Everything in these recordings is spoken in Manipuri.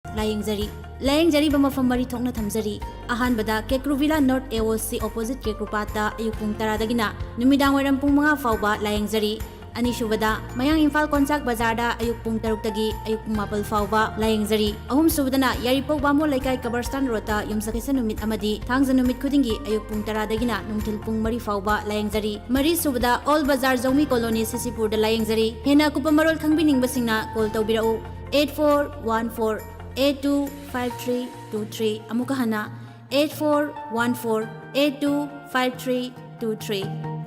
ꯂꯥꯌꯦꯡꯖꯔꯤ ꯂꯥꯌꯦꯡꯖꯔꯤꯕ ꯃꯐꯝ ꯃꯔꯤ ꯊꯣꯛꯅ ꯊꯝꯖꯔꯤ ꯑꯍꯥꯟꯕꯗ ꯀꯦꯀ꯭ꯔꯨꯚꯤꯂꯥ ꯅꯣꯔꯠ AOC ꯑꯣꯄꯣꯖꯤꯠ ꯀꯦꯀ꯭ꯔꯨꯄꯥꯠꯇ ꯑꯌꯨꯛ ꯄꯨꯡ 10ꯗꯒꯤꯅ ꯅꯨꯃꯤꯗꯥꯡꯋꯥꯏꯔꯝ ꯄꯨꯡ 5 ꯐꯥꯎꯕ ꯂꯥꯌꯦꯡꯖꯔꯤ ꯑꯅꯤꯁꯨꯕꯗ ꯃꯌꯥꯡ ꯏꯝꯐꯥꯜ ꯀꯣꯟꯆꯥꯛ ꯕꯖꯥꯔꯗ ꯑꯌꯨꯛ ꯄꯨꯡ 6ꯗꯒꯤ ꯑꯌꯨꯛ ꯄꯨꯡ 4 ꯐꯥꯎꯕ ꯂꯥꯌꯦꯡꯖꯔꯤ ꯑꯍꯨꯝꯁꯨꯕꯗꯅ ꯌꯥꯏꯔꯤꯄꯣꯛ ꯕꯥꯃꯣꯟ ꯂꯩꯀꯥꯏ ꯀꯕꯔꯁꯇꯥꯟ ꯔꯣꯗꯇ ꯌꯨꯝꯁꯀꯩꯁ ꯅꯨꯃꯤꯠ ꯑꯃꯗꯤ ꯊꯥꯡꯖ ꯅꯨꯃꯤꯠ ꯈꯨꯗꯤꯡꯒꯤ ꯑꯌꯨꯛ ꯄꯨꯡ 10ꯗꯒꯤꯅ ꯅꯨꯡꯊꯤꯜ ꯄꯨꯡ 3 ꯐꯥꯎꯕ ꯂꯥꯌꯦꯡꯖꯔꯤ ꯃꯔꯤꯁꯨꯕꯗ ꯑꯣꯜ ꯕꯖꯥꯔ ꯖꯧꯃꯤ ꯀꯣꯂꯣꯅꯤ ꯁꯤꯁꯤꯄꯨꯔꯗ ꯂꯥꯌꯦꯡꯖꯔꯤ ꯍꯦꯟꯅ ꯑꯀꯨꯞꯄ ꯃꯔꯣꯜ ꯈꯪꯕꯤꯅꯤꯡꯕꯁꯤꯡꯅ ꯀꯣꯜ ꯇꯧꯕꯤꯔꯛꯎ 8414825323 ꯑꯃꯨꯛꯀ ꯍꯟꯅ 8414825323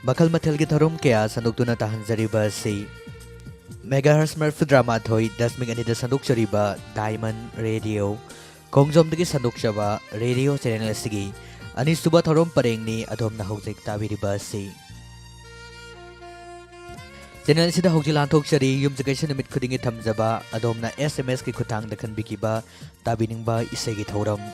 मखल मथल की थरुम क्या संदुक्तुना ताहंजरीबा से मेगाहर्ट्ज मरफुद्रामाथोई 10.2 संदुक्चरीबा डायमंड रेडियो खोंगजोमदगी संदुक्चबा रेडियो चैनल सिगी अनिसुबा थरुम परेंगनी अदोमना हौजिक ताबिरिबा से चैनल सिदा हौजिल आंथोक्चरी युमजगैसे निमित खुदिंगी थमजबा अदोमना SMS की खुतांग Deccan बिकिबा ताबिनिंगबा इसेगी थौरम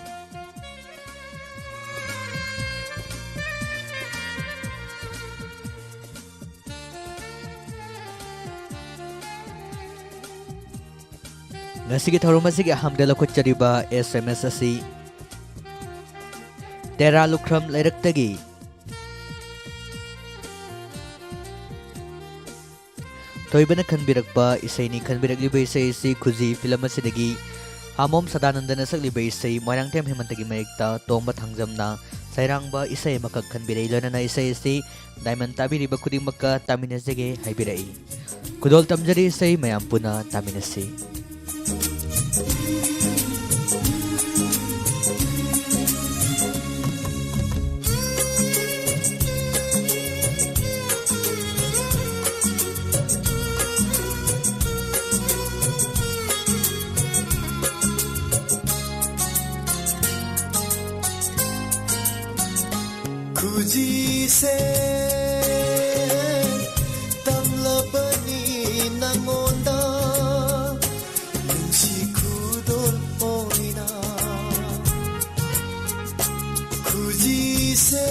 ngasi thaurum asigi ahamda lakhotchariba SMS asi tera lukhram lairaktagi toibana khanbirakba isaini khanbirakliba isai si khuji film asidagi hamom sadanandana sakliba isai moirangtem hemantagi mayekta tomba thangjamna sairangba isai makak khanbirai lonana isai si diamond tabiriba khudingmakka taminasege haibirai kudol tamjari isai mayam puna taminasi खुजी से तमलबनी नंगोंदा नुंसी खुदोल ओइना खुजी से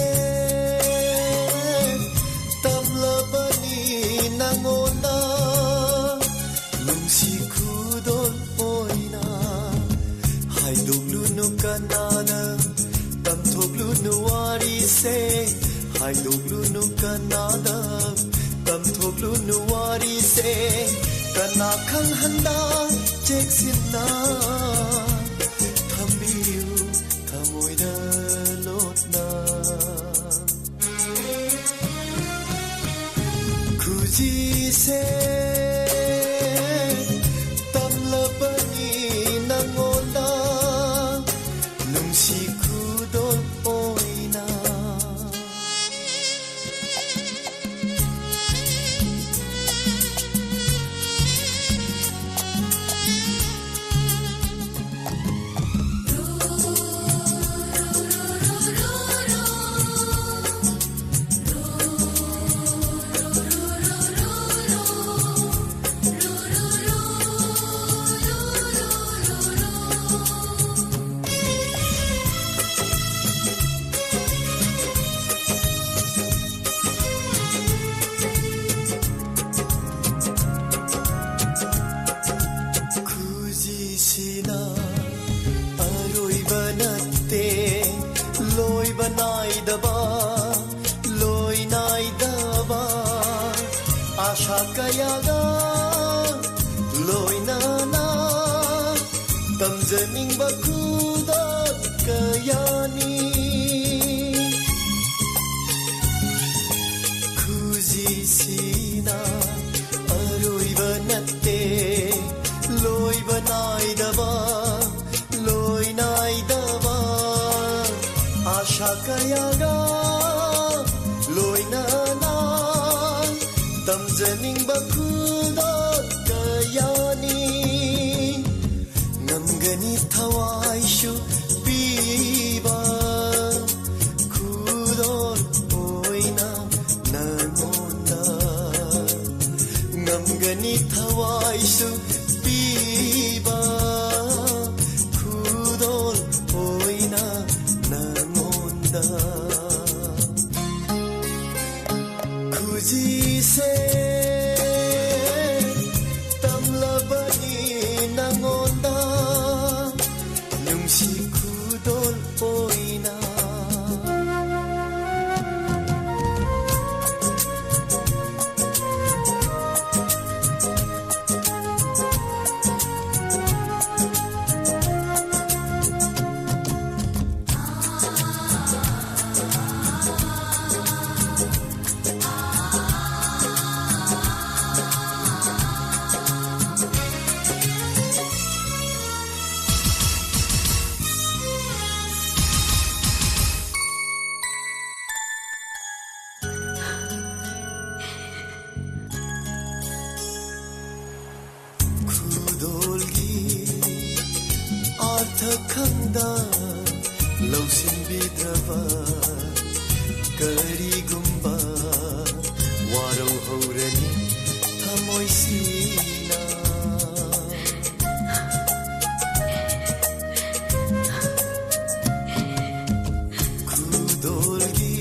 तमलबनी नंगोंदा नुंसी खुदोल ओइना हाइदुगलु नुकनाना Tamthoklu wari se haidoglu nu kanada Tamthoklu wari se kana khang handa cheksinna thambiu thamoida lotna khuji se tamlabani nangonda nungsi Kayaga loinana tamjaning bakuda kayani khuji sina aroi banatte loi banai daba loinai daba asha kayaga ꯊꯝꯖꯅꯤꯡꯕ ꯈꯨꯗꯣꯜ ꯀꯌꯥꯅꯤ ꯉꯝꯒꯅꯤ ꯊꯋꯥꯏꯁꯨ ꯄꯤꯕ ꯈꯨꯗꯣꯜ ꯑꯣꯏꯅ ꯅꯉꯣꯟꯗ ꯉꯝꯒꯅꯤ ꯊꯋꯥꯏꯁꯨ ꯄꯤꯕ ꯈꯨꯗꯣꯜ ꯑꯣꯏꯅ ꯅꯉꯣꯟꯗ ꯈꯨꯖꯤꯁꯦ ꯇꯝꯂꯕꯅꯤ ꯅꯉꯣꯟꯗ ꯅꯨꯡꯁꯤ ꯈꯨꯗꯣꯜ ꯑꯣꯏꯅ ꯈꯨꯗꯣꯜꯒꯤ ꯑꯥꯔꯊ ꯈꯪꯗ ꯂꯧꯁꯤꯟꯕꯤꯗ꯭ꯔꯕ ꯀꯔꯤꯒꯨꯝꯕ ꯋꯥꯔꯧ ꯍꯧꯔꯅꯤ ꯊꯃꯣꯏꯁꯤꯅ ꯈꯨꯗꯣꯜꯒꯤ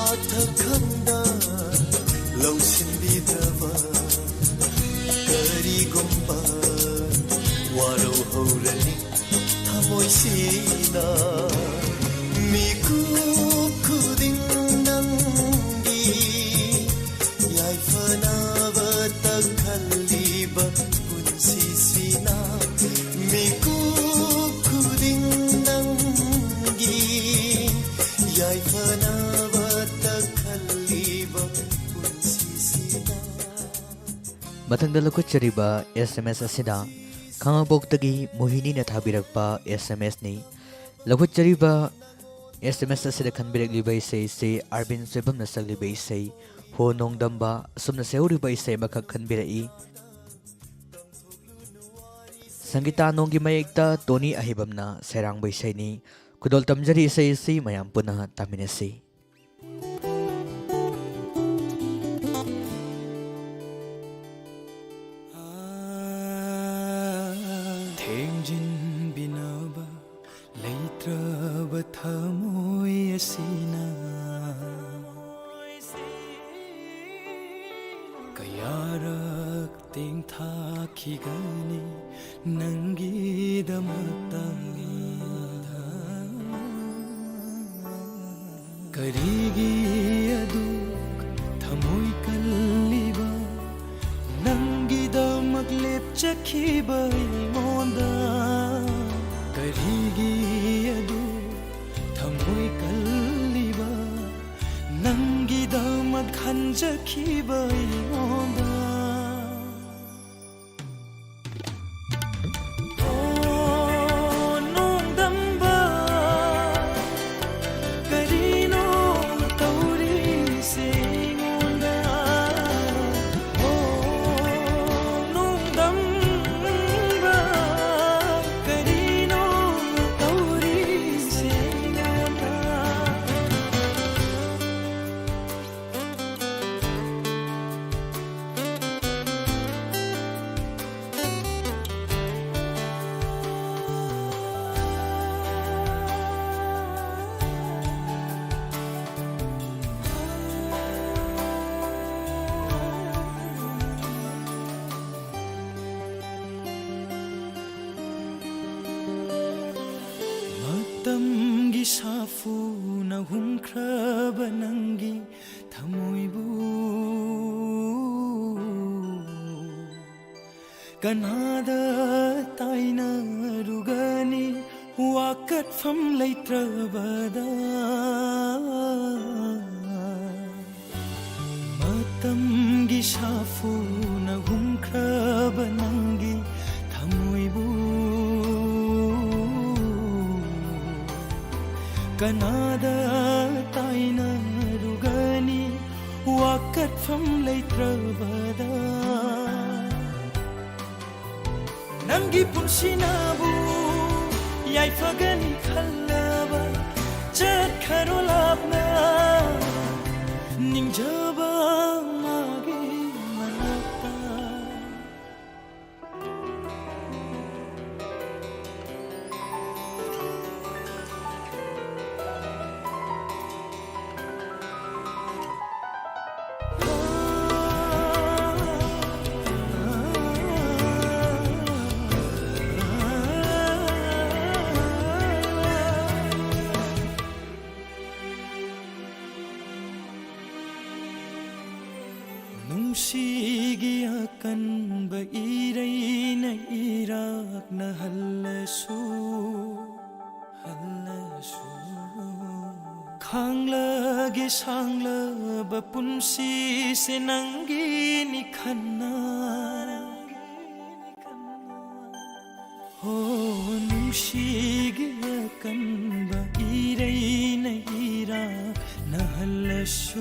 ꯑꯥꯔꯊ ꯈꯪꯗ ꯂꯧꯁꯤꯟꯕꯤꯗ꯭ꯔꯕ ꯀꯔꯤꯒꯨꯝꯕ ꯋꯥꯔꯧ ꯍꯧꯔꯅꯤ ꯊꯃꯣꯏꯁꯤꯅ ꯃꯤꯀꯨꯞ ꯈꯨꯗꯤꯡ ꯅꯪꯒꯤ ꯌꯥꯏꯐꯅꯕꯇ ꯈꯜꯂꯤꯕ ꯄꯨꯟꯁꯤꯁꯤꯅ ꯃꯤꯀꯨꯞ ꯈꯨꯗꯤꯡ ꯅꯪꯒꯤ ꯌꯥꯏꯐꯅꯕꯇ ꯈꯜꯂꯤꯕ ꯄꯨꯟꯁꯤꯁꯤꯅ ꯃꯊꯪꯗ ꯂꯧꯈꯠꯆꯔꯤꯕ SMS ꯑꯁꯤꯗ ꯈꯥꯉꯕꯣꯛꯇꯒꯤ ꯃꯣꯍꯤꯅꯤꯅ ꯊꯥꯕꯤꯔꯛꯄ SMS ꯅꯤ ꯂꯧꯈꯠꯆꯔꯤꯕ SMS ꯑꯁꯤꯗ ꯈꯟꯕꯤꯔꯛꯂꯤꯕ ꯏꯁꯩ ꯑꯁꯤ ꯑꯔꯕꯤꯟ ꯁꯣꯏꯕꯝꯅ ꯁꯛꯂꯤꯕ ꯏꯁꯩ ꯍꯣ ꯅꯣꯡꯗꯝꯕ ꯑꯁꯨꯝꯅ ꯁꯩꯍꯧꯔꯤꯕ ꯏꯁꯩ ꯑꯃꯈꯛ ꯈꯟꯕꯤꯔꯛꯏ ꯁꯪꯒꯤꯇꯥ ꯅꯣꯡꯒꯤ ꯃꯌꯦꯛꯇ ꯇꯣꯅꯤ ꯑꯍꯤꯕꯝꯅ ꯁꯩꯔꯥꯡꯕ ꯏꯁꯩꯅꯤ ꯈꯨꯗꯣꯜ ꯇꯝꯖꯔꯤ ꯏꯁꯩ ꯑꯁꯤ ꯃꯌꯥꯝ ꯄꯨꯟꯅ ꯇꯥꯃꯤꯟꯅꯁꯤ ꯊꯦꯡꯖꯤꯟꯕꯤꯅꯕ ꯂꯩꯇ꯭ꯔꯕ ꯊꯃꯣꯏ ꯑꯁꯤꯅ ꯀꯌꯥꯔꯛ ꯇꯦꯡꯊꯥꯈꯤꯒꯅꯤ ꯅꯪꯒꯤꯗꯃꯛꯇ ꯀꯔꯤꯒꯤ ꯑꯗꯨꯛ ꯊꯃꯣꯏ ꯀꯜꯂꯤꯕ ꯅꯪꯒꯤꯗꯃꯛ ꯂꯦꯞꯆꯈꯤꯕ ꯑꯩꯉꯣꯟꯗ ꯀꯔꯤꯒꯤ ꯑꯗꯨꯛ ꯊꯃꯣꯏ ꯀꯜꯂꯤꯕ ꯅꯪꯒꯤꯗꯃꯛ ꯈꯟꯖꯈꯤꯕ ꯑꯩꯉꯣꯟꯗ ꯃꯇꯝꯒꯤ ꯁꯥꯐꯨꯅ ꯍꯨꯝꯈ꯭ꯔꯕ ꯅꯪꯒꯤ ꯊꯃꯣꯏꯕꯨ ꯀꯅꯥꯗ ꯇꯥꯏꯅꯔꯨꯒꯅꯤ ꯋꯥꯀꯠꯐꯝ ꯂꯩꯇ꯭ꯔꯕꯗ ꯃꯇꯝꯒꯤ ꯁꯥꯐꯨꯅ ꯍꯨꯝꯈ꯭ꯔꯕ ꯅꯪꯒꯤ ꯊꯃꯣꯏꯕꯨ ꯀꯅꯥꯗ ꯇꯥꯏꯅꯔꯨꯒꯅꯤ ꯋꯥꯀꯠꯐꯝ ꯂꯩꯇ꯭ꯔꯕꯗ ꯅꯪꯒꯤ ꯄꯨꯟꯁꯤꯅꯕꯨ ꯌꯥꯏꯐꯒꯅꯤ ꯈꯜꯂꯕ ꯆꯠꯈꯔꯣ ꯂꯥꯞꯅ ꯅꯤꯡꯖꯕ ꯃꯥꯒꯤ ꯃꯅꯥꯛꯇ ꯅꯨꯡꯁꯤꯒꯤ ꯑꯀꯟꯕ ꯏꯔꯩꯅ ꯏꯔꯥꯛꯅ ꯍꯜꯂꯁꯨ ꯈꯥꯡꯂꯒꯦ ꯁꯥꯡꯂꯕ ꯄꯨꯟꯁꯤꯁꯦ ꯅꯪꯒꯤꯅꯤ ꯈꯟꯅ ꯅꯨꯡꯁꯤꯒꯤ ꯑꯀꯟꯕ 이래이나 이라 나할래쇼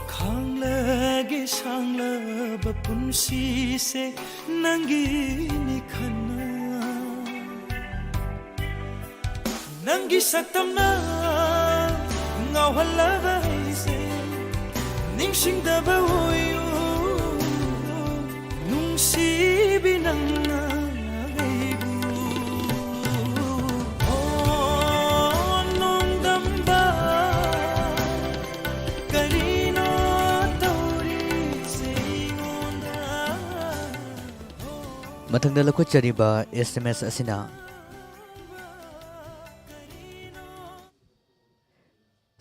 강라게 상라바 분시세 난기니 칸나 난기 삭담나 ngawhalaba ise ningsingdaba oyo nungsibinang nagaybu nung damba karino taurit sa ingonda Mathangda lakhotjariba SMS asina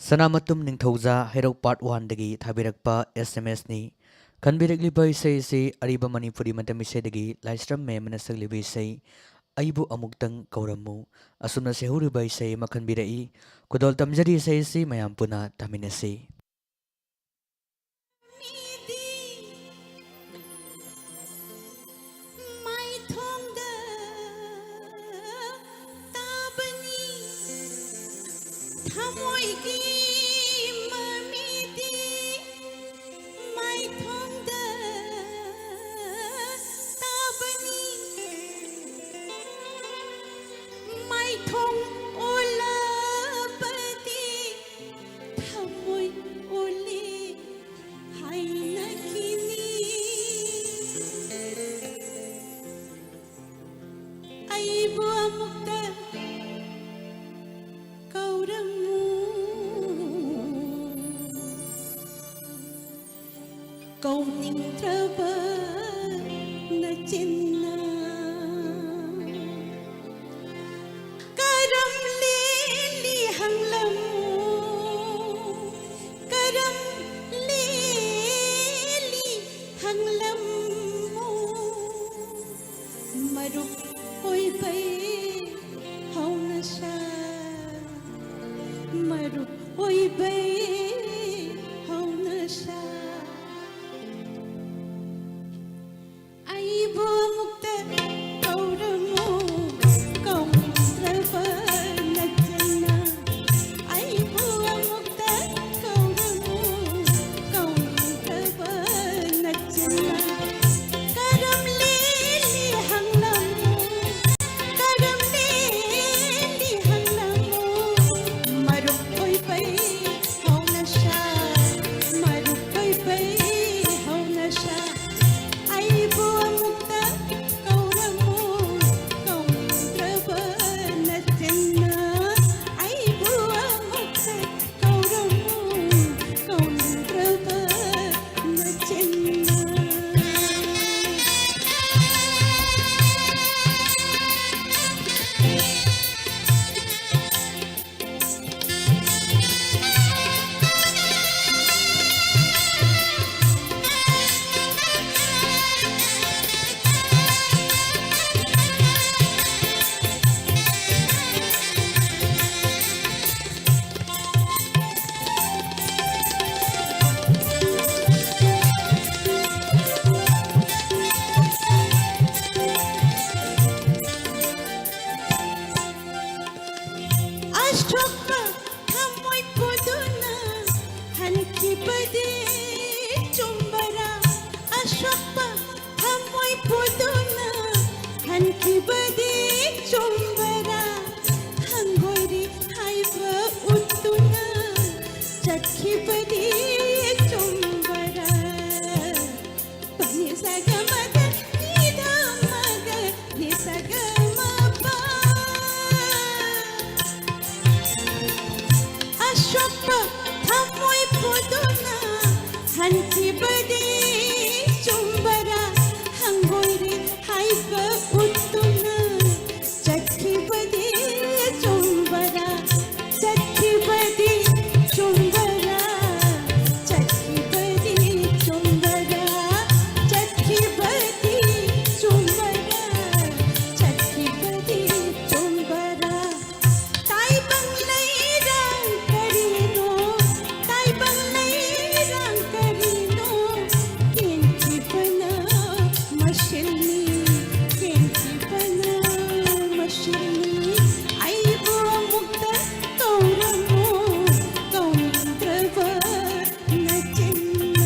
Sanamatum Ningthauja Hero Part 1 dagi thabirakpa SMS ni Kanbirakliba isai se ariba Manipuri matamisai dagi Laistram me manasakliba isai Aibu amuktang kauramu asumna sehuriba isai makhanbirai Kudol tamjari isai se mayam puna taminasi Câu ninh trơ bơ na trên na Karam li li hang lam Karam li li hang lam Maruk oi bay hau na sha Maruk oi bay hau na sha ꯆꯠꯈꯤꯕꯗꯤ ꯆꯨꯝꯕꯔꯥ ꯑꯁꯣꯛꯄ ꯊꯃꯣꯏ ꯄꯨꯗꯨꯅ ꯍꯟꯈꯤꯕꯗꯤ ꯆꯨꯝꯕꯔꯥ ꯍꯪꯒꯣꯏꯔꯤ ꯍꯥꯏꯕ ꯎꯠꯇꯨꯅ ꯆꯠꯈꯤꯕꯗꯤ ꯆꯨꯝꯕꯔꯥ ꯄꯅꯤꯁꯒꯃꯒ ನಿಧಮಗ ನಿಸಗಮಪ ಅಶ್ವಪ್ಪ ಥಮ್ಮೊಯ್ ಪುದುನ ಹಂಚಿಬದಿ ಚುಂಬರ ಹಂಗೋಯ್ರಿ ಹೈಬ ಉತ್ತುನ ಚಕ್ಕಿಬದಿ ಚುಂಬರ ಚಕ್ಕಿಬದಿ ಚುಂಬರ ಚಕ್ಕಿಬದಿ ಚುಂಬರ ಚಕ್ಕಿಬದಿ ಚುಂಬರ ಚಕ್ಕಿಬದಿ ಚುಂಬರ ತಾಯಿ ಬಂಗ್ಲೈರಂಗ್ ಕರೀನೋ ತಾಯಿ ಬಂಗ್ಲೈರಂಗ್ ಕರೀನೋ ಕೆಂಚಿಪನ ಮಶಿಲ್ನಿ ಕೆಂಚಿಪನ ಮಶಿಲ್ನಿ ಐಬು ಮುಕ್ತ ಕೌರಮೋ ಕೌಂದ್ರವ ನಚಿನ್ನ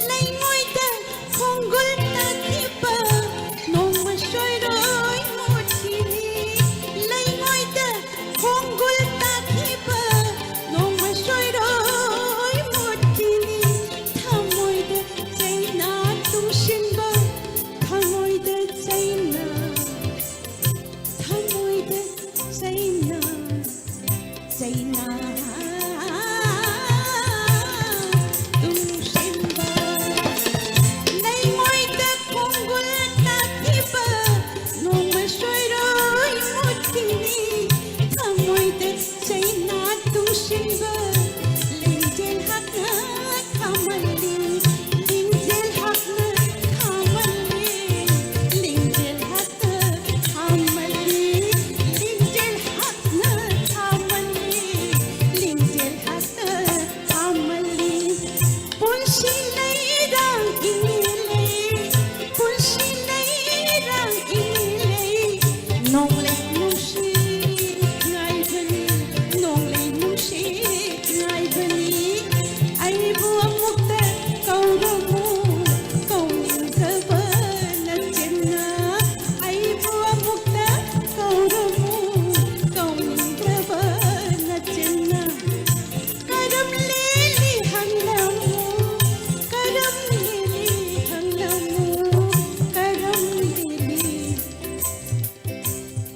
ꯂꯩꯉꯣꯏꯗ ꯈꯣꯡꯒꯨꯜ ꯇꯥꯈꯤꯕ ꯅꯣꯡꯃ ꯁꯣꯏꯔꯣꯏ ꯃꯨꯠꯈꯤꯅꯤ ꯂꯩꯉꯣꯏꯗ ꯈꯣꯡꯒꯨꯜ ꯇꯥꯈꯤꯕ ꯅꯣꯡꯃ ꯁꯣꯏꯔꯣꯏ ꯃꯨꯠꯈꯤꯅꯤ ꯊꯃꯣꯏꯗ ꯆꯩꯅꯥ ꯇꯨꯡꯁꯤꯟꯕ ꯊꯃꯣꯏꯗ ꯆꯩꯅꯥ ꯊꯃꯣꯏꯗ ꯆꯩꯅꯥ ꯆꯩꯅꯥ ꯇꯨꯡꯁꯤꯟꯕ ꯂꯩꯉꯣꯏꯗ ꯈꯣꯡꯒꯨꯜ ꯇꯥꯈꯤꯕ ꯅꯣꯡꯃ ꯁꯣꯏꯔꯣꯏ ꯃꯨꯠꯈꯤꯅꯤ ꯊꯃꯣꯏꯗ ꯆꯩꯅꯥ ꯇꯨꯡꯁꯤꯟꯕ ꯂꯤꯡꯖꯦꯜ ꯍꯛꯅ ꯈꯥꯝꯃꯜꯂꯤ ꯂꯤꯡꯖꯦꯜ ꯍꯛꯅ ꯈꯥꯝꯃꯜꯂꯤ ಲಿಂಜೆಲ್ ಹತ್ತ ಹಾಮಲ್ಲಿ ಲಿಂಜೆಲ್ ಹತ್ನ ಹಾಮಲ್ಲಿ ಲಿಂಜೆಲ್ ಹತ್ತ ಹಾಮಲ್ಲಿ ಪುಲ್ಶಿ ಲೈರಾಂಗ್ ಇನಿಲೈ ಪುಲ್ಶಿ ಲೈರಾಂಗ್ ಇನಿಲೈ ನೋಂಗ್ಲೈ ನುಂಶಿ ꯉꯥꯏꯕꯅꯤ ನೋಂಗ್ಲೈ ನುಂಶಿ ꯉꯥꯏꯕꯅꯤ ಐಬು ಅಮುಕ್ತ ಕೌರಮು ಕೌಂದ್ರವ ನಚಿನ್ನ ಐಬು ಅಮುಕ್ತ ಕೌರಮು ಕೌಂದ್ರವ ನಚಿನ್ನ ಕರಂ ಲೇಲಿ ಹಂಗಮು ಕರಂ ಲೇಲಿ ಹಂಗಮು ಕರಂ ಲೇಲಿ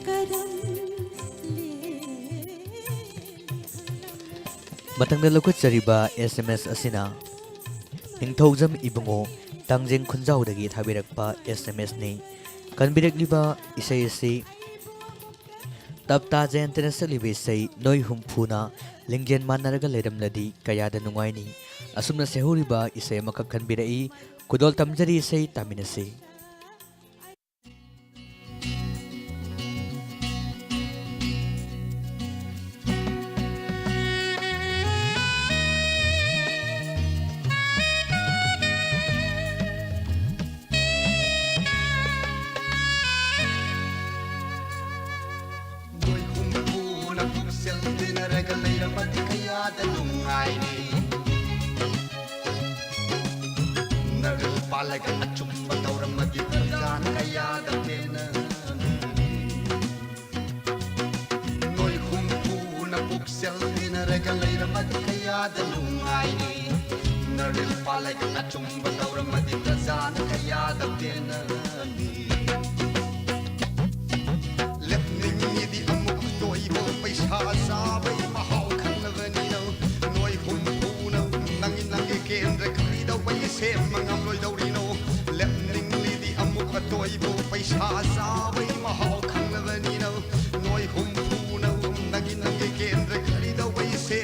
ಕರಂ ಲೇಲಿ Matangna lokutjariba SMS asina Ningthaujam ibungo Tangjeng Khunjaudagi thabirakpa SMS ni Kanbirakliba isai asi Tapta jayantena sakliba isai noi humphuna lingjen manaraga leiramladi kayada nungaini asumna sehuriba isai amakak kanbirai kudol tamjari isai taminasi Noi kumpuna puksel dinaraga leiramati kayada nungaini Nagal palaga achumba tauramati prajan kayada pena Noi kumpuna puksel dinaraga leiramati kayada nungaini Nagal palaga achumba tauramati prajan kayada pena Lepningidi amuk toibo paisa sabai mahau khanlavanino noi humpuna nangin nangi kendra krida bai se mangam loi daurino lepningidi amuk toibo paisa sabai mahau khanlavanino noi humpuna nangin nangi kendra krida bai se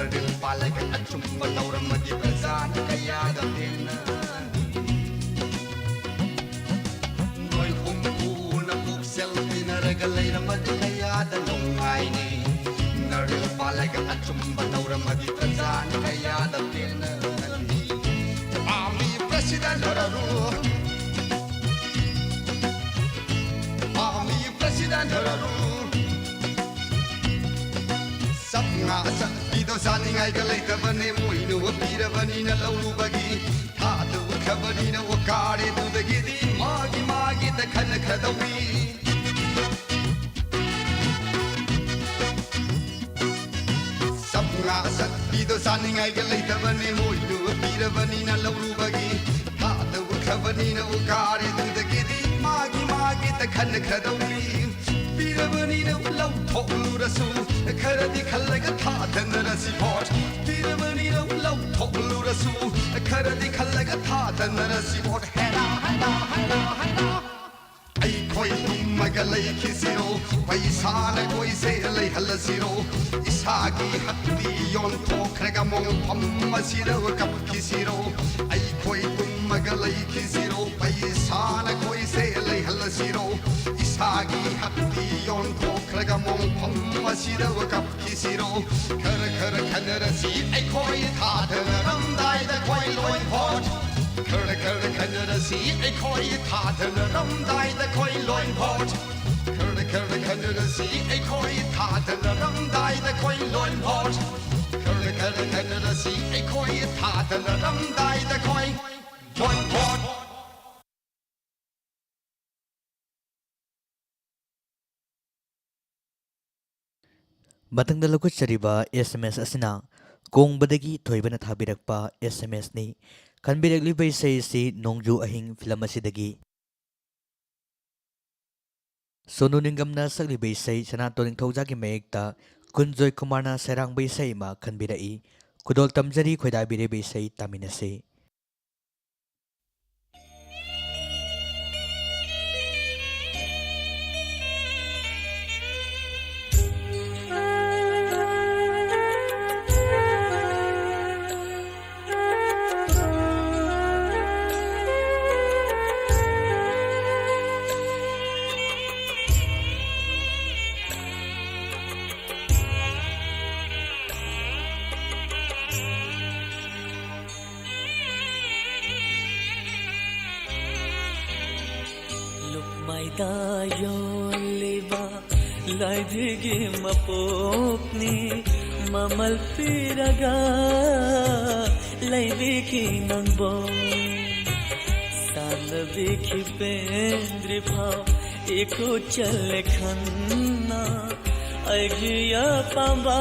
Naril palaga at sumpalaw ramadi Prazan kaya damina Noy humpuna puksel Pinaragalay ramadi kaya dalungay ni Naril palaga at sumpalaw ramadi Prazan kaya damina Ami President Hararu Ami President Hararu Sab nga sa dito sa ningay galaytabane mo inuwapirabani na laulubagi Hatu kabani na wakari dudagidi Magi magi takhan khadawi Sab nga sa dito sa ningay galaytabane mo inuwapirabani na laulubagi Hatu kabani na wakari dudagidi Magi magi takhan khadawi Pirabani na ulaw thoklu rasu Kharadi khallaga thadana rasi bot Pirabani na ulaw thoklu rasu Kharadi khallaga thadana rasi bot Hela hela hela hela Ay koi tummaga lay kisiro Paisa na koi se lay halasiro Isagi hatti yon thokraga mong pammasiro kap kisiro Ay koi tummaga lay kisiro Paisa na koi se lay halasiro Isagi hatti yon thokraga mong pammasiro kap kisiro Kara kara kanarasi ay koi thadana ramdai da koi loin pot Kara kara kanarasi ay koi thadana ramdai da koi loin pot Kara kara kanarasi ay koi thadana ramdai da koi loin pot Kara kara kanarasi ay koi thadana ramdai da koi loin pot Matang dalukot sariba SMS asina Kongbadagi thoibana thabirakpa SMS ni Kanbirakli bay say si Nongju ahing film asidagi Sonu ningam na sagli bay say sanato ning thauja ki mayekta Kunjoy Kumar na serang bay say ma kanbirai Kudol tamjari khoida bire bay say taminase Maida yoliba laidigi mapokni mamal piraga laidigi nangbo sanabiki pendri bhav eko chale khanna agiya pamba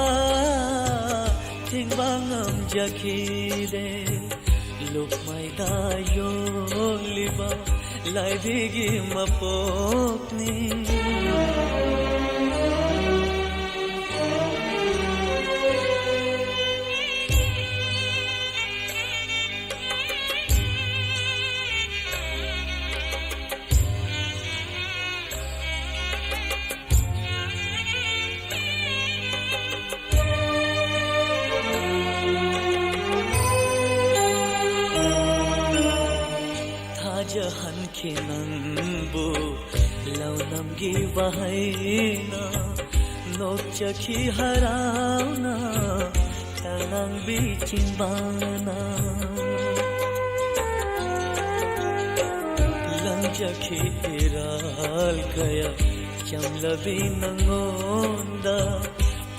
tingbangam jakhide lok maida yoliba laidigi mapokni jahan ke nangbu launamgi wahaina nok chakhi harauna talang bichin bana lang chakhi iral kaya chamlabi nangonda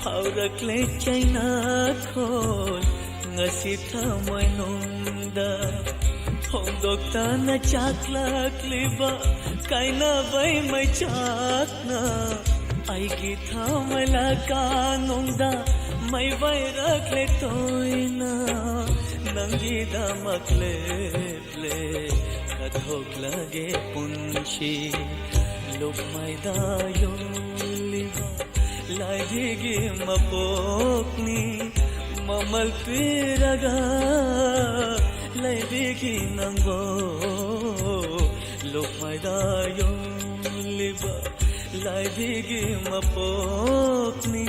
haurakle chaina khol ngasi thamoy nongda Hongdokta na chaklak liba kaina bay may chakna ay githa malaka nongda may vairak le toina nangida makleble kadhok lage punchi lok maida yoliba laidigi mapokni mamal piraga laidigi nangbo lok maida yoliba laidigi mapokni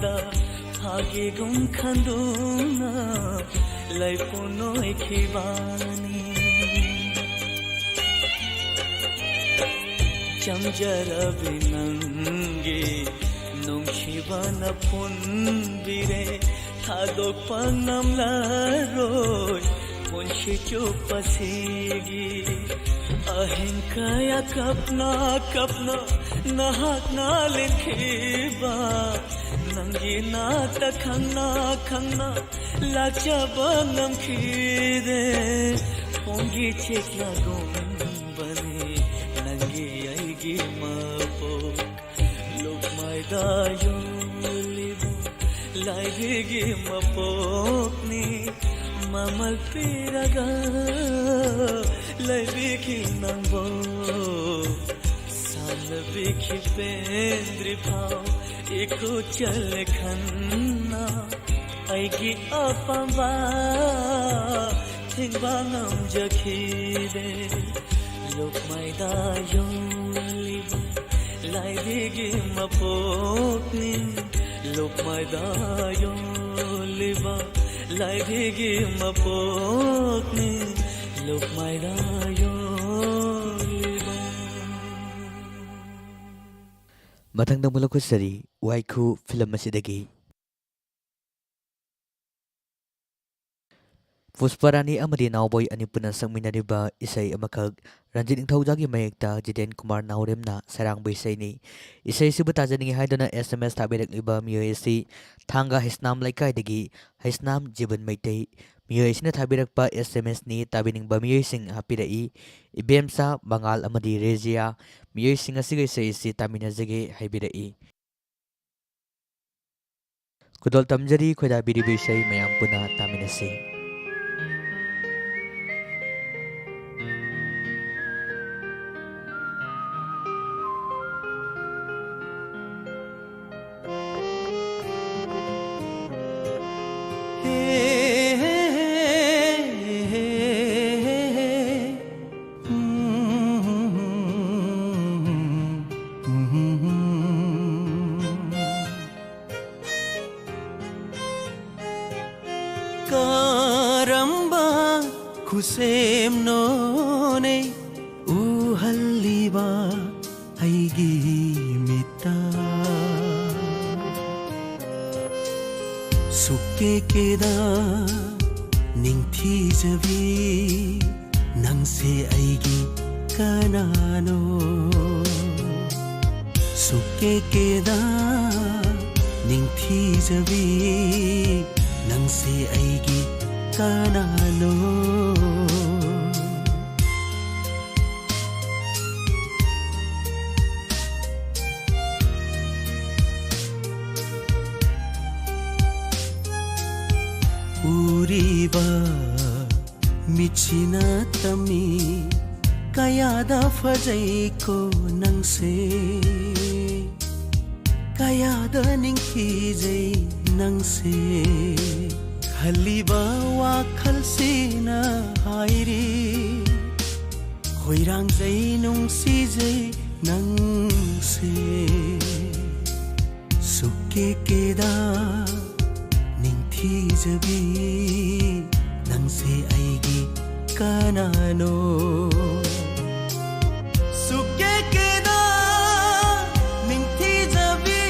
दा हागे गुम खंदूना लैपुनो खिबानी चमजरबी नंगे नुंशिबाना पुनबिरे थादोक panamlaroy punshi chupasigi ahinkaya kapna kapna nahak na likhiba nangi na takhangna khangna lachabangam khide pongi chekla gumbani nangi aigi mapo lokmaida yolibu laigi mapokni mamal piraga laibiki nangbo salbiki pendri phao eko chal khanna aigi apamba thingbangam jakhide lokmaida yolibu laibiki mapokni lokmaida yoliba laibigi mapokni lokmaida yoliba Mathangda mulakusari waiku film asidagi Pusparani amadi Nauboy ani puna sangminariba isay amakag Ranjit Ingthawjagi mayekta Jiten Kumar Nauremna sarang baisay ni isay sibutajaningi haidona SMS tabirakliba miyoy si thanga hisnam laikai hisnam jiban maitay miyoy sina tabirakpa SMS ni tabiningba miyoy sing hapirai ibemsa Bangal amadi Rezia miyoy sing asigay say si taminazage haibirai Kudol tamjari khoda biribisay mayam puna taminasi Karamba khusem none uhalliba aigi mita sukke keda ningthi jabi nangse aigi kanano sukke keda ningthi jabi nangse aigi kanano uriba michina tami kayada fajai ko nangse kayada ningthi jai nangse khaliba wa khalsina hairi khoirang jai nung si jai nangse sukke keda ningthi jabi nangse aigi kanano sukke keda ningthi jabi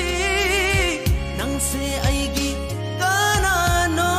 nangse aigi kanano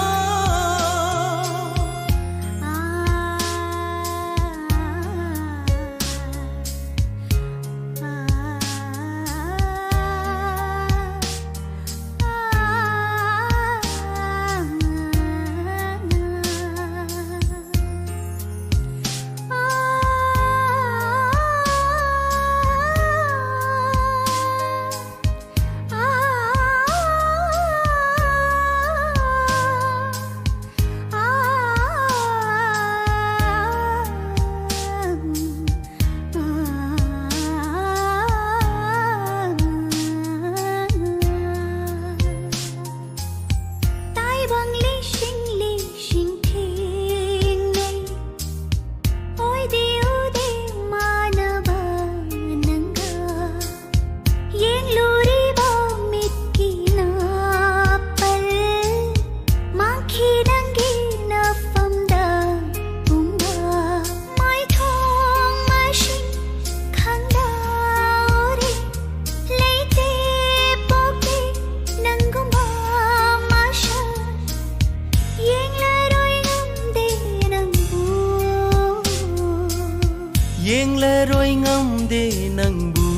ꯍꯥꯏꯔꯔꯣꯏ ꯉꯝꯗꯦ ꯅꯪꯕꯨ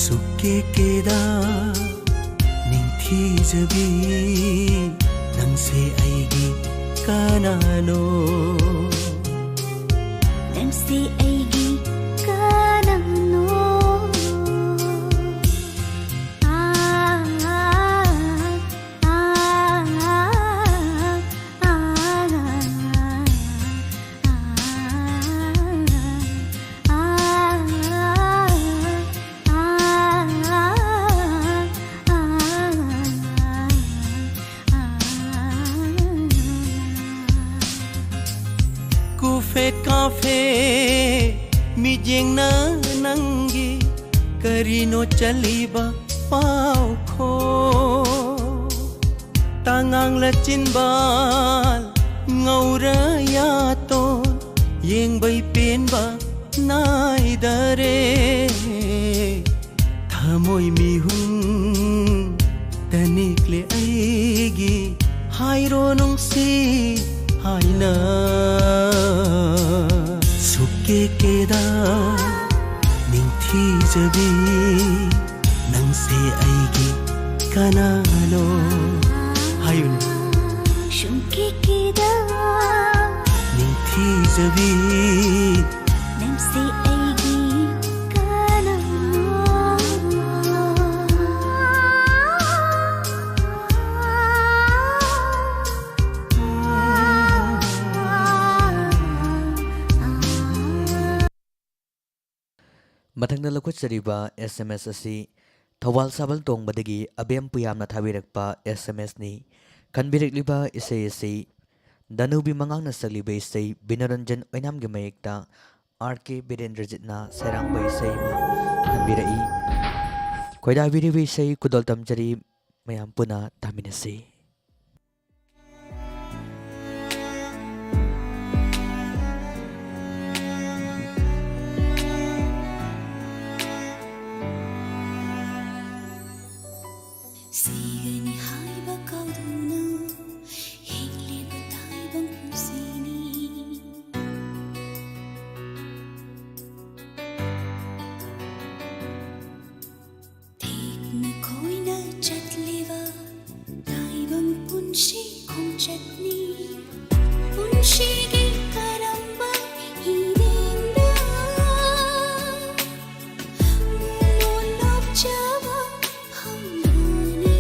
ꯁꯨꯛꯀꯦꯀꯦꯗ ꯅꯤꯡꯊꯤꯖꯕꯤ ꯅꯪꯁꯦ ꯑꯩꯒꯤ ꯀꯅꯥꯅꯣ ꯅꯪꯁꯦ ꯑꯩꯒꯤ ꯀꯅꯥꯅꯣ Kufet kafe mijengna nangi karino chaliba pau kho tangang la chinbal ngaura ya ton yeng bai pen ba nai dare thamoi mi hun tanikle aigi hairo nong si haina sukekeda ningthijabi nangse aigi kanano hayun shumkekeda ningthijabi nangse aigi ꯃꯊꯪꯗ ꯂꯧꯈꯠꯆꯔꯤꯕ SMS ꯑꯁꯤ ꯊꯧꯕꯥꯜ ꯁꯥꯕꯜ ꯇꯣꯡꯕꯗꯒꯤ ꯑꯕꯦꯝ ꯄꯨꯌꯥꯝꯅ ꯊꯥꯕꯤꯔꯛꯄ SMSꯅꯤ ꯈꯟꯕꯤꯔꯛꯂꯤꯕ ꯏꯁꯩ ꯑꯁꯤ ꯗꯅꯨꯕꯤ ꯃꯉꯥꯡꯅ ꯁꯛꯂꯤꯕ ꯏꯁꯩ ꯕꯤꯅꯣꯔꯟꯖꯟ ꯑꯣꯏꯅꯥꯝꯒꯤ ꯃꯌꯦꯛꯇ RK ꯕꯤꯔꯦꯟꯗ꯭ꯔꯖꯤꯠꯅ ꯁꯩꯔꯥꯡꯕ ꯏꯁꯩ ꯑꯃ ꯈꯟꯕꯤꯔꯛꯏ ꯈꯣꯏꯗꯥꯕꯤꯔꯤꯕ ꯏꯁꯩ ꯈꯨꯗꯣꯜ ꯇꯝꯖꯔꯤ ꯃꯌꯥꯝ ꯄꯨꯟꯅ ꯇꯥꯃꯤꯟꯅꯁꯤ Sigani haiba kauduna hingliba taibang pusini Thekna koina chatliva taibang punshi khongchatni punshi gi karamba hinenda molok java hamani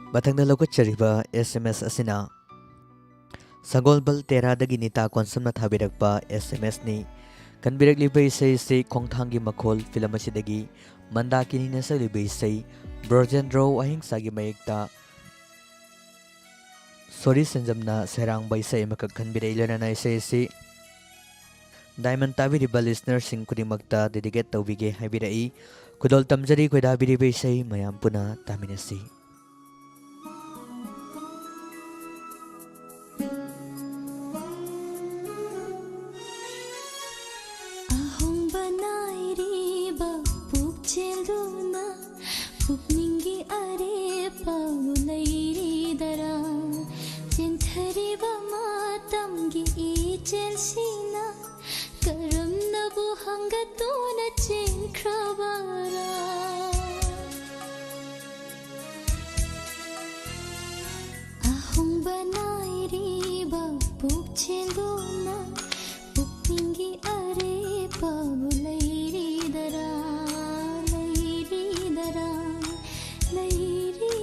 Mathangna lawkatchariba SMS asina Sagolbal Teradagi Nita Konsamna thabirakpa SMS ni kanbirakliba isay si Khongthanggi Makhol film asidagi Mandakini na saliba isay Brojendro ahingsagi mayekta Sorry sanjamna serangba isay makakhanbiray ilana isay si Diamond tabiriba listener sing kudimagta dedicate tawbige haibirai kudol tamjari koidabiriba isay mayam puna taminasi ahong banairiba pukcheluna pukningi arepa ulairidara chenthariba matamgi ichelsina karamnabu hangatuna chenkrabara ahong banairiba pukcheluna pukningi arepa ulairidara lairidara lairidara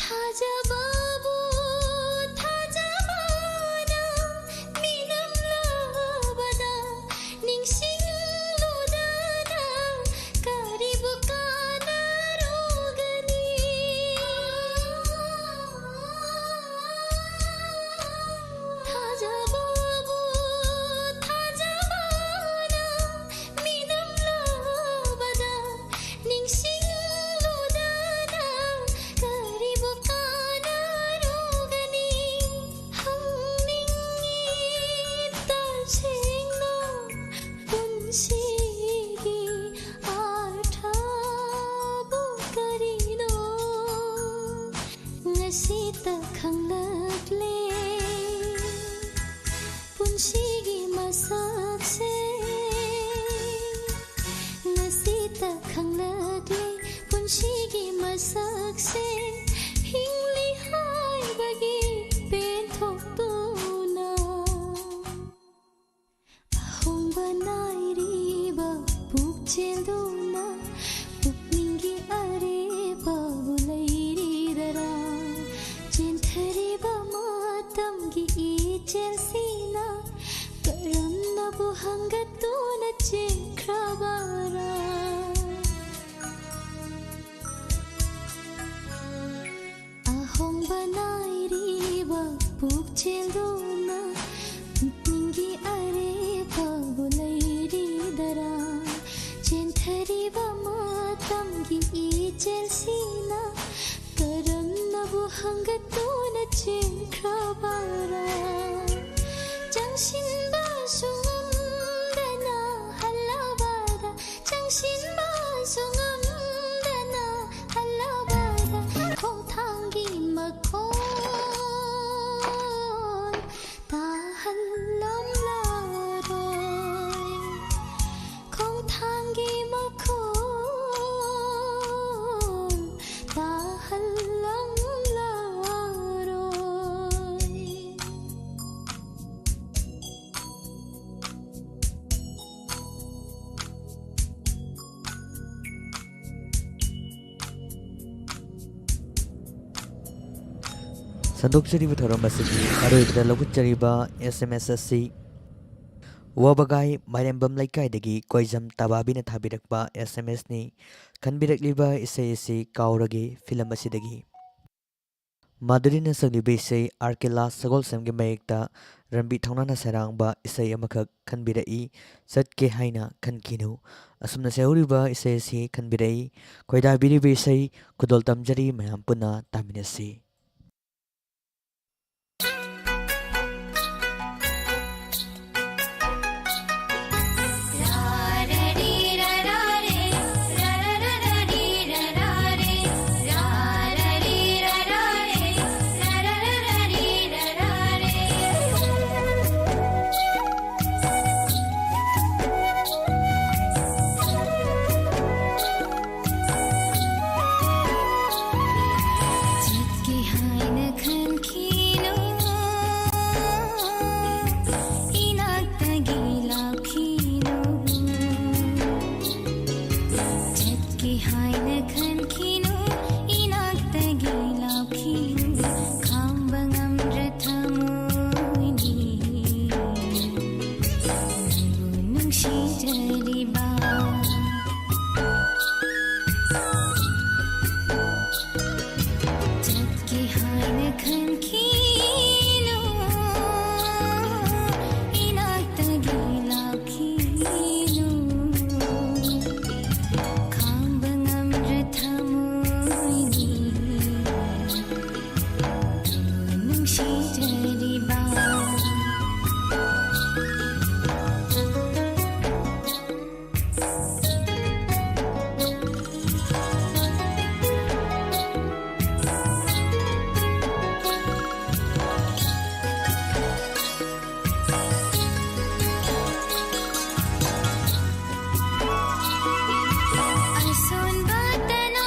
Thajababu thajabana minam labada ningsingludana karibu kana rogani Thajababu thajabana minam labada ningsingludana karibu kana rogani hamningi tajengno punsigi arthabu karino ngasita khanglakle punsigi masakse ngasita khanglakle punsigi masakse hingli haibagi penthoktuna ahong banairiba pukchelduna pukningi arepa ulairidara chenthariba matamgi ichelsina karamnabu hangatuna chenkrabara ahong banairiba pukchelduna pukningi arepa ulairidara chenthariba matamgi ichelsina karamnabu hangatuna chenkrabara jangsinba sungamdana halabada jangsinba sungamdana halabada khongthanggi makhol tahallam laroi khongthanggi makhol tahallam laroi Sandokjariba thoram asigi aroibda lawkatchariba SMS asi Wabagai Marembam Laikai Koizam Tababina Tabirakba SMS ni kanbirakliba isay isi kauragi film asidagi Madurina sagliba isay Arkela Sagol Samgi mayekta Rambi Thaunana sarangba isay amakak kanbirai satke haina kankinu asumna seuriba isay isi kanbirai koidabiriba isay kudol tamjari mayam puna taminasi ra ra ri ra ra haina khankinu inaktagi laukhinu khambangam rathamoini nungshijariba jatki haina khankinu inaktagi laukhinu khambangam rathamoini nungshijariba Asun batana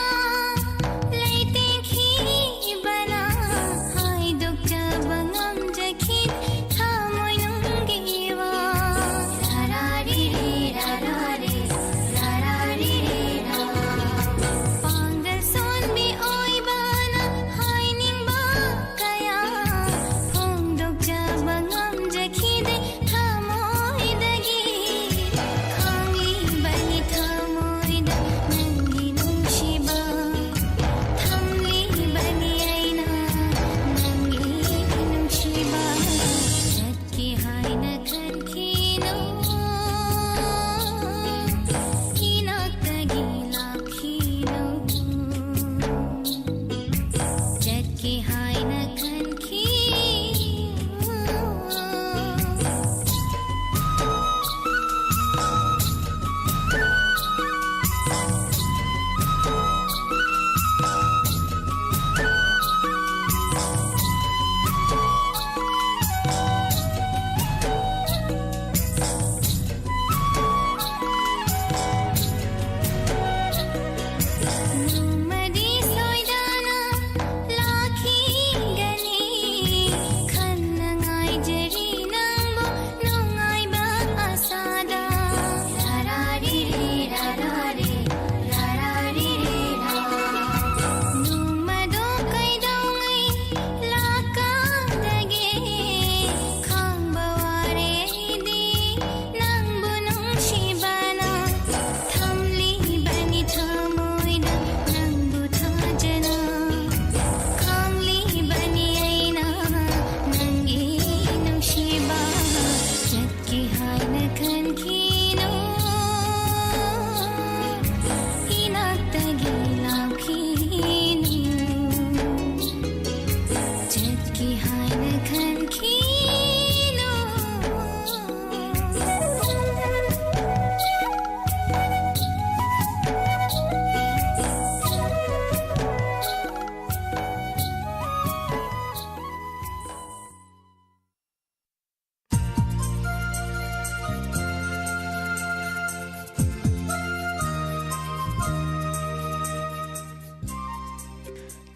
leiting khi bana hai duk jabangam jakhin thamoy nunggiwa rarari rarari rarari ra pangal son mi oi bana hai nimba kaya hong duk jabangam jakhin thamoy dagi khangli bani thamoy da nangi nungshiba thamli bani aina nangi nungshiba jatki haina khankino inaktagi laukhino jatki haina khankino Numadi soidana lakhi gani khannangai jari nangbo nungai ba asada rarari rarari rarari ra numado kaidaungai laka dage khangbaware di nangbo nungshibana thamli bani thamoy da nangbu thajana khangli bani aina nangi nungshiba jatki haina khankino inaktagi laukhino jatki haina khankino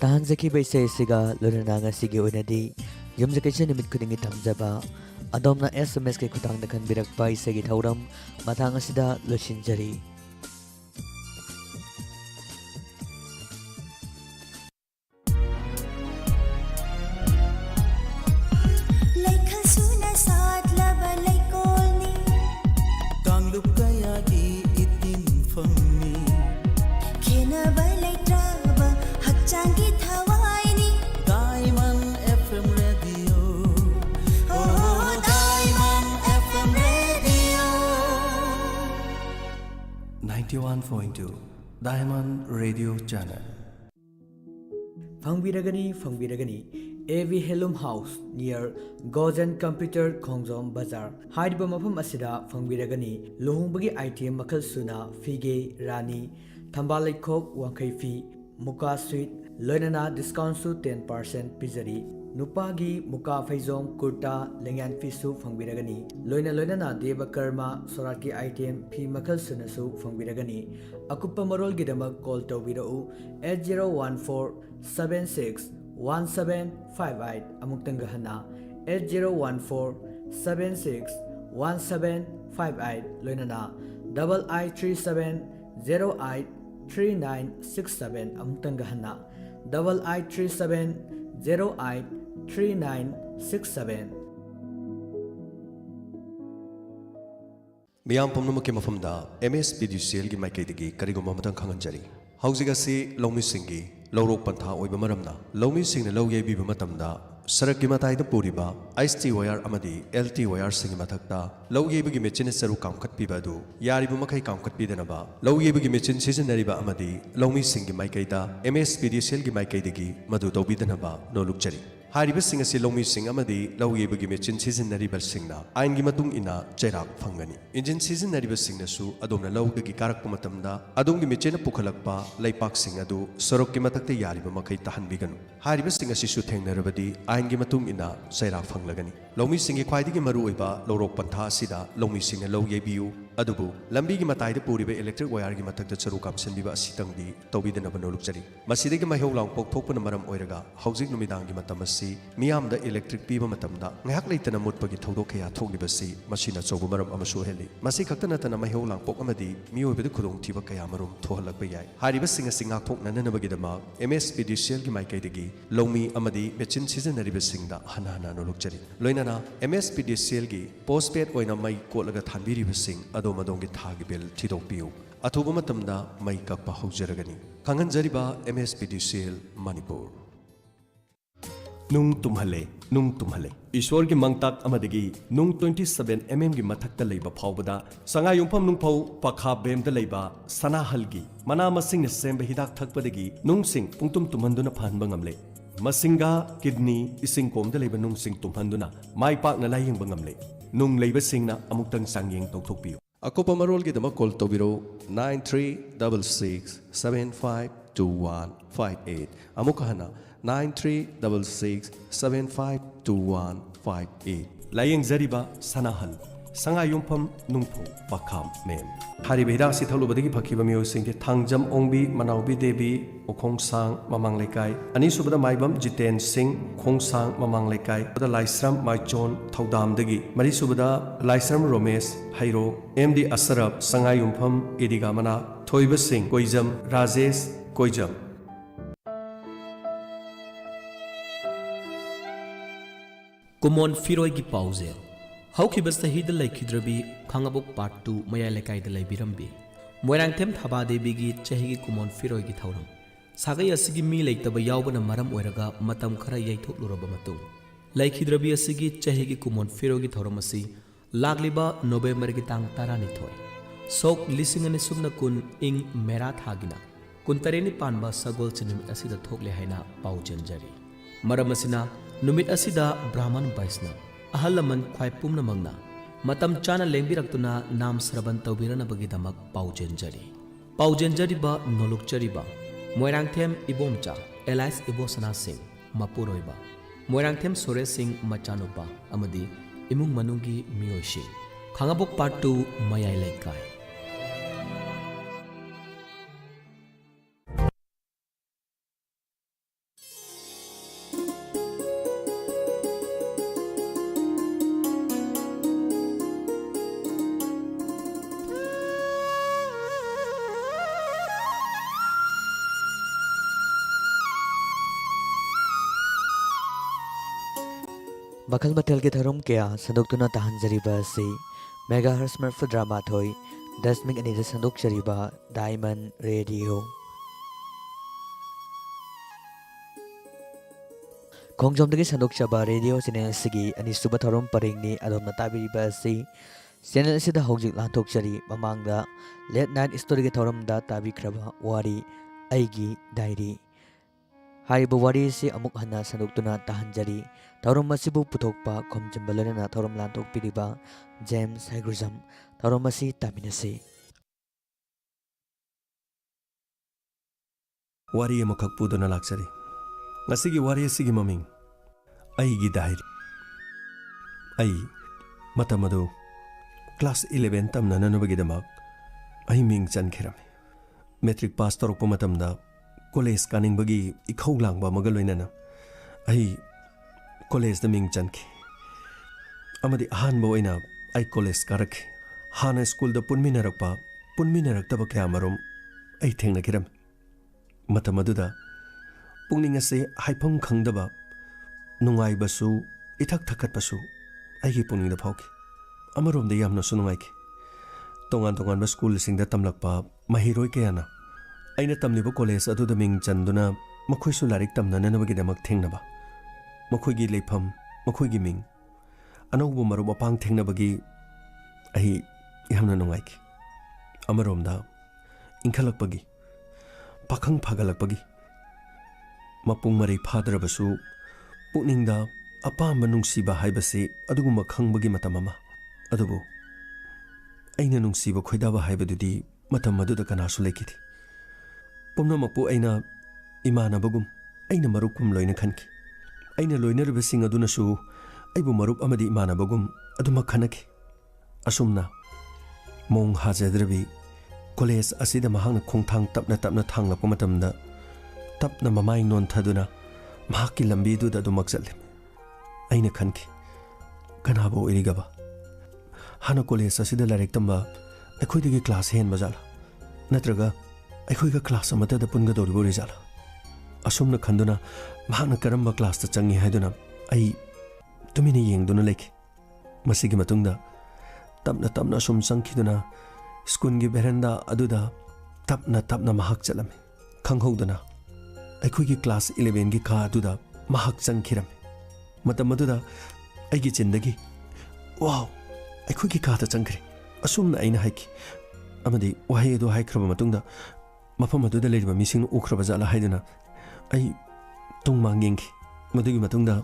Tahan zaki bai sai siga lorana nga sige onadi yum zaki chen nimit kudingi tamjaba adom na SMS ke khutang da khan birak pai segi thauram mathang asida loshinjari Laikhasuna satlaba laikolni Kanglup kayagi itin fammi khenaba laitraba hakchangi thawaini Diamond FM Radio oh Diamond FM radio 91.2 Diamond Radio Channel Fangbiragani AV Helium House near Gozen Computer Khongjom Bazaar haiba mafam asida fangbiragani luhungbagi item makal suna fige rani thambal khok wangkai fi muka suite loinana discount su 10% pizari nupagi muka faizom kurta lengyan fi su fangbiragani loinana deva karma soraki item fi makal suna su fangbiragani akuppa marol gidamak call tawbirau 8014761758 amuktanga hana 8014761758 loinana 883708 3967 amutanga hanna 8837083967 मियाम पुनमुख के मफमदा MSPDCL की माइकैदगी करिगुम मतंग खंगनजरी हौजिग असि लौमिसिंगी लौरोक पंथा ओइबा मरमना लौमिसिंगना लौ येबिबा मतमदा सरक की मताइदा पूरिबा IST वायर अमदी LT वायर सिंग मथक्ता लौ येबिगी मेचिन सरू कामखतपीबा दु यारिबा मखै कामखतपीदनबा लौ येबिगी मेचिन सिजनरिबा अमदी लौमिसिंगी माइकैदा MSPDCL की माइकैदगी मधु तौबीदनबा नोलुकजरी हारिबसिंग असि लौमिसिंग अमदी लौ येबिगी मेचिन सिजनरिबसिंगना आइनगी मतुंग इना चैराक फंगनी इंजिन सिजनरिबसिंगनसु अदोमना लौदगी कारकपा मतमदा अदोमगी मेचिन पुखलकपा लैपाकसिंग अदु सरक की मतक्ते यारिबा मखै तहनबिगनु हारिबसिंग असि सु थेंगनरबदी आइनगी मतुंग इना चैराक फंगलगनी लौमिसिंग की ख्वाइदगी मरु ओइबा लौरोक पंथा असिदा लौमिसिंग लौ येबियु अदुबु लंबीगी मताइदा पूरिबा इलेक्ट्रिक वायर की मतक्ते चरु कामसनबिबा असितंगदी तौबीदनबा नोलुकजरी मसिदगी महिौ लांग पोकथोकपना मरम ओइरगा हौजिक नुमिदांगी मतम मियामदा इलेक्ट्रिक पीबा मतमदा ngahak leitana mutpagi thodok kaya thoglibasi masina chobu maram amasu heli masi khakta natana mahau langpok amadi miyoibada khudong thiba kaya marum thohalakba yai hariba singa singa thokna nanabagi dama MSPDCL ki maikaidagi lomi amadi mechin seasonariba singda hanana nolokjari loinana MSPDCL ki postpaid oina mai kolaga thanbiriba sing adomadongi thagi bel thidokpiu athuba matamda mai kakpa haujaragani khanganjariba MSPDCL Manipur नुंग तुम्हले ईश्वर की मंगताक अमदगी नुंग 27 mm की मथक्ता लेबा फावबदा संगायुंफम नुंगफौ पखा बेमदा लेबा सनाहलगी मना मसिंग सेंबा हिदाक थकपदगी नुंगसिंग पुंगतुम तुमहंदुना फाहनबा ngamle मसिंगा किडनी इसिंग कोमदा लेबा नुंगसिंग तुमहंदुना माइ पाकना लायेंबा ngamle नुंग लेबा सिंगना अमुक्तंग सांगयेंग तौथोकपियो अकोपा मरोल की दमा कॉल तौबिरो 9366752158 अमुक हना 9366752158 लायेंग जरिबा सनाहल संगा युंफम नुंगफो पखाम मेम हारिबा हिदाक सि थौलुबदगी फखिबा मियोसिंग के थांगजम ओंबी मनाउबी देवी ओखोंसांग ममांग लेकाय अनिसुबदा माइबम जितेन सिंह खोंसांग ममांग लेकाय बदा लाइस्राम माइचोन थौदामदगी मरिसुबदा लाइस्राम रोमेश हैरो MD असरफ संगा युंफम इदिगा मना थोइबा सिंह कोइजम राजेश कोइजम कुमोन फिरोय की पाउजेल हौखिबा सहीद लैखिद्रबी खांगाबोक पार्ट 2 मया लेकाइद लैबिरंबी मोइरांगथेम थाबा देबीगी चहिगी कुमोन फिरोय की थौरम सागै असिगी मी लैतबा यावबना मरम ओइरगा मतम खरा यैथोकलुरबा मतुं लैखिद्रबी असिगी चहिगी कुमोन फिरोय की थौरम असि लागलिबा नोवेम्बर की तांग 12 सोक लिसिंगने सुमना कुन इंग मेरा थागिना कुंतरेनि पानबा सगोल चिनुमित असिदा थोकले हाइना पाउजनजरी मरम असिना नुमित असिदा ब्राह्मण वैष्णव अहल लमन ख्वाइ पुमनमंगना मतम चाना लेंबिरक्तुना नाम श्रवण तौबिरनबगिदमक पाउजेंजरीबा नोलुकचरीबा मोइरांगथेम इबोमचा एलाइस इबोसना सिंह मपुरोइबा मोइरांगथेम सोरेश सिंह मचानुपा अमदी इमुंग मनुंगी मियोइशि खांगाबोक पार्ट 2 मयाई लेकाय मखल मथल के धर्म क्या संदोक्तुना तहंजरीबा से मेगाहर्ट्ज मर्फ ड्रामा थोई 10 मिनट अनिदा संदोक्चरीबा डायमंड रेडियो खोंगजोमदगी संदोक्चबा रेडियो चैनल सिगी अनिसुबा थरम परिंगनी अदोमना ताबिरिबा से चैनल सिदा हौजिक लांथोक्चरी ममांगदा लेट नाइट स्टोरी के थरमदा ताबिख्रबा वारी आइगी डायरी हारिबा वारी से अमुक हन्ना संदोक्तुना तहंजरी थौरम मसिबु पुथोकपा खोमजंबलना थौरम लांथोकपिरिबा जेम्स हाइग्रुजम थौरम मसि तामिनसे वारी अमुखक पुदना लाक्सरी ngasiगी वारी सिगी ममिंग आइगी डायरी आई मतमदो क्लास 11 तमना ननबगिदमक आई मिंग चनखिरमे मैट्रिक पास तौरप मतमदा कॉलेज कानिंगबगी इखौ लांगबा मगलोइनना आई कॉलेज द मिंग चनखि अमदी अहानबो ओइना आई कॉलेज कारखि हाना स्कूल द पुनमिनरकपा पुनमिनरक्तबा कया मरुम ꯑꯩ ꯊꯦꯡꯅꯈꯤꯔꯝꯃꯤ ꯃꯇꯝ ꯑꯗꯨꯗ ꯄꯨꯛꯅꯤꯡ ꯑꯁꯤ ꯍꯥꯏꯐꯝ ꯈꯪꯗꯕ ꯅꯨꯡꯉꯥꯏꯕꯁꯨ ꯏꯊꯛ ꯊꯛꯀꯠꯄꯁꯨ ꯑꯩꯒꯤ ꯄꯨꯛꯅꯤꯡꯗ ꯐꯥꯎꯈꯤ ꯑꯃꯔꯣꯝꯗ ꯌꯥꯝꯅꯁꯨ ꯅꯨꯡꯉꯥꯏꯈꯤ ꯇꯣꯉꯥꯟ ꯇꯣꯉꯥꯟꯕ ꯁ꯭ꯀꯨꯜꯁꯤꯡꯗ ꯇꯝꯂꯛꯄ ꯃꯍꯩꯔꯣꯏ ꯀꯌꯥꯅ ꯑꯩꯅ ꯇꯝꯂꯤꯕ ꯀꯣꯂꯦꯖ ꯑꯗꯨꯗ ꯃꯤꯡ ꯆꯟꯗꯨꯅ ꯃꯈꯣꯏꯁꯨ ꯂꯥꯏꯔꯤꯛ ꯇꯝꯅꯅꯕꯒꯤꯗꯃꯛ ꯊꯦꯡꯅꯕ ꯃꯈꯣꯏꯒꯤ ꯂꯩꯐꯝ ꯃꯈꯣꯏꯒꯤ ꯃꯤꯡ ꯑꯅꯧꯕ ꯃꯔꯨꯞ ꯃꯄꯥꯡ ꯊꯦꯡꯅꯕꯒꯤ ꯑꯩ ꯌꯥꯝꯅ ꯅꯨꯡꯉꯥꯏꯈꯤ ꯑꯃꯔꯣꯝꯗ ꯏꯟꯈꯠꯂꯛꯄꯒꯤ ꯄꯥꯈꯪ ꯐꯒꯠꯂꯛꯄꯒꯤ ꯃꯄꯨꯡ ꯃꯔꯩ ꯐꯥꯗ꯭ꯔꯕꯁꯨ ꯄꯨꯛꯅꯤꯡꯗ ꯑꯄꯥꯝꯕ ꯅꯨꯡꯁꯤꯕ ꯍꯥꯏꯕꯁꯤ ꯑꯗꯨꯒꯨꯝꯕ ꯈꯪꯕꯒꯤ ꯃꯇꯝ ꯑꯃ ꯑꯗꯨꯕꯨ ꯑꯩꯅ ꯅꯨꯡꯁꯤꯕ ꯈꯣꯏꯗꯥꯕ ꯍꯥꯏꯕꯗꯨꯗꯤ ꯃꯇꯝ ꯑꯗꯨꯗ ꯀꯅꯥꯁꯨ ꯂꯩꯈꯤꯗꯦ ꯄꯨꯝꯅꯃꯛꯄꯨ ꯑꯩꯅ ꯏꯃꯥꯟꯅꯕꯒꯨꯝ ꯑꯩꯅ ꯃꯔꯨꯞꯀꯨꯝ ꯂꯣꯏꯅ ꯈꯟꯈꯤ ꯑꯩꯅ ꯂꯣꯏꯅꯔꯤꯕꯁꯤꯡ ꯑꯗꯨꯅꯁꯨ ꯑꯩꯕꯨ ꯃꯔꯨꯞ ꯑꯃꯗꯤ ꯏꯃꯥꯟꯅꯕꯒꯨꯝ ꯑꯗꯨꯃꯛ ꯈꯟꯅꯈꯤ ꯑꯁꯨꯝꯅ ꯃꯣꯡ ꯍꯥꯖꯗ꯭ꯔꯕꯤ ꯀꯣꯂꯦꯖ ꯑꯁꯤꯗ ꯃꯍꯥꯛꯅ ꯈꯣꯡꯊꯥꯡ ꯇꯞꯅ ꯇꯞꯅ ꯊꯥꯡꯂꯛꯄ ꯃꯇꯝꯗ ꯇꯞꯅ ꯃꯃꯥꯏ ꯅꯣꯟꯊꯗꯨꯅ ꯃꯍꯥꯛꯀꯤ ꯂꯝꯕꯤꯗꯨꯗ ꯑꯗꯨꯃꯛ ꯆꯠꯂꯤ ꯑꯩꯅ ꯈꯟꯈꯤ ꯀꯅꯥꯕꯨ ꯑꯣꯏꯔꯤꯒꯕ ꯍꯥꯟꯅ ꯀꯣꯂꯦꯖ ꯑꯁꯤꯗ ꯂꯥꯏꯔꯤꯛ ꯇꯝꯕ ꯑꯩꯈꯣꯏꯗꯒꯤ ꯀ꯭ꯂꯥꯁ ꯍꯦꯟꯕ ꯖꯥꯠꯂꯥ ꯅꯠꯇ꯭ꯔꯒ ꯑꯩꯈꯣꯏꯒ ꯀ꯭ꯂꯥꯁ ꯑꯃꯠꯇꯗ ꯄꯨꯟꯒꯗꯧꯔꯤꯕ ꯑꯣꯏꯔꯤꯖꯥꯠꯂꯥ ꯑꯁꯨꯝꯅ ꯈꯟꯗꯨꯅ ꯃꯍꯥꯛꯅ ꯀꯔꯝꯕ ꯀ꯭ꯂꯥꯁꯇ ꯆꯪꯉꯤ ꯍꯥꯏꯗꯨꯅ ꯑꯩ ꯇꯨꯃꯤꯟꯅ ꯌꯦꯡꯗꯨꯅ ꯂꯩꯈꯤ ꯃꯁꯤꯒꯤ ꯃꯇꯨꯡꯗ ꯇꯞꯅ ꯇꯞꯅ ꯑꯁꯨꯝ ꯆꯪꯈꯤꯗꯨꯅ ꯁ꯭ꯀꯨꯜꯒꯤ ꯕꯦꯔꯦꯟꯗꯥ ꯑꯗꯨꯗ ꯇꯞꯅ ꯇꯞꯅ ꯃꯍꯥꯛ ꯆꯠꯂꯝꯃꯤ ꯈꯪꯍꯧꯗꯅ ꯑꯩꯈꯣꯏꯒꯤ ꯀ꯭ꯂꯥꯁ 11ꯒꯤ ꯀꯥ ꯑꯗꯨꯗ ꯃꯍꯥꯛ ꯆꯪꯈꯤꯔꯝꯃꯤ ꯃꯇꯝ ꯑꯗꯨꯗ ꯑꯩꯒꯤ ꯆꯤꯟꯗꯒꯤ ꯋꯥꯎ ꯑꯩꯈꯣꯏꯒꯤ ꯀꯥꯗ ꯆꯪꯈ꯭ꯔꯦ ꯑꯁꯨꯝꯅ ꯑꯩꯅ ꯍꯥꯏꯈꯤ ꯑꯃꯗꯤ ꯋꯥꯍꯩ ꯑꯗꯨ ꯍꯥꯏꯈ꯭ꯔꯕ ꯃꯇꯨꯡꯗ ꯃꯐꯝ ꯑꯗꯨꯗ ꯂꯩꯔꯤꯕ ꯃꯤꯁꯤꯡꯅ ꯎꯈ꯭ꯔꯕ ꯖꯥꯠꯂꯥ ꯍꯥꯏꯗꯨꯅ ꯑꯩ ꯇꯨꯡꯃꯥꯡ ꯌꯦꯡꯈꯤ ꯃꯗꯨꯒꯤ ꯃꯇꯨꯡꯗ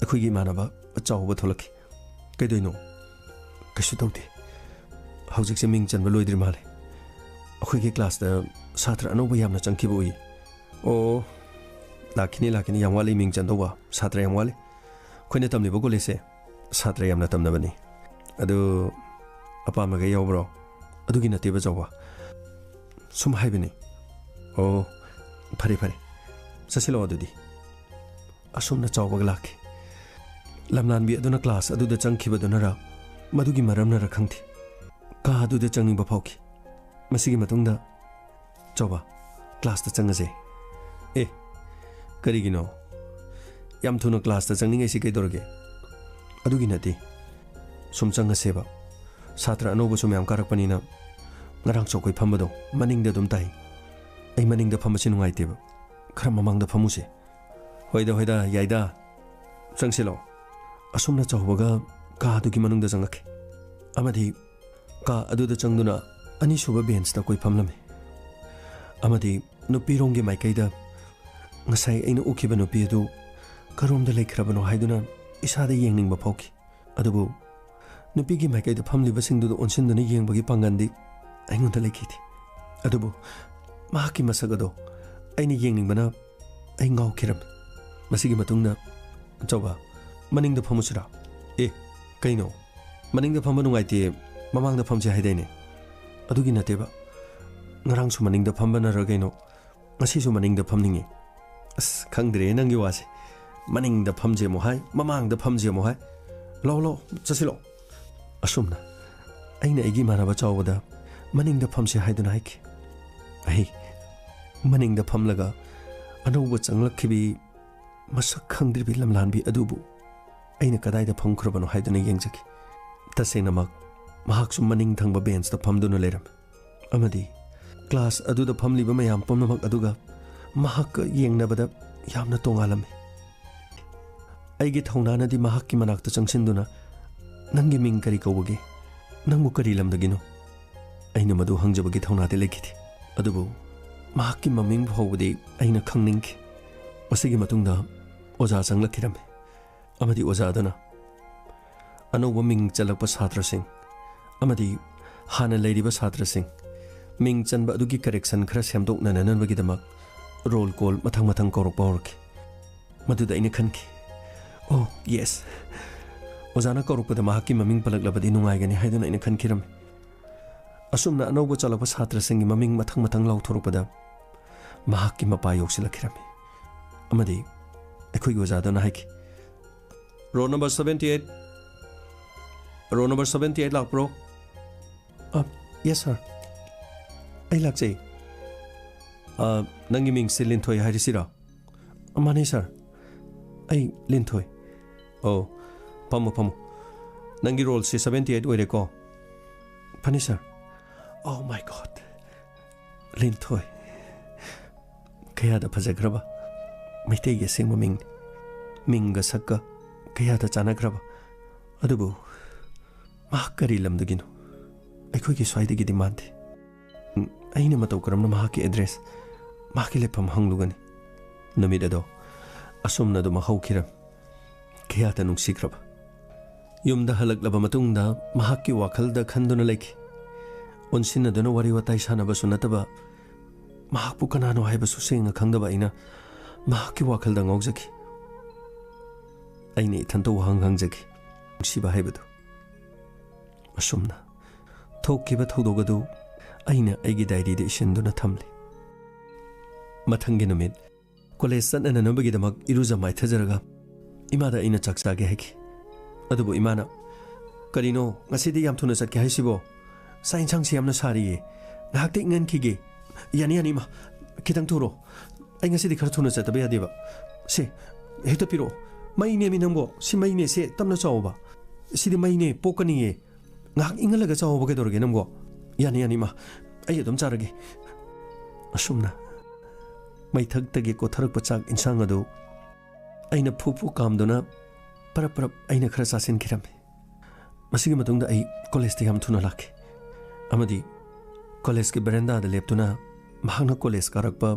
ꯑꯩꯈꯣꯏꯒꯤ ꯏꯃꯥꯟꯅꯕ ꯑꯆꯧꯕ ꯊꯣꯛꯂꯛꯈꯤ ꯀꯩꯗꯧꯅꯣ ꯀꯩꯁꯨ ꯇꯧꯗꯦ ꯍꯧꯖꯤꯛꯁꯦ ꯃꯤꯡ ꯆꯟꯕ ꯂꯣꯏꯗ꯭ꯔꯤ ꯃꯥꯜꯂꯦ ꯑꯩꯈꯣꯏꯒꯤ ꯀ꯭ꯂꯥꯁꯇ ꯁꯥꯇ꯭ꯔ ꯑꯅꯧꯕ ꯌꯥꯝꯅ ꯆꯪꯈꯤꯕ ꯎꯏ ꯑꯣ ꯂꯥꯛꯈꯤꯅꯤ ꯌꯥꯝ ꯋꯥꯠꯂꯤ ꯃꯤꯡ ꯆꯟꯗꯧꯕ ꯁꯥꯇ꯭ꯔ ꯌꯥꯝ ꯋꯥꯠꯂꯤ ꯑꯩꯈꯣꯏꯅ ꯇꯝꯂꯤꯕ ꯀꯣꯂꯦꯖꯁꯦ ꯁꯥꯇ꯭ꯔ ꯌꯥꯝꯅ ꯇꯝꯅꯕꯅꯤ ꯑꯗꯨ ꯑꯄꯥꯝꯕꯒ ꯌꯥꯎꯕ꯭ꯔꯣ ꯑꯗꯨꯒꯤ ꯅꯠꯇꯦꯕ ꯆꯥꯎꯕ ꯁꯨꯝ ꯍꯥꯏꯕꯅꯤ ꯑꯣ ꯐꯔꯦ ꯐꯔꯦ ꯆꯠꯁꯤꯜꯂꯛꯑꯣ ꯑꯗꯨꯗꯤ ꯑꯁꯨꯝꯅ ꯆꯥꯎꯕꯒ ꯂꯥꯛꯈꯤ ꯂꯝꯂꯥꯟꯕꯤ ꯑꯗꯨꯅ ꯀ꯭ꯂꯥꯁ ꯑꯗꯨꯗ ꯆꯪꯈꯤꯕꯗꯨꯅꯔ ꯃꯗꯨꯒꯤ ꯃꯔꯝꯅꯔ ꯈꯪꯗꯦ ꯀꯥ ꯑꯗꯨꯗ ꯆꯪꯅꯤꯡꯕ ꯐꯥꯎꯈꯤ ꯃꯁꯤꯒꯤ ꯃꯇꯨꯡꯗ ꯆꯥꯎꯕ ꯀ꯭ꯂꯥꯁꯇ ꯆꯪꯉꯁꯦ ꯑꯦ ꯀꯔꯤꯒꯤꯅꯣ ꯌꯥꯝ ꯊꯨꯅ ꯀ꯭ꯂꯥꯁꯇ ꯆꯪꯅꯤꯡꯉꯩꯁꯤ ꯀꯩꯗꯧꯔꯒꯦ ꯑꯗꯨꯒꯤ ꯅꯠꯇꯦ ꯁꯨꯝ ꯆꯪꯉꯁꯦꯕ ꯁꯥꯇ꯭ꯔ ꯑꯅꯧꯕꯁꯨ ꯃꯌꯥꯝ ꯀꯥꯔꯛꯄꯅꯤꯅ ꯉꯔꯥꯡꯁꯨ ꯑꯩꯈꯣꯏ ꯐꯝꯕꯗꯣ ꯃꯅꯤꯡꯗ ꯑꯗꯨꯝ ꯇꯥꯏ ꯑꯩ ꯃꯅꯤꯡꯗ ꯐꯝꯕꯁꯤ ꯅꯨꯡꯉꯥꯏꯇꯦꯕ ꯈꯔ ꯃꯃꯥꯡꯗ ꯐꯝꯃꯨꯁꯦ ꯍꯣꯏꯗ ꯌꯥꯏꯗ ꯆꯪꯁꯤꯜꯂꯣ ꯑꯁꯨꯝꯅ ꯆꯥꯎꯕꯒ ꯀꯥ ꯑꯗꯨꯒꯤ ꯃꯅꯨꯡꯗ ꯆꯪꯉꯛꯈꯤ ꯑꯃꯗꯤ ꯀꯥ ꯑꯗꯨꯗ ꯆꯪꯗꯨꯅ ꯑꯅꯤꯁꯨꯕ ꯕꯦꯟꯁꯇ ꯑꯩꯈꯣꯏ ꯐꯝꯂꯝꯃꯤ ꯑꯃꯗꯤ ꯅꯨꯄꯤꯔꯣꯝꯒꯤ ꯃꯥꯏꯀꯩꯗ ꯉꯁꯥꯏ ꯑꯩꯅ ꯎꯈꯤꯕ ꯅꯨꯄꯤ ꯑꯗꯨ ꯀꯔꯣꯝꯗ ꯂꯩꯈ꯭ꯔꯕꯅꯣ ꯍꯥꯏꯗꯨꯅ ꯏꯁꯥꯗ ꯌꯦꯡꯅꯤꯡꯕ ꯐꯥꯎꯈꯤ ꯑꯗꯨꯕꯨ ꯅꯨꯄꯤꯒꯤ ꯃꯥꯏꯀꯩꯗ ꯐꯝꯂꯤꯕꯁꯤꯡꯗꯨꯗ ꯑꯣꯟꯁꯤꯟꯗꯨꯅ ꯌꯦꯡꯕꯒꯤ ꯄꯥꯡꯒꯜꯗꯤ ꯑꯩꯉꯣꯟꯗ ꯂꯩꯈꯤꯗꯦ ꯑꯗꯨꯕꯨ ꯃꯍꯥꯛꯀꯤ ꯃꯁꯛ ꯑꯗꯣ ꯑꯩꯅ ꯌꯦꯡꯅꯤꯡꯕꯅ ꯑꯩ ꯉꯥꯎꯈꯤꯔꯝꯃꯤ ꯃꯁꯤꯒꯤ ꯃꯇꯨꯡꯗ ꯆꯥꯎꯕ ꯃꯅꯤꯡꯗ ꯐꯝꯃꯨꯁꯤꯔꯥ ꯑꯦ ꯀꯩꯅꯣ ꯃꯅꯤꯡꯗ ꯐꯝꯕ ꯅꯨꯡꯉꯥꯏꯇꯦ ꯃꯃꯥꯡꯗ ꯐꯝꯁꯦ ꯍꯥꯏꯗꯥꯏꯅꯦ ꯑꯗꯨꯒꯤ ꯅꯠꯇꯦꯕ ꯉꯔꯥꯡꯁꯨ ꯃꯅꯤꯡꯗ ꯐꯝꯕꯅꯔ ꯀꯩꯅꯣ ꯉꯁꯤꯁꯨ ꯃꯅꯤꯡꯗ ꯐꯝꯅꯤꯡꯉꯤ ꯑꯁ ꯈꯪꯗ꯭ꯔꯦ ꯅꯪꯒꯤ ꯋꯥꯁꯦ ꯃꯅꯤꯡꯗ ꯐꯝꯁꯦ ꯑꯃꯨꯛ ꯍꯥꯏ ꯃꯃꯥꯡꯗ ꯐꯝꯁꯦ ꯑꯃꯨꯛ ꯍꯥꯏ ꯂꯥꯛꯑꯣ ꯆꯠꯁꯤꯜꯂꯣ ꯑꯁꯨꯝꯅ ꯑꯩꯅ ꯑꯩꯒꯤ ꯏꯃꯥꯟꯅꯕ ꯆꯥꯎꯕꯗ ꯃꯅꯤꯡꯗ ꯐꯝꯁꯦ ꯍꯥꯏꯗꯨꯅ ꯍꯥꯏꯈꯤ ꯑꯩ ꯃꯅꯤꯡꯗ ꯐꯝꯂꯒ ꯑꯅꯧꯕ ꯆꯪꯂꯛꯈꯤꯕꯤ ꯃꯁꯛ ꯈꯪꯗ꯭ꯔꯤꯕꯤ ꯂꯝꯂꯥꯟꯕꯤ ꯑꯗꯨꯕꯨ ꯑꯩꯅ ꯀꯗꯥꯏꯗ ꯐꯝꯈ꯭ꯔꯕꯅꯣ ꯍꯥꯏꯗꯨꯅ ꯌꯦꯡꯖꯈꯤ ꯇꯁꯦꯡꯅꯃꯛ ꯃꯍꯥꯛꯁꯨ ꯃꯅꯤꯡ ꯊꯪꯕ ꯕꯦꯟꯁꯇ ꯐꯝꯗꯨꯅ ꯂꯩꯔꯝꯃꯤ ꯑꯃꯗꯤ ꯀ꯭ꯂꯥꯁ ꯑꯗꯨꯗ ꯐꯝꯂꯤꯕ ꯃꯌꯥꯝ ꯄꯨꯝꯅꯃꯛ ꯑꯗꯨꯒ ꯃꯍꯥꯛꯀ ꯌꯦꯡꯅꯕꯗ ꯌꯥꯝꯅ ꯇꯣꯉꯥꯜꯂꯝꯃꯤ ꯑꯩꯒꯤ ꯊꯧꯅꯥꯅꯗꯤ ꯃꯍꯥꯛꯀꯤ ꯃꯅꯥꯛꯇ ꯆꯪꯁꯤꯟꯗꯨꯅ ꯅꯪꯒꯤ ꯃꯤꯡ ꯀꯔꯤ ꯀꯧꯕꯒꯦ ꯅꯪꯕꯨ ꯀꯔꯤ ꯂꯝꯗꯒꯤꯅꯣ ꯑꯩꯅ ꯃꯗꯨ ꯍꯪꯖꯕꯒꯤ ꯊꯧꯅꯥꯗꯤ ꯂꯩꯈꯤꯗꯦ ꯑꯗꯨꯕꯨ ꯃꯍꯥꯛꯀꯤ ꯃꯃꯤꯡ ꯐꯥꯎꯕꯗꯤ ꯑꯩꯅ ꯈꯪꯅꯤꯡꯈꯤ ꯃꯁꯤꯒꯤ ꯃꯇꯨꯡꯗ ꯑꯣꯖꯥ ꯆꯪꯂꯛꯈꯤꯔꯝꯃꯤ ꯑꯃꯗꯤ ꯑꯣꯖꯥꯗꯨꯅ ꯑꯅꯧꯕ ꯃꯤꯡ ꯆꯜꯂꯛꯄ ꯁꯥꯇ꯭ꯔꯁꯤꯡ ꯑꯃꯗꯤ ꯍꯥꯟꯅ ꯂꯩꯔꯤꯕ ꯁꯥꯇ꯭ꯔꯁꯤꯡ ꯃꯤꯡ ꯆꯟꯕ ꯑꯗꯨꯒꯤ ꯀꯔꯦꯛꯁꯟ ꯈꯔ ꯁꯦꯝꯗꯣꯛꯅꯅꯕꯒꯤꯗꯃꯛ ꯔꯣꯜ ꯀꯣꯜ ꯃꯊꯪ ꯀꯧꯔꯛꯄ ꯍꯧꯔꯛꯈꯤ ꯃꯗꯨꯗ ꯑꯩꯅ ꯈꯟꯈꯤ ꯑꯣ ꯌꯦꯁ ꯑꯣꯖꯥꯅ ꯀꯧꯔꯛꯄꯗ ꯃꯍꯥꯛꯀꯤ ꯃꯃꯤꯡ ꯄꯜꯂꯛꯂꯕꯗꯤ ꯅꯨꯡꯉꯥꯏꯒꯅꯤ ꯍꯥꯏꯗꯨꯅ ꯑꯩꯅ ꯈꯟꯈꯤꯔꯝꯃꯤ ꯑꯁꯨꯝꯅ ꯑꯅꯧꯕ ꯆꯠꯂꯛꯄ ꯁꯥꯇ꯭ꯔꯁꯤꯡꯒꯤ ꯃꯃꯤꯡ ꯃꯊꯪ ꯂꯥꯎꯊꯣꯔꯛꯄꯗ ꯃꯍꯥꯛꯀꯤ ꯃꯄꯥ ꯌꯧꯁꯤꯜꯂꯛꯈꯤꯔꯝꯃꯤ ꯑꯃꯗꯤ ꯑꯩꯈꯣꯏꯒꯤ ꯑꯣꯖꯥꯗꯨꯅ ꯍꯥꯏꯈꯤ ꯔꯣꯜ ꯅꯝꯕꯔ 78 ꯂꯥꯛꯄ꯭ꯔꯣ ꯌꯦꯁ ꯁꯥꯔ ꯑꯩ ꯂꯥꯛꯆꯩ नंगी मिंग से लिंथोय हाइरिसिरा माने सर आई लिंथोय ओ फमु फमु नंगी रोल से 78 ओइरे को funny sir oh my God Linthoi कया दा फजग्रबा मैते गे सिंग मिंग मिंग सक्का कया दा चानग्रबा अदुबु मा करी लमदगिनो अखोय की स्वाइदगी दिमांदे अइना मतौ करमना मा की एड्रेस मा की लेफम हंगलुगनी नमिद अदो असुमना दो महौखिरम कया दा नुंसिग्रबा युमदा हलकलबा मतुंगदा मा की वाखलदा खंदुना लेखि उनसिनदुना वारी वताई सानबसु नतबा मा पु कनानो हाइबसु सेंगा खंगदबा अइना मा की वाखलदा ngौजकी अइने इथंतो वहंग हंगजकी सिबा हाइबदु असुमना थोकिबा थौदोगदु अइना अइगी डायरी दे इसिनदुना थमले मथंगे नुमित कॉलेज चननबगीदमक इरुजा माइथजरगा इमादा अइना चक्सागे हेकी अदुबु इमाना करिनो ngasiदी याम थुना चटके हाइसिबो साइन सांगसी यामना सारिये नाहते ngनखिगे यानी यानी मा खितंग थुरो अइ ngasiदी खर थुना चतबे यादेबा से हेतो पिरो माइने मिनंगो सि माइने से तमना चावबा सिदी माइने पोकनिये ngak ingalaga चावबा केदोरगे नमगो यानी यानी मा अइ अदम चारगे असुमना मैथक्तगे कोथरक पचाक इंसांग अदु अइना फुफु कामदुना परप परप अइना खरा चासिन खिरमे मसिगे मतुंगदा अइ कॉलेज ते याम थुना लाखे अमदी कॉलेज के बरेंदा दा लेपतुना महांगना कॉलेज कारकपा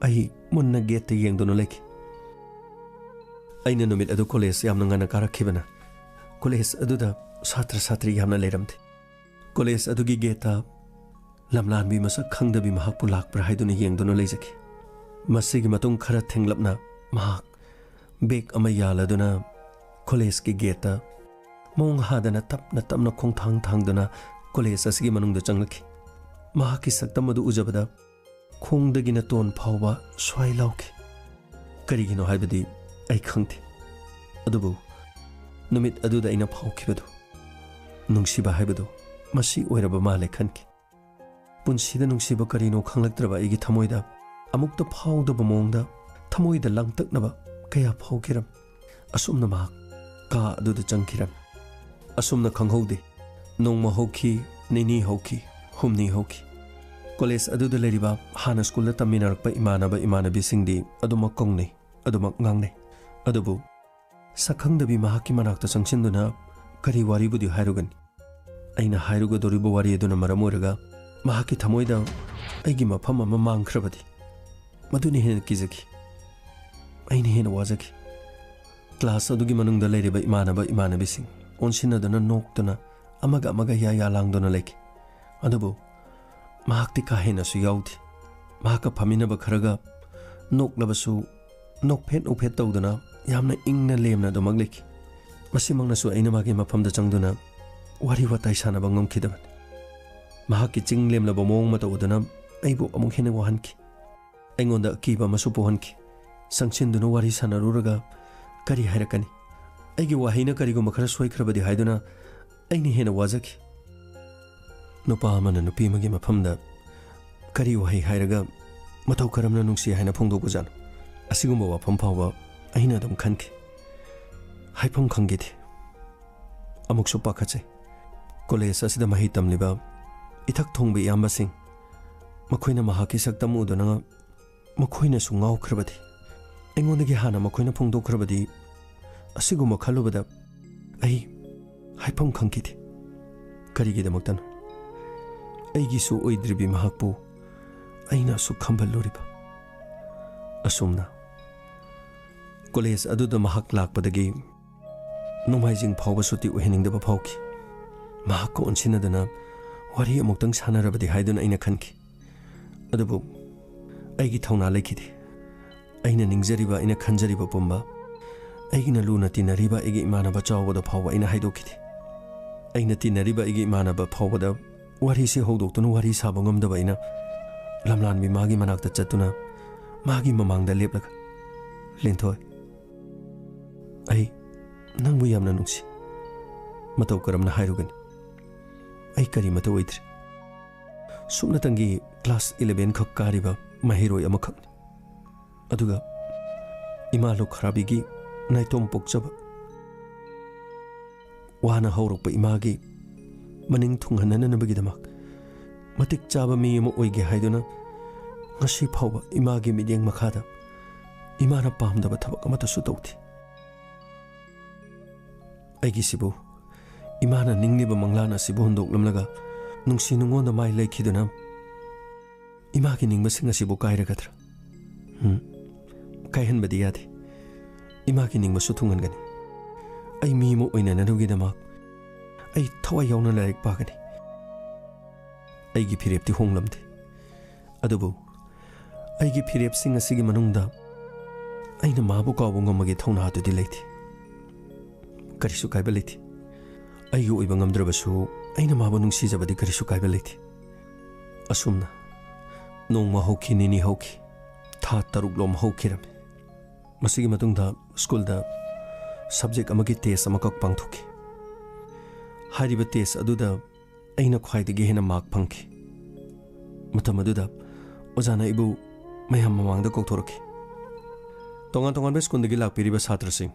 अइ मुन्ना गेट ते येंगदुना लेखि अइना नुमित अदु कॉलेज याम नंगाना कारखिबना कॉलेज अदुदा छात्र छात्री यामना लेरमते कॉलेज अदुगी गेटा लमलानबी मसक खंगदबी महाकपु लाकप्रा हाइदुना येंगदुना लेजकी मसिगे मतुंग खरा थेंगलपना महाक बेग अमा यालदुना कॉलेज की गेटा मोंग हादना तपना तपना खोंथांग थांगदुना कॉलेज असगी मनुंगदा चंगलखि महाकी सक्तम अदु उजबदा खोंगदगिना तोन फावबा स्वाइ लाउखि करिगिनो हाइबदी अइ खंगथि अदुबु नुमित अदुदा अइना फावखिबदु नुंसिबा हाइबदु मसी ओइरबा माले खनखि पुंसिदा नुंसिबा करिनो खंगलक्त्रबा अइगी थमोइदा अमुक्ता फावदबा मोंगदा थमोइदा लांगतकनबा कया फावखिरम असुमना मा का अदुदा चंगखिरम असुमना खंगहौदे नोंमा हौखि निनी हौखि हुमनी हौखि कॉलेज अदुदा लेरिबा हाना स्कूल तमिनारकपा इमानबा इमानबी सिंगदी अदुमक कोंगनै अदुमक ngangnei अदुबु सखंगदबी महाकी मनाक्ता चंगसिनदुना करी वारीबुदि हाइरुगन अइना हाइरुगा दोरिबो वारी अदुना मरम ओइरगा महाकी थमोइदा अइगी मफम अमा मांगख्रबदि मदुनि हेन किजकी अइना हेन वाजकी क्लास अदुगी मनुंगदा लेरिबा इमानबा इमानबी सिंग ओनसिनदुना नोक्तुना अमगा अमगा या लांगदुना लेखि अदुबु महाक्ति का हेनसु याउदि महाका फमिनबा खरगा नोक्लबसु नोकफेट उफेट तौदुना यामना इंगना लेमना दोमक लेखि मसिमंगनसु अइना मागे मफमदा चंगदुना वारी वताई सानबा ngomखिदबन महाकी चिंग लेमलबा मोंग मत उदना अइबु अमुक हेन वहनखि अइंगोंदा अकीबा मसु पोहनखि संगसिनदुना वारी सानरुरगा करी हाइरकनि अइगी वाहिना करिगुम खरा सोइख्रबदि हाइदुना अइनि हेन वाजखि नुपा अमना नुपी मगे मफमदा करी वाहि हाइरगा मथौ करमना नुंसि हाइना फोंदोकु जान असिगुम्बा वाफम फावबा अइना दम खनखि हाइफम खंगेदि अमुकसु पाखचे कॉलेज असिदा महि तमलिबा इथक थोंबे यामबसिंग मखोइना महाकी सक्तम उदना मखोइना सु ngauख्रबदि अइंगोंदगी हाना मखोइना फोंदोख्रबदि असिगुम्बा खलुबदा अइ हाइफम खंगेदि करिगिदमक्तन अइगिसु ओइद्रिबि महाकपु अइना सु खंबलुरिबा असुमना कॉलेज अदुदा महाक लाकपदगी नोमाइजिंग फावबा सुति ओहेनिंगदबा फावखि महाक ओनसिनदना वारी अमुक्तंग सानरबदि हाइदुना अइना खनखि अदुबु अइगी थौना लेखिदि अइना निंगजरिबा अइना खंजरिबा पुंबा अइगिना लुना तिनरिबा अइगी इमानबा चावबदा फावबा अइना हाइदोखिदि अइना तिनरिबा अइगी इमानबा फावबदा वारी से हौदोक्तुना वारी साबा ngomदबा अइना लमलानबि मागी मनाक्ता चतुना मागी ममांगदा लेपलगा लिंथोय अइ नंगबु यामना नुंसि मतौ करमना हाइरुगन अइ करी मतौ ओइद्रे सुमनतंगी class 11 खक कारिबा mahiroi amakhak aduga ima Lukharabi naitom pokchaba wana haurakpa imagi maning thunghanananabagidmak matik chaba mi ama oige haiduna ngasi phauba imagi midyeng makhada imana pamdaba thabak amata su tawthi aigi sibu imana ningniba manglana sibu hondoklamlaga nungsi nungonda mai lekhiduna imagi ningba singa sibu kairagadra kaihanbadi yade imagi ningba su thungangani ai mi mo oinananugidamak ai thawai yauna laik pagani aigi phirepti honglamde adubu aigi phirep singa sigi manungda aina mabu kawu ngamagi thongna hatudi leiti karisu kaiba leiti aigi oiba ngamdrabasu aina mabu nungsijabadi karisu kaiba leiti asumna nongma hauki nini hauki tha taruklom haukiram masigi matungda school da subject amagi test amakak pangthuki hariba test aduda aina khwaidagi hena mark phangki matam aduda ojana ibu mayam mamangda kokthoraki tongan tongan be school dagi lakpiriba chhatra sing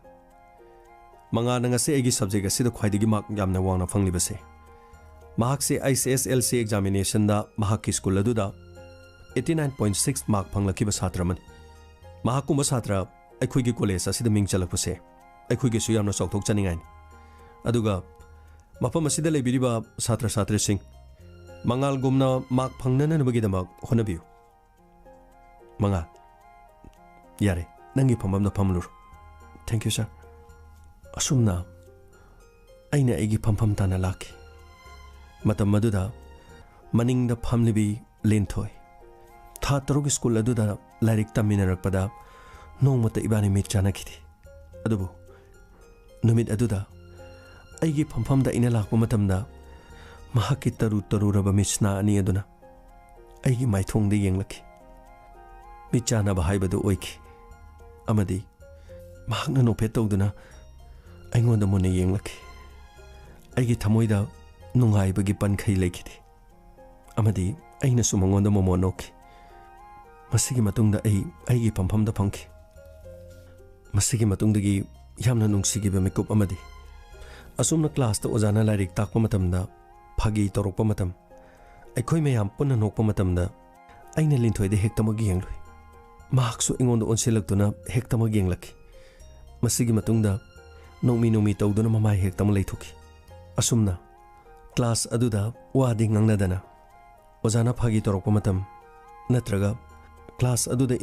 manga nanga se egi subject asida khwaidagi mark yamna wangna phangli base mahak se ICSLC examination da mahak ki school aduda 89.6 mark phanglaki ba chhatra man mahak kumba chhatra aikhoi gi college asida ming chalakpase aikhoi gi su yamna chokthok chaningai aduga mafam asida leibiriba chhatra chhatri sing mangal gumna mark phangnana bagidama honabiu manga yare nangi phamam na phamlur thank you sir asumna aina egi phampham tana laki matam maduda maning da phamlibi lenthoi tha taruk school aduda lairik taminarakpada nongmata ibani mit chanakidi adubu numit aduda aigi phampham da ina lakpa matamda mahaki taru raba misna ani aduna aigi maithong de yenglaki michana ba haibadu oiki amadi mahakna no petawduna aingonda mona yenglaki aigi thamoida nungai bagi pankhai lekidi amadi aina sumangonda momo noki masigi matungda aigi phampham da phangki masigi matungdagi yamna nungsigi ba mekup amadi asumna class ta ojana lairik takpa matamda phagi torokpa matam aikhoi mayam punna nokpa matamda aina linthoide hektamagi yengloi mahaksu ingonda onsilaktuna hektamagi yenglaki masigi matungda nomi tawduna mamai hektama leithuki asumna class aduda wadi ngangnadana ojana phagi torokpa matam natraga class aduda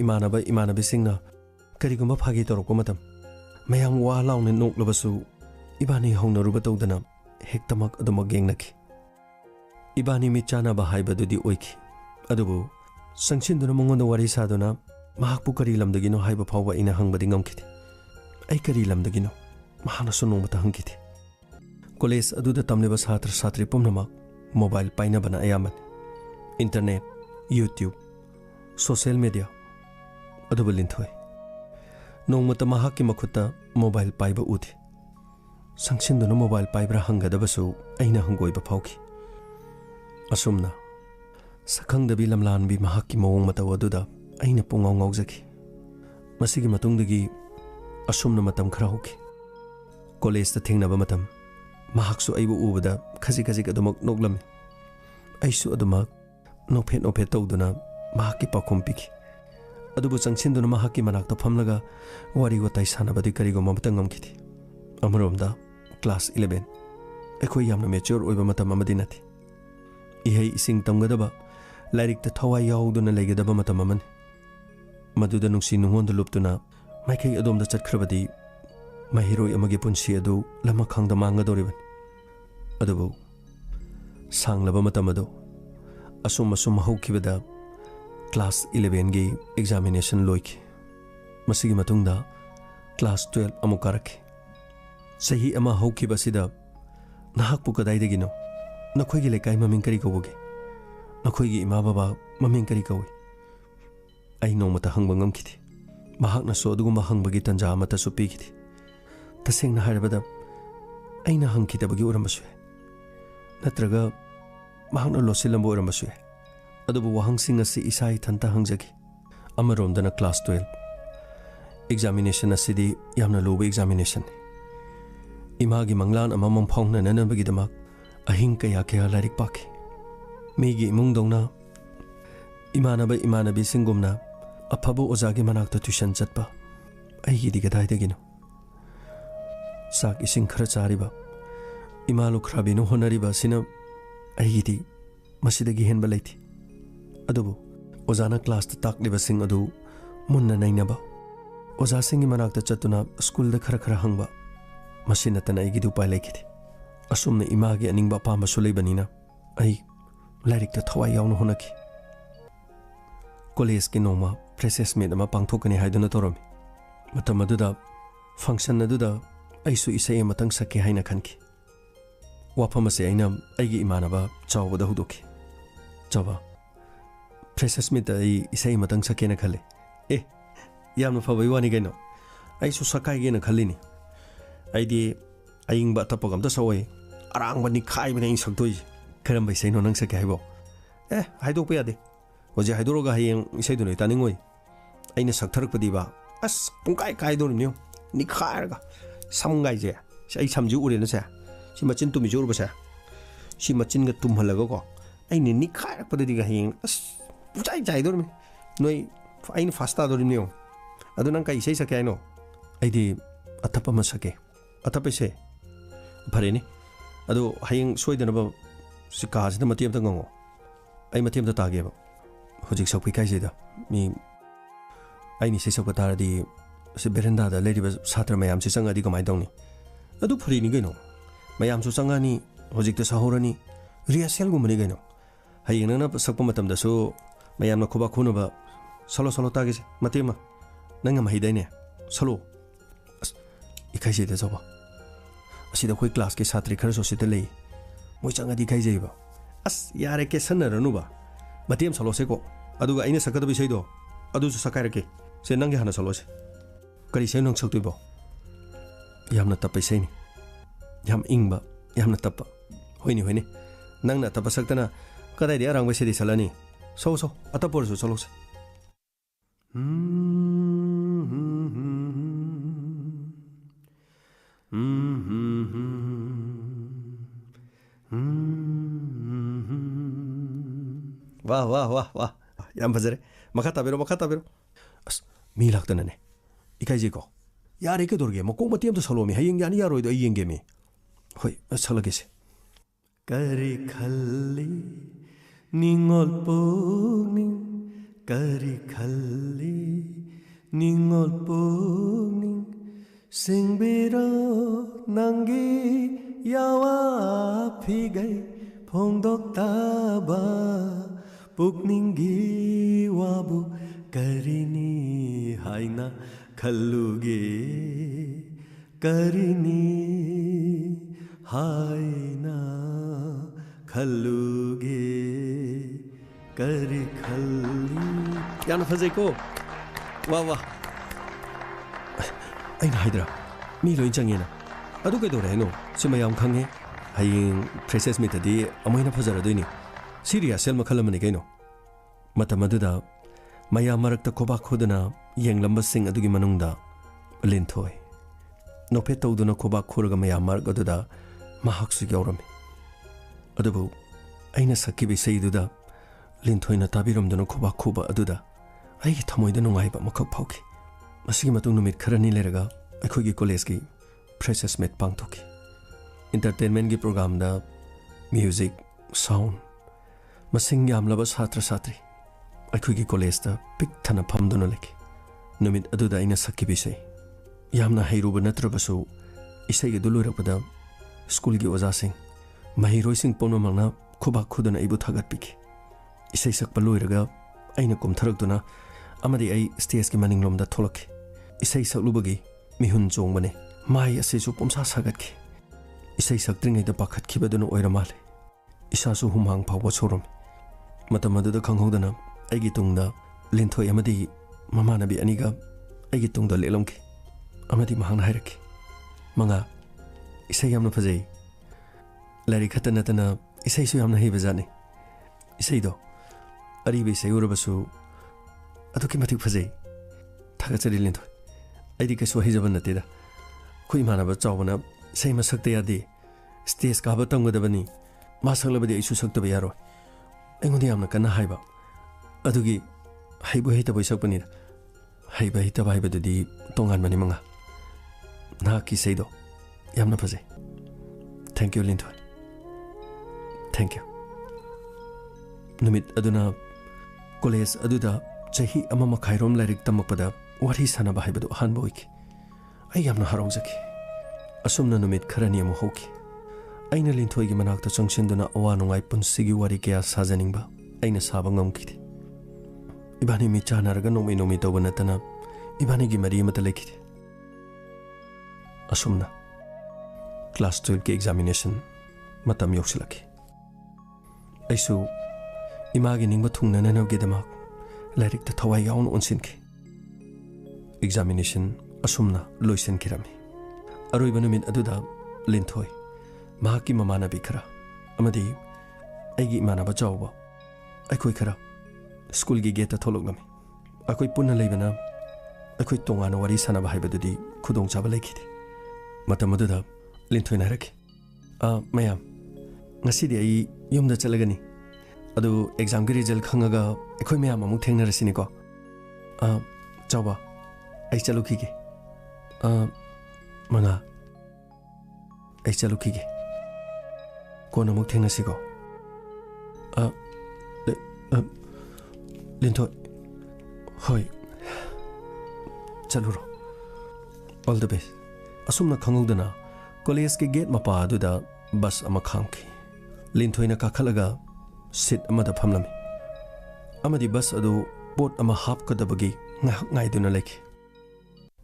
imanabi singna kariguma phagi torokpa matam mayam wa laune noklabasu ibani hauna ruba tawdana hektamak aduma gengnaki ibani mi chana ba haibadudi oiki adubu sangchinduna mongonda wari saduna mahakpu kari lamdagino haiba phawba ina hangbadi ngamkiti ai kari lamdagino mahana sunongmata hangkiti college aduda tamleba chhatra chhatri pumnamak mobile paina bana ayaman internet YouTube social media adubu linthoi nongmata mahakki makhutta mobile paiba udi sangchinduna mobile paibra hangadabasu aina hangoiba phawki asumna sakhangdabi lamlanbi mahakki mawong mataw aduda aina pungaw ngawjaki masigi matungdagi asumna matam khara hoki college ta thengnaba matam mahaksu aibu ubada khaji adumak noklami aisu adumak nophet tawduna mahakki pakhom piki adubu changchinduna mahakki manakta phamlaga wari watai sanabadi karigo mamata ngamkiti amaromda class 11 akhoi yamna mature oiba matam amadi nati ihei ising tamgadaba lairik ta thawai yauduna leigadaba matam amani maduda nungsi nungonda luptuna maikai adomda chatkrabadi mahiroi amagi punsi adu lama khangda mangadoriban adubu sanglaba matam adu asum haukibada class 11 gi examination loiki masigi matungda class 12 amukaraki sahi ama haukibasida nahakpu kadaidagino nakhoigi lekai maming kari kawugi nakhoigi ima baba maming kari kawi ai nongmata hangba ngamkiti mahakna so aduguma hangbagi tanja amata su pigiti tasengna harabada aina hangkitabagi urambasu natraga mahakna losilambo urambasu adubu wahangsing asi isai thanta hangjagi अमरोमदना क्लास 12 एग्जामिनेशन असिदी यामना लोब एग्जामिनेशन इमागी मंगलान अममम फाउंगना ननबगिदमक अहिंग कया कया लारिक पाखि मीगी इमुंगदौना इमानब इमानबी सिंगुमना अफबो ओजागी मनाक्ता ट्यूशन चटपा अहिगिदी गदाइदगिनो साक इसिंग खरा चारिबा इमालु खराबिनो होनरिबा सिना अहिगिदी मसिदगी हेनबा लैथि अदुबु ओजाना क्लास ताकलिबा सिंग अदु मुन्ना नैनबा ओजा सिंगी मनाक्ता चतुना स्कूल दा खरा खरा हंगबा मसिना तना अहिगिदी उपाय लैखिदि असुमने इमागी अनिंगबा पामा सुलैबनिना अहि लाइरिक ता थवाई यावनो होनकी कॉलेज के नोमा फ्रेशर्स मीट अमा पांगथोकनी हाइदुना तोरमी मतम अदुदा फंक्शन अदुदा ऐसु इसै मतंग सके हाइना खनकी वाफम असे आइना आइगी इमानबा चावबदा हुदोकी चावा फ्रेशर्स मीट आई इसै मतंग सकेना खले ए यामनो फबई वानी गैनो ऐसु सकाइगेना खलिनी आइदी आइंगबा तपगम ता सवै अरांगबनी खाइबने इन सकतोइ खरम बैसैनो नंग सके हाइबो ए हाइदोक यादे होजे हाइदोरगा हायें इसैदुनै तानिंगोइ अइना सकथरकपदीबा अस पुंकाइ काइदोरनियो निखारगा समगाइजे सै समजु उरेना से सि मचिन तुमि जोरबसे सि मचिनगा तुमहलगा को अइने निखारकपदीगा हायें अस पुचाइ जाइदोरमि नोइ अइना फास्ता दोरनियो अदु नंग काइ इसै सके आइनो अइदी अथप म सके अथपसे भरेनी अदु हायें सोइदनबा सि काजिदा मतियम तंगो अइ मतियम ता तागेबा होजिक सौपी काइजेदा मी आइनी से सौका तारदी से बेरेंदादा लेरिबा छात्र मयाम से चंगादी कमाइ दौनी अदु फरिनी गइनो मयाम सु चंगानी होजिक त सहोरनी रिहर्सल गुमनी गइनो हायेंना सकप मतम दसु मयाम खुबा खुनबा सलो सलो तागेसे मतेमा नंग महिदैने सलो इकाइजेदा जबा असिदा कोई क्लास के छात्री खर सोसिते लेई मोइ चंगादी काइजेबा अस यारे के सन्नरनुबा मतेम सलोसेको अदुगा आइना सकद बिसैदो अदुसु सकाइरके से नंगे हाना सलोसे करी से नंग सकतुइबो यामना तपैसैनी याम इंगबा यामना तप होइनी होइनी नंगना तप सकतना कदाइदि अरांग बसेदि सलानी सो सो अतपोरसु सलोसे वाह वाह वाह वाह याम फजरे मखा ताबेरो अस मी लाक्तनने इकाइजेको यारे के दोरगे मको मतियम तो सलोमी हयेंग यानी यारोइदो अयेंगे मी होय सलगेसे करी खल्ली निंगोल पोनी करी खल्ली निंगोल पोनी सिंगबेरो नंगी यावा फिगै फोंदोक ताबा पुकनिंगी वाबु करिनी हाइना खल्लुगे करिनी हाइना खल्लुगे करी खल्ली याना फजेको वाह वाह अइना हाइदरा मी लोइन चंगेना अदु कैदोरे नो सिमयाम खंगे हयेंग फ्रेशर्स मीटदी अमैना फजरदोइनी सीरियस सेल मखलमनि कैनो मतम अदुदा मया मरक्ता खोबा खोदना येंगलंबसिंग अदुगी मनुंगदा लिंथोय नोफे तौदुना खोबा खोरगा मया मरक अदुदा महाक्सु यौरमे अदुबु अइना सकिबि सैदुदा लिंथोयना ताबिरमदुना खोबा खोबा अदुदा अइगी थमोइदा नुंगाइबा मखक फाउखि मसिगी मतुंग नुमित खरनी लेरगा अखोगी कॉलेज की फ्रेशर्स मीट पांगथोकी इंटरटेनमेंट की प्रोग्राम दा म्यूजिक साउंड मसिंग यामलबा छात्र छात्री अखोगी कॉलेज दा पिक थना फमदुना लेकी नुमित अदुदा अइना सकिबिसे यामना हैरुबा नत्रबसु इसैगे दुलुरपदा स्कूल की ओजासिंग महिरोइसिंग पोनमंगना खुबा खुदना इबु थागतपिकी इसै सकपा लोइरगा अइना कुमथरक्तुना अमदि अइ स्टेज की मनिंगलोमदा थोलकी इसै सकलुबगी मिहुन चोंगबने माइ असेसु पुमसा सागतकी इसै सक्त्रिङैदा पाखतखिबदुना ओइरा माले इसासु हुमांग फावबा सोरम मतम अदुदा खंगहोदना अइगी तुंगदा लिंथोय अमदि ममानबी अनिगा अइगी तुंगदा लेलमकी अमदि महांगना हाइरकी मंगा इसै यामना फजै लाइरिक खत नतना इसैसु यामना हेबजाने इसैदो अरिबे इसै उरबसु ꯑꯗꯨꯛꯀꯤ ꯃꯇꯤꯛ ꯐꯖꯩ ꯊꯥꯒꯠꯆꯔꯤ ꯂꯤꯟꯊꯣꯏ ꯑꯩꯗꯤ ꯀꯩꯁꯨ ꯍꯩꯖꯕ ꯅꯠꯇꯦꯗ ꯑꯩꯈꯣꯏ ꯏꯃꯥꯟꯅꯕ ꯆꯥꯎꯕꯅ ꯏꯁꯩ ꯑꯃ ꯁꯛꯇ ꯌꯥꯗꯦ ꯁ꯭ꯇꯦꯖ ꯀꯥꯕ ꯇꯝꯒꯗꯕꯅꯤ ꯃꯥ ꯁꯛꯂꯕꯗꯤ ꯑꯩꯁꯨ ꯁꯛꯇꯕ ꯌꯥꯔꯣꯏ ꯑꯩꯉꯣꯟꯗ ꯌꯥꯝꯅ ꯀꯟꯅ ꯍꯥꯏꯕ ꯑꯗꯨꯒꯤ ꯍꯩꯕ ꯍꯩꯇꯕꯩ ꯁꯛꯄꯅꯤꯗ ꯍꯩꯕ ꯍꯩꯇꯕ ꯍꯥꯏꯕꯗꯨꯗꯤ ꯇꯣꯉꯥꯟꯕꯅꯤ ꯃꯉꯥ ꯅꯍꯥꯛꯀꯤ ꯏꯁꯩꯗꯣ ꯌꯥꯝꯅ ꯐꯖꯩ thank you Linthoi thank you ꯅꯨꯃꯤꯠ ꯑꯗꯨꯅ ꯀꯣꯂꯦꯖ ꯑꯗꯨꯗ ꯆꯍꯤ 1.5 ꯂꯥꯏꯔꯤꯛ ꯇꯝꯃꯛꯄꯗ ꯋꯥꯔꯤ ꯁꯥꯟꯅꯕ ꯍꯥꯏꯕꯗꯨ ꯑꯍꯥꯟꯕ ꯑꯣꯏꯈꯤ ꯑꯩ ꯌꯥꯝꯅ ꯍꯔꯥꯎꯖꯈꯤ ꯑꯁꯨꯝꯅ ꯅꯨꯃꯤꯠ ꯈꯔꯅꯤ ꯑꯃꯨꯛ ꯍꯧꯈꯤ ꯑꯩꯅ ꯂꯤꯟꯊꯣꯏꯒꯤ ꯃꯅꯥꯛꯇ ꯆꯪꯁꯤꯟꯗꯨꯅ ꯑꯋꯥ ꯅꯨꯡꯉꯥꯏ ꯄꯨꯟꯁꯤꯒꯤ ꯋꯥꯔꯤ ꯀꯌꯥ ꯁꯥꯖꯅꯤꯡꯕ ꯑꯩꯅ ꯁꯥꯕ ꯉꯝꯈꯤꯗꯦ ꯏꯕꯥꯅꯤ ꯃꯤ ꯆꯥꯟꯅꯔꯒ ꯅꯣꯡꯃꯩ ꯅꯣꯡꯃꯩ ꯇꯧꯕ ꯅꯠꯇꯅ ꯏꯕꯥꯅꯤꯒꯤ ꯃꯔꯤ ꯑꯃꯠꯇ ꯂꯩꯈꯤꯗꯦ ꯑꯁꯨꯝꯅ ꯀ꯭ꯂꯥꯁ 12ꯒꯤ ꯑꯦꯛꯖꯥꯃꯤꯅꯦꯁꯟ ꯃꯇꯝ ꯌꯧꯁꯤꯜꯂꯛꯈꯤ ꯑꯩꯁꯨ ꯏꯃꯥꯒꯤ ꯅꯤꯡꯕ ꯊꯨꯡꯅꯅꯕꯒꯤꯗꯃꯛ ꯂꯥꯏꯔꯤꯛꯇ ꯊꯋꯥꯏ ꯌꯥꯎꯅ ꯑꯣꯟꯁꯤꯟꯈꯤ ꯑꯦꯛꯖꯥꯃꯤꯅꯦꯁꯟ ꯑꯁꯨꯝꯅ ꯂꯣꯏꯁꯤꯟꯈꯤꯔꯝꯃꯤ ꯑꯔꯣꯏꯕ ꯅꯨꯃꯤꯠ ꯑꯗꯨꯗ ꯂꯤꯟꯊꯣꯏ ꯃꯍꯥꯛꯀꯤ ꯃꯃꯥꯟꯅꯕꯤ ꯈꯔ ꯑꯃꯗꯤ ꯑꯩꯒꯤ ꯏꯃꯥꯟꯅꯕ ꯆꯥꯎꯕ ꯑꯩꯈꯣꯏ ꯈꯔ ꯁ꯭ꯀꯨꯜꯒꯤ ꯒꯦꯠꯇ ꯊꯣꯛꯂꯛꯂꯝꯃꯤ ꯑꯩꯈꯣꯏ ꯄꯨꯟꯅ ꯂꯩꯕꯅ ꯑꯩꯈꯣꯏ ꯇꯣꯉꯥꯟꯅ ꯋꯥꯔꯤ ꯁꯥꯟꯅꯕ ꯍꯥꯏꯕꯗꯨꯗꯤ ꯈꯨꯗꯣꯡꯆꯥꯕ ꯂꯩꯈꯤꯗꯦ ꯃꯇꯝ ꯑꯗꯨꯗ ꯂꯤꯟꯊꯣꯏꯅ ꯍꯥꯏꯔꯛꯈꯤ ꯃꯌꯥꯝ ꯉꯁꯤꯗꯤ ꯑꯩ ꯌꯨꯝꯗ ꯆꯠꯂꯒꯅꯤ ꯑꯗꯨ ꯑꯦꯛꯖꯥꯝꯒꯤ ꯔꯤꯖꯜ ꯈꯪꯉꯒ ꯑꯩꯈꯣꯏ ꯃꯌꯥꯝ ꯑꯃꯨꯛ ꯊꯦꯡꯅꯔꯁꯤꯅꯤꯀꯣ ꯆꯥꯎꯕ ꯑꯩ ꯆꯠꯂꯨꯈꯤꯒꯦ ꯃꯉꯥ ꯑꯩ ꯆꯠꯂꯨꯈꯤꯒꯦ ꯀꯣꯟꯅ ꯑꯃꯨꯛ ꯊꯦꯡꯅꯁꯤꯀꯣ ꯂꯤꯟꯊꯣꯏ ꯍꯣꯏ ꯆꯠꯂꯨꯔꯣ ꯑꯣꯜ ꯗ ꯕꯦꯁ ꯑꯁꯨꯝꯅ ꯈꯪꯍꯧꯗꯅ ꯀꯣꯂꯦꯖꯀꯤ ꯒꯦꯠ ꯃꯄꯥ ꯑꯗꯨꯗ ꯕꯁ ꯑꯃ ꯈꯥꯝꯈꯤ ꯂꯤꯟꯊꯣꯏꯅ ꯀꯥꯈꯠꯂꯒ ꯁꯤꯠ ꯑꯃꯗ ꯐꯝꯂꯝꯃꯤ ꯑꯃꯗꯤ ꯕꯁ ꯑꯗꯨ ꯄꯣꯠ ꯑꯃ ꯍꯥꯞꯀꯗꯕꯒꯤ ꯉꯥꯏꯍꯥꯛ ꯉꯥꯏꯗꯨꯅ ꯂꯩꯈꯤ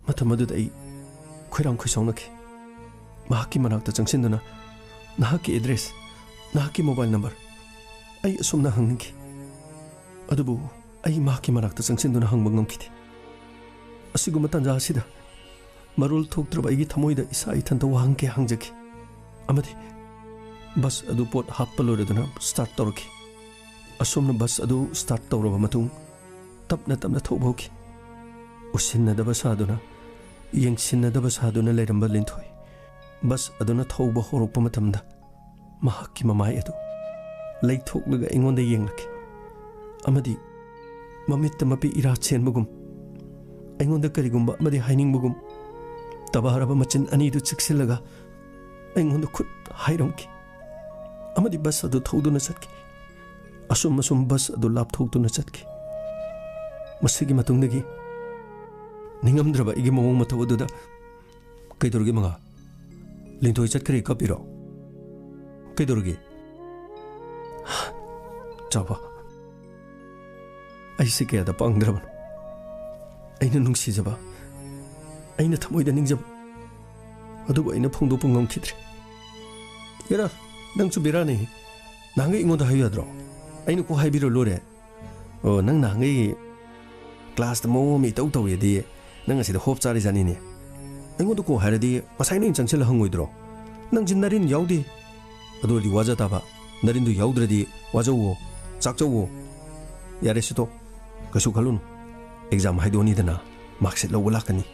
ꯃꯇꯝ ꯑꯗꯨꯗ ꯑꯩ ꯈꯣꯏꯔꯥꯡ ꯈꯣꯏꯁꯥꯎꯅꯈꯤ ꯃꯍꯥꯛꯀꯤ ꯃꯅꯥꯛꯇ ꯆꯪꯁꯤꯟꯗꯨꯅ ꯅꯍꯥꯛꯀꯤ ꯑꯦꯗ꯭ꯔꯦꯁ ꯅꯍꯥꯛꯀꯤ ꯃꯣꯕꯥꯏꯜ ꯅꯝꯕꯔ ꯑꯩ ꯑꯁꯨꯝꯅ ꯍꯪꯅꯤꯡꯈꯤ ꯑꯗꯨꯕꯨ ꯑꯩ ꯃꯍꯥꯛꯀꯤ ꯃꯅꯥꯛꯇ ꯆꯪꯁꯤꯟꯗꯨꯅ ꯍꯪꯕ ꯉꯝꯈꯤꯗꯦ ꯑꯁꯤꯒꯨꯝꯕ ꯇꯥꯟꯖꯥ ꯑꯁꯤꯗ ꯃꯔꯣꯜ ꯊꯣꯛꯇ꯭ꯔꯕ ꯑꯩꯒꯤ ꯊꯃꯣꯏꯗ ꯏꯁꯥ ꯏꯊꯟꯇ ꯋꯥꯍꯪ ꯀꯌꯥ ꯍꯪꯖꯈꯤ ꯑꯃꯗꯤ ꯕꯁ ꯑꯗꯨ ꯄꯣꯠ ꯍꯥꯞꯄ ꯂꯣꯏꯔꯗꯨꯅ ꯁ꯭ꯇꯥꯔꯠ ꯇꯧꯔꯛꯈꯤ ꯑꯁꯨꯝꯅ ꯕꯁ ꯑꯗꯨ ꯁ꯭ꯇꯥꯔꯠ ꯇꯧꯔꯕ ꯃꯇꯨꯡ ꯇꯞꯅ ꯇꯞꯅ ꯊꯧꯕ ꯍꯧꯈꯤ ꯎꯁꯤꯟꯅꯗꯕ ꯁꯥꯗꯨꯅ ꯌꯦꯡꯁꯤꯟꯅꯗꯕ ꯁꯥꯗꯨꯅ ꯂꯩꯔꯝꯕ ꯂꯤꯟꯊꯣꯏ ꯕꯁ ꯑꯗꯨꯅ ꯊꯧꯕ ꯍꯧꯔꯛꯄ ꯃꯇꯝꯗ ꯃꯍꯥꯛꯀꯤ ꯃꯃꯥꯏ ꯑꯗꯨ ꯂꯩꯊꯣꯛꯂꯒ ꯑꯩꯉꯣꯟꯗ ꯌꯦꯡꯂꯛꯈꯤ ꯑꯃꯗꯤ ꯃꯃꯤꯠꯇ ꯃꯄꯤ ꯏꯔꯥ ꯆꯦꯟꯕꯒꯨꯝ ꯑꯩꯉꯣꯟꯗ ꯀꯔꯤꯒꯨꯝꯕ ꯑꯃꯗꯤ ꯍꯥꯏꯅꯤꯡꯕꯒꯨꯝ ꯇꯕꯥꯔꯕ ꯃꯆꯤꯟ ꯑꯅꯤꯗꯨ ꯆꯤꯛꯁꯤꯜꯂꯒ ꯑꯩꯉꯣꯟꯗ ꯈꯨꯠ ꯍꯥꯏꯔꯝꯈꯤ ꯑꯃꯗꯤ ꯕꯁ ꯑꯗꯨ ꯊꯧꯗꯨꯅ ꯆꯠꯈꯤ ꯑꯁꯨꯝ ꯕꯁ ꯑꯗꯨ ꯂꯥꯞꯊꯣꯛꯇꯨꯅ ꯆꯠꯈꯤ ꯃꯁꯤꯒꯤ ꯃꯇꯨꯡꯗꯒꯤ ꯅꯤꯡꯉꯝꯗ꯭ꯔꯕ ꯑꯩꯒꯤ ꯃꯑꯣꯡ ꯃꯇꯧ ꯑꯗꯨꯗ ꯀꯩꯗꯧꯔꯒꯦ ꯃꯉꯥ ꯂꯤꯟꯊꯣꯏ ꯆꯠꯈ꯭ꯔꯦ ꯀꯞꯄꯤꯔꯣ ꯀꯩꯗꯧꯔꯒꯦ ꯆꯥꯎꯕ ꯑꯩꯁꯤ ꯀꯌꯥꯗ ꯄꯥꯡꯗ꯭ꯔꯕꯅꯣ ꯑꯩꯅ ꯅꯨꯡꯁꯤꯖꯕ ꯑꯩꯅ ꯊꯃꯣꯏꯗ ꯅꯤꯡꯖꯕ ꯑꯗꯨꯕꯨ ꯑꯩꯅ ꯐꯣꯡꯗꯣꯛꯄ ꯉꯝꯈꯤꯗ꯭ꯔꯦ ꯌꯥꯔꯥ ꯅꯪꯁꯨ ꯕꯦꯔꯥꯅꯤ ꯅꯍꯥꯟꯒꯩ ꯑꯩꯉꯣꯟꯗ ꯍꯥꯏꯌꯨ ꯌꯥꯗ꯭ꯔꯣ ꯑꯩꯅ ꯀꯣ ꯍꯥꯏꯕꯤꯔ ꯂꯣꯏꯔꯦ ꯑꯣ ꯅꯪ ꯅꯍꯥꯟꯒꯩ ꯀ꯭ꯂꯥꯁꯇ ꯃꯑꯣꯡ ꯑꯃ ꯏꯇꯧ ꯇꯧꯋꯦꯗꯤ ꯅꯪ ꯑꯁꯤꯗ ꯍꯣꯞ ꯆꯥꯔꯤꯖꯥꯠꯅꯤꯅꯦ ꯑꯩꯉꯣꯟꯗ ꯀꯣ ꯍꯥꯏꯔꯗꯤ ꯉꯁꯥꯏ ꯅꯪ ꯆꯪꯁꯤꯜꯂ ꯍꯪꯉꯣꯏꯗ꯭ꯔꯣ ꯅꯪꯁꯤ ꯅꯔꯤꯟ ꯌꯥꯎꯗꯦ ꯑꯗꯨ ꯑꯣꯏꯔꯗꯤ ꯋꯥꯖ ꯇꯥꯕ ꯅꯔꯤꯟꯗꯨ ꯌꯥꯎꯗ꯭ꯔꯗꯤ ꯋꯥꯖꯧꯋꯣ ꯆꯥꯛꯆꯧꯋꯣ ꯌꯥꯔꯦ ꯁꯤꯇꯣ ꯀꯩꯁꯨ ꯈꯜꯂꯨꯅꯨ ꯑꯦꯛꯖꯥꯝ ꯍꯥꯏꯗꯣꯛꯑꯅꯤꯗꯅ ꯃꯥꯔꯛꯁꯤꯠ ꯂꯧꯕ ꯂꯥꯛꯀꯅꯤ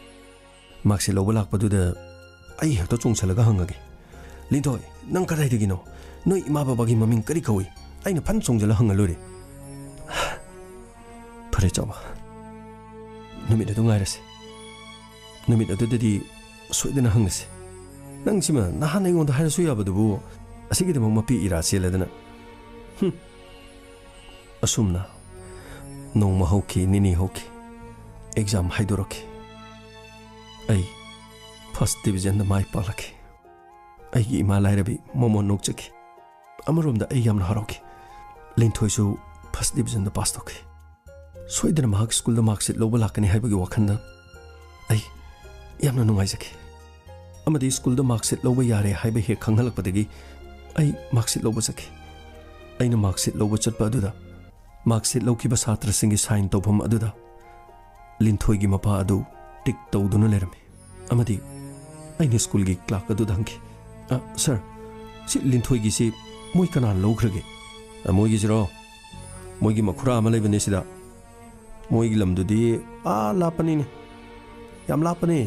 ꯃꯥꯔꯛꯁꯤꯠ ꯂꯧꯕ ꯂꯥꯛꯄꯗꯨꯗ ꯑꯩ ꯍꯦꯛꯇ ꯆꯣꯡꯁꯜꯂꯒ ꯍꯪꯉꯒꯦ ꯂꯤꯟꯊꯣꯏ ꯅꯪ ꯀꯗꯥꯏꯗꯒꯤꯅꯣ ꯅꯣꯏ ꯏꯃꯥ ꯕꯕꯥꯒꯤ ꯃꯃꯤꯡ ꯀꯔꯤ ꯀꯧꯏ ꯑꯩꯅ ꯐꯟ ꯆꯣꯡꯖꯜꯂ ꯍꯪꯉ ꯂꯣꯏꯔꯦ ꯐꯔꯦ ꯆꯥꯎꯕ ꯅꯨꯃꯤꯠ ꯑꯗꯨ ꯉꯥꯏꯔꯁꯤ ꯅꯨꯃꯤꯠ ꯑꯗꯨꯗꯗꯤ ꯁꯣꯏꯗꯅ ꯍꯪꯉꯁꯤ ꯅꯪꯁꯤꯃ ꯅꯍꯥꯟ ꯑꯩꯉꯣꯟꯗ ꯍꯥꯏꯔꯁꯨ ꯌꯥꯕꯗꯨꯕꯨ ꯑꯁꯤꯒꯤꯗꯃꯛ ꯃꯄꯤ ꯏꯔꯥ ꯆꯦꯜꯂꯗꯅ ꯑꯁꯨꯝꯅ ꯅꯣꯡꯃ ꯍꯧꯈꯤ ꯅꯤꯅꯤ ꯍꯧꯈꯤ ꯑꯦꯛꯖꯥꯝ ꯍꯥꯏꯗꯣꯔꯛꯈꯤ ꯑꯩ ꯐꯥꯔꯁꯠ ꯗꯤꯕꯤꯖꯟꯗ ꯃꯥꯏ ꯄꯥꯛꯂꯛꯈꯤ ꯑꯩꯒꯤ ꯏꯃꯥ ꯂꯥꯏꯔꯕꯤ ꯃꯃꯣꯟ ꯅꯣꯛꯆꯈꯤ ꯑꯃꯔꯣꯝꯗ ꯑꯩ ꯌꯥꯝꯅ ꯍꯔꯥꯎꯈꯤ ꯂꯤꯟꯊꯣꯏꯁꯨ ꯐꯥꯔꯁꯠ ꯗꯤꯕꯤꯖꯟꯗ ꯄꯥꯁ ꯇꯧꯈꯤ ꯁꯣꯏꯗꯅ ꯃꯍꯥꯛ ꯁ꯭ꯀꯨꯜꯗ ꯃꯥꯔꯛꯁꯤꯠ ꯂꯧꯕ ꯂꯥꯛꯀꯅꯤ ꯍꯥꯏꯕꯒꯤ ꯋꯥꯈꯜꯗ ꯑꯩ ꯌꯥꯝꯅ ꯅꯨꯡꯉꯥꯏꯖꯈꯤ ꯑꯃꯗꯤ ꯁ꯭ꯀꯨꯜꯗ ꯃꯥꯔꯛꯁꯤꯠ ꯂꯧꯕ ꯌꯥꯔꯦ ꯍꯥꯏꯕ ꯍꯦꯛ ꯈꯪꯍꯜꯂꯛꯄꯗꯒꯤ ꯑꯩ ꯃꯥꯔꯛꯁꯤꯠ ꯂꯧꯕ ꯆꯠꯈꯤ ꯑꯩꯅ ꯃꯥꯔꯛꯁꯤꯠ ꯂꯧꯕ ꯆꯠꯄ ꯑꯗꯨꯗ ꯃꯥꯔꯛꯁꯤꯠ ꯂꯧꯈꯤꯕ ꯁꯥꯇ꯭ꯔꯁꯤꯡꯒꯤ ꯁꯥꯏꯟ ꯇꯧꯐꯝ ꯑꯗꯨꯗ ꯂꯤꯟꯊꯣꯏꯒꯤ ꯃꯄꯥ ꯑꯗꯨ ꯇꯤꯛ ꯇꯧꯗꯨꯅ ꯂꯩꯔꯝꯃꯤ ꯑꯃꯗꯤ ꯑꯩꯅ ꯁ꯭ꯀꯨꯜꯒꯤ ꯀ꯭ꯂꯥꯔꯛ ꯑꯗꯨꯗ ꯍꯪꯈꯤ ꯁꯔ ꯁꯤ ꯂꯤꯟꯊꯣꯏꯒꯤꯁꯤ ꯃꯣꯏ ꯀꯅꯥꯅ ꯂꯧꯈ꯭ꯔꯒꯦ ꯃꯣꯏꯒꯤꯁꯤꯔꯣ ꯃꯣꯏꯒꯤ ꯃꯈꯨꯔꯥ ꯑꯃ ꯂꯩꯕꯅꯦ ꯁꯤꯗ मोई लमदुदी आ लापनी ने याम लापने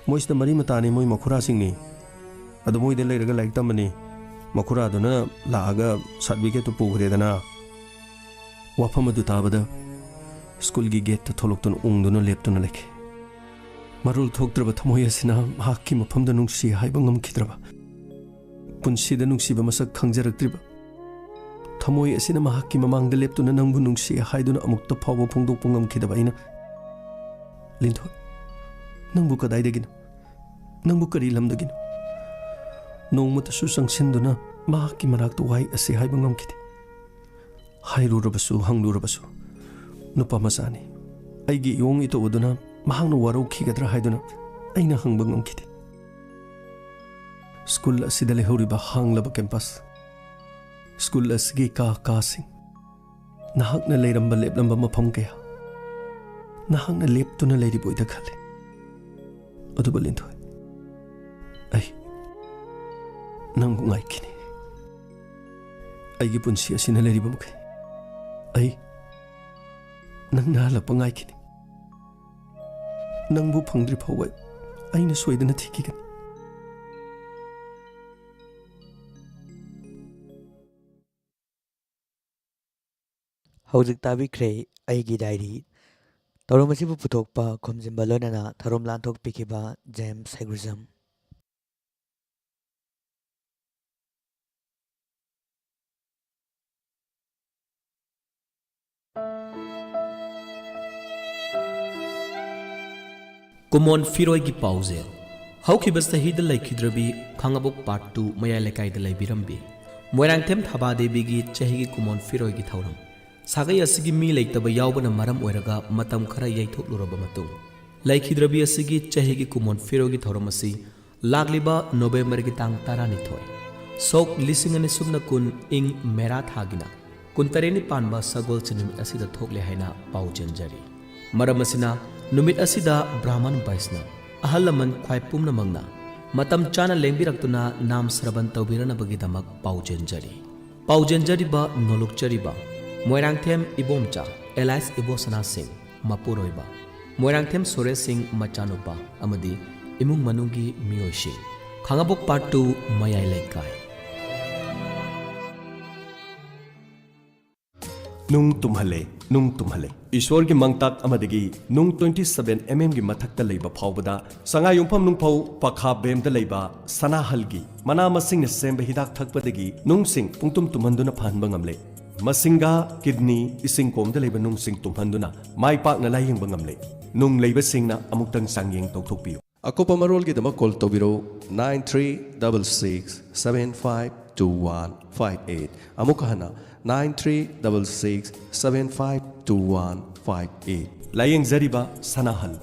मोइस द मरी मतानी मोई मखुरा सिंगनी अदु मोई दे लेरगा लाइक तमनी मखुरा दुना लागा सर्टिफिकेट तो पुगरेदना वाफम अदु ताबदा स्कूल की गेट थोलुक्तन उंगदुना लेप्तुना लेखे मरुल थोक्त्रब थमोय असिना महाकी मफमद नुंगसी हाइबा ngमखिद्रब पुनसीद नुंगसीब मसक खंगजरक्त्रिब थमोय असिना महाकी ममांगद लेप्तुना नंगबु नुंगसी हाइदुना अमुक्त फावो फोंगदोकप ngमखिदब आइना लिंथो नंगबु कदाइदगिनो नंगबु करी लमदगिनो नोंमतसु संगसिनदुना महाकी मनाक्तु वाइ असि हाइबा ngमखिदे हाइरुरबसु हंगलुरबसु नुपा मसानी अइगी योंग इतो उदुना महांगनु वारो खिगद्रा हाइदुना अइना हंगबा ngमखिदे स्कूल असिदा लेहौरिबा हांगलबा कैंपस स्कूल असगी का कासिंग नहाकना लेरंबा लेपलंबा मफम कया नहाकना लेपतुना लेरिबोइदा खले अदुबा लिंथो अइ नंगु ngaikini अइगी पुंसी असिना लेरिबा मखै अइ नंगना हलपा ngaikini नंगबु फंगद्रि फावबा अइना सोइदना थिकिगन हौजिक ताबिख्रे अइगी डायरी तौरम असिबु पुथोकपा खोमजिंबा लोनना थरोम लांथोकपिखिबा जेम्स हेग्रिजम कुमोन फिरोय की पाउजेल हौखिबा सहीद लैखिद्रबी खांगाबोक पार्ट 2 मया लेकाइद लैबिरंबी मोइरांगथेम थाबा देवी की चही की कुमोन फिरोय की थौरम सागै असगी मी लेतब यावबन मरम ओइरगा मतम खरा यैथोकलुरबा मतुंग लैखिद्रबी असगी चही की कुमोन फिरोय की थौरम असि लागलिबा नोवेम्बर की तांग 12 सोक लिसिंगने सुमना कुन इंग मेरा थागिना कुंतरेनि पानबा सगोल चिनुमित असिदा थोकले हाइना पाउजेंजरी मरम असिना नुमित असिदा ब्राह्मण वैष्णव अहल लमन ख्वाइ पुमनमंगना मतम चाना लेंबिरक्तुना नाम श्रवण तौबिरनबगिदमक पाउजेंजरीबा नोलुकचरीबा मोइरांगथेम इबोमचा एलाइस इबोसना सिंह मपुरोइबा मोइरांगथेम सोरेश सिंह मचानुपा अमदी इमुंग मनुंगी मियोइशिंग खांगाबोक पार्ट 2 मयाई लेकाई नुंग तुम्हले ईश्वर की मंगताक अमदगी नुंग 27 mm की मथक्ता लेबा फावबदा संगायुंफम नुंगफौ पखा बेमदा लेबा सनाहलगी मना मसिंग सेंब हिदाक थकपदगी नुंग सिंग पुंगतुम तुमहंदुना फानबा ngamle मसिंगा किडनी इसिंग कोमदा लेबा नुंग सिंग तुमहंदुना माइ पाकना लायेंबा ngamle नुंग लेबा सिंगना अमुक्तंग सांगयेंग तौथोकपियो अकोपा मरोल की दमा कॉल तौबिरो 9366752158 अमुक हना 9366752158 लायेंग जरीबा सनाहल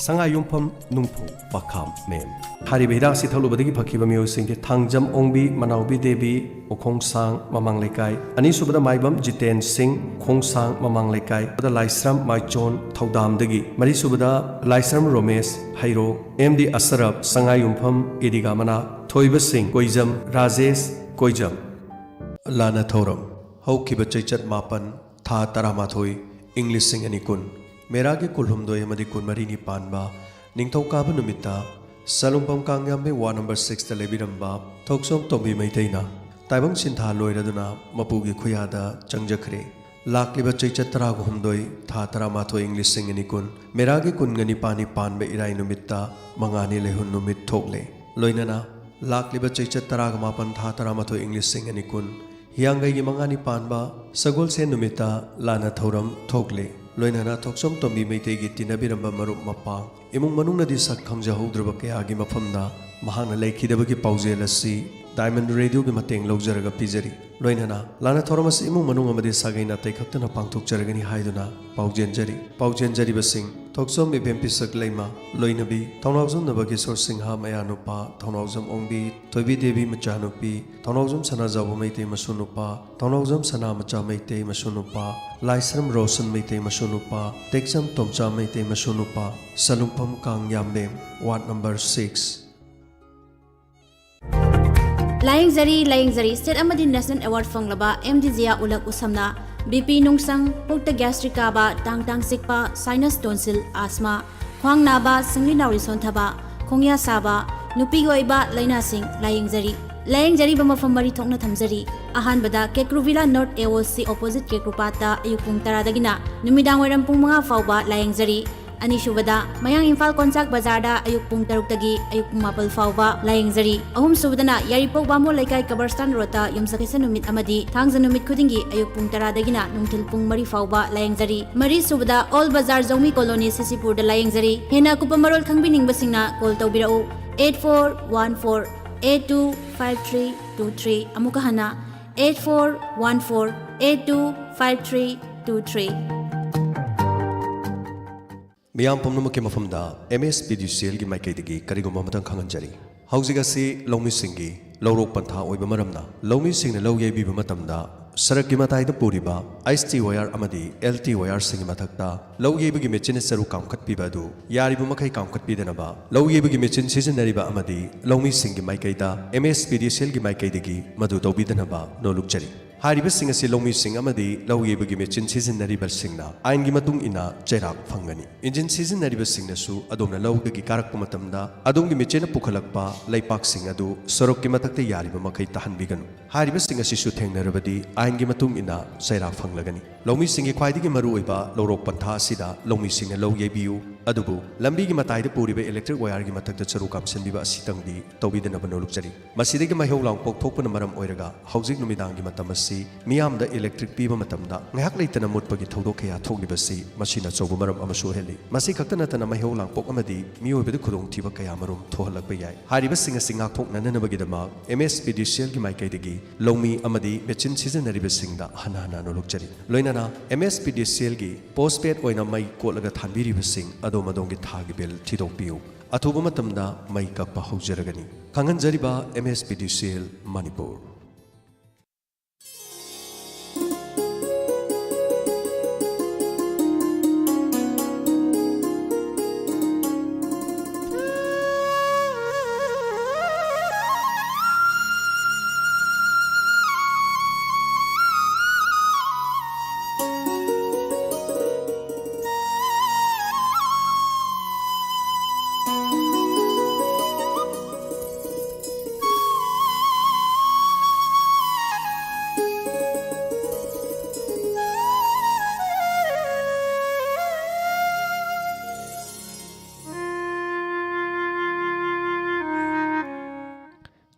संगायुंफम नुंगफो पखाम मेम हारी बेदा सि थलुबदगी फखिबा मियोसिंग के थांगजम ओंगबी मनाउबी देवी ओखोंसांग ममांग लेकाई अनि सुबदा माइबम जितेन सिंह खोंसांग ममांग लेकाई बदा लाइस्राम माइचोन थौदामदगी मरी सुबदा लाइस्राम रोमेश हैरो एमडी असरफ संगायुंफम इदिगा मना थोइबा सिंह कोइजम राजेश कोइजम लाना थौरम हौखिबा चैचत मापन था तरामाथोई इंग्लिश सिंह अनिकुन मेरा के कुलहुमदोय मदि कुन मरीनी पानबा निंगथौकाबा नुमिता सलुंपम कांग्यामबे वार्ड नंबर 6 ता लेबिरंबा थौक्सोम तोंबी मैतैना ताइबंग सिंथा लोइरदुना मपुगी खुयादा चंगजखरे लाकलिबा चैचत तरागुमदोय था तरामाथोई इंग्लिश सिंह अनिकुन मेरा के कुनगनि पानी पानबे इराई नुमिता मंगानी लेहुन नुमित थोकले लोइनना लाकलिबा चैचत तरागमापन था तरामाथोई इंग्लिश सिंह अनिकुन हियांगई मंगानी पानबा सगोल से नुमिता लाना थौरम थोकले लोइनना थोक्सोम तोंबी मैतेगी तिनबिरंबा मरुप मपा इमुंग मनुंगनदी सक खंगजहौद्रब कयागी मफमदा महांगना लेखिदबगी पाउजेल असि डायमंड रेडियो की मतेंग लौजरगा पिजरी लोइनना लाना थौरम असि इमुंग मनुंग अमदि सागैना तैखक्तना पांगथोकजरगनी हाइदुना पाउजेंजरी बसिंग थोक्सोम इबेम पिसक लेमा लोइनबी थौनावजम नबगी सोर सिंहा मयानुपा थौनावजम ओंबी थोइबी देवी मचानुपी थौनावजम सनाजाबु मैते मसुनुपा थौनावजम सना मचा मैते मसुनुपा लाइसरम रोशन मैते मसुनुपा तेक्सम तोमचा मैते मसुनुपा सलुंपम कांग्यामबेम वार्ड नंबर 6 लायेंगजरी स्टेट अमदी नेशनल अवार्ड फंगलबा एमडीजिया उलक उसमना BP nungsang, pukta gastric kaba, tang sikpa, sinus tonsil, asma, khwang naba, singli nauri sonthaba, khongya saba, nupi goiba, laina sing, laying zari. Laying jari bama famari thokna thamjari. Ahan bada Kekruvila North AOC opposite Kekrupata ayupung taradagina, numidang wairam pung mga fauba laying zari. Anishubada, mayang Imphal Konsak Bazarda ayupung taruktagi ayupung mapal fauba laying zari. Ahum subadana yaripok bamo laikai Kabarstan Rota yumsakisa numit amadi thangza numit khudingi ayupung taradagina nungtil pung mari fauba laying zari. Mari subada All Bazar Zomi Colony Sisipur da laying zari. Hena kupamarol khangbining basingna call tawbirao 8414 825323 amukahana 8414 825323 Miyam pumnumaki mafamda MSPDCL gi maikaidagi kariguma matang khanganjari. Haujiga si lawmi singi lawrok pantha oiba maramna lawmi singna law yaibiba matamda sarak gi matai da puriba IST wire amadi LT wire singi mathakta law yaibagi machine saru kam khatpiba du yaribu makai kam khatpidanaba law yaibagi machine seasonariba amadi lawmi singi maikaida MSPDCL gi maikaidagi madu tawbidanaba no lukjari. Hariba sing asi lawmi sing amadi law yebagi machine seasonariba singna ain gi matung ina chairak phangani engine seasonariba singna su adomna law gi karak matamda adom gi machine pukhalakpa laipak sing adu sorok gi matakte yariba makai tahanbiganu hariba sing asi su thengnarabadi ain gi matung ina chairak phanglagani lawmi sing gi khwaidi gi maru oiba lawrok pantha asida lawmi sing na law yebiu adubu lambi gi matai da puriba electric wire gi matakta charu kam senbiba asitangdi tawbidana banolukjari masida gi mahau lang pok thokpana maram oiraga haujik numidang gi matamasi miyam da electric piba matamda ngahak leitana mutpagi thodok kaya thoglibasi masina chobu maram amasu heli masi khaktana tana mahau lang pok amadi miyoibada khudong thiba kaya marum thohalakpa yai hariba singa singak thok nananabagi dama MSPDCL gi maikaidagi lawmi amadi machine seasonariba singda hana nolukjari loinana MSPDCL gi postpaid oina mai kolaga thanbiriba sing adomadongi thagi bel thidokpiu athuba matamda mai kakpa haujaragani khanganjariba MSPDCL Manipur.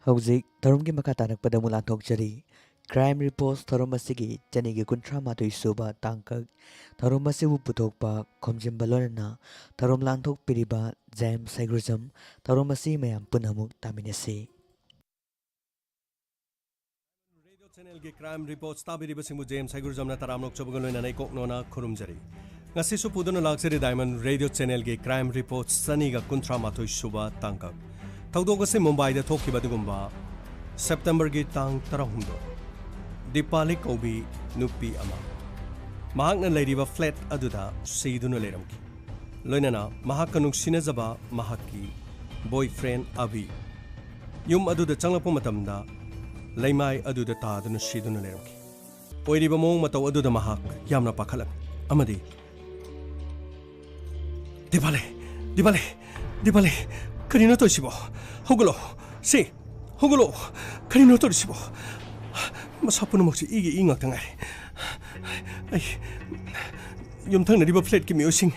Hauzik tharumgi makatanak pada mulan thokjari crime reports tharumasigi chanigi kunthra matui suba tangkak tharumasibu puthokpa khomjimbalona tharum lanthok piriba James Saigurjam tharumasi mayam punamuk taminasi Radio Channel gi crime reports tabiriba singbu James Saigurjam na taramlok chobugaloi nanai koknona khurumjari ngasi su puduna laksari Diamond Radio Channel gi crime reports saniga kunthra matui suba tangkak Tawdogasi Mumbai da thokiba dugumba September gi tang 16 Dipali Kobi nupi ama mahakna leiriba flat aduda seiduna leramki loinana mahakka nungsinajaba mahakki boyfriend Abi yum aduda changlakpa matamda leimai aduda taduna siduna leramki oiriba mong mataw aduda mahak yamna pakhalam amadi Dipali Karino Toshibo, Hogolo, see, Hogolo, Karino Toshibo. Masapunomoxi igi ingatangai. I Yumtang river plate give me using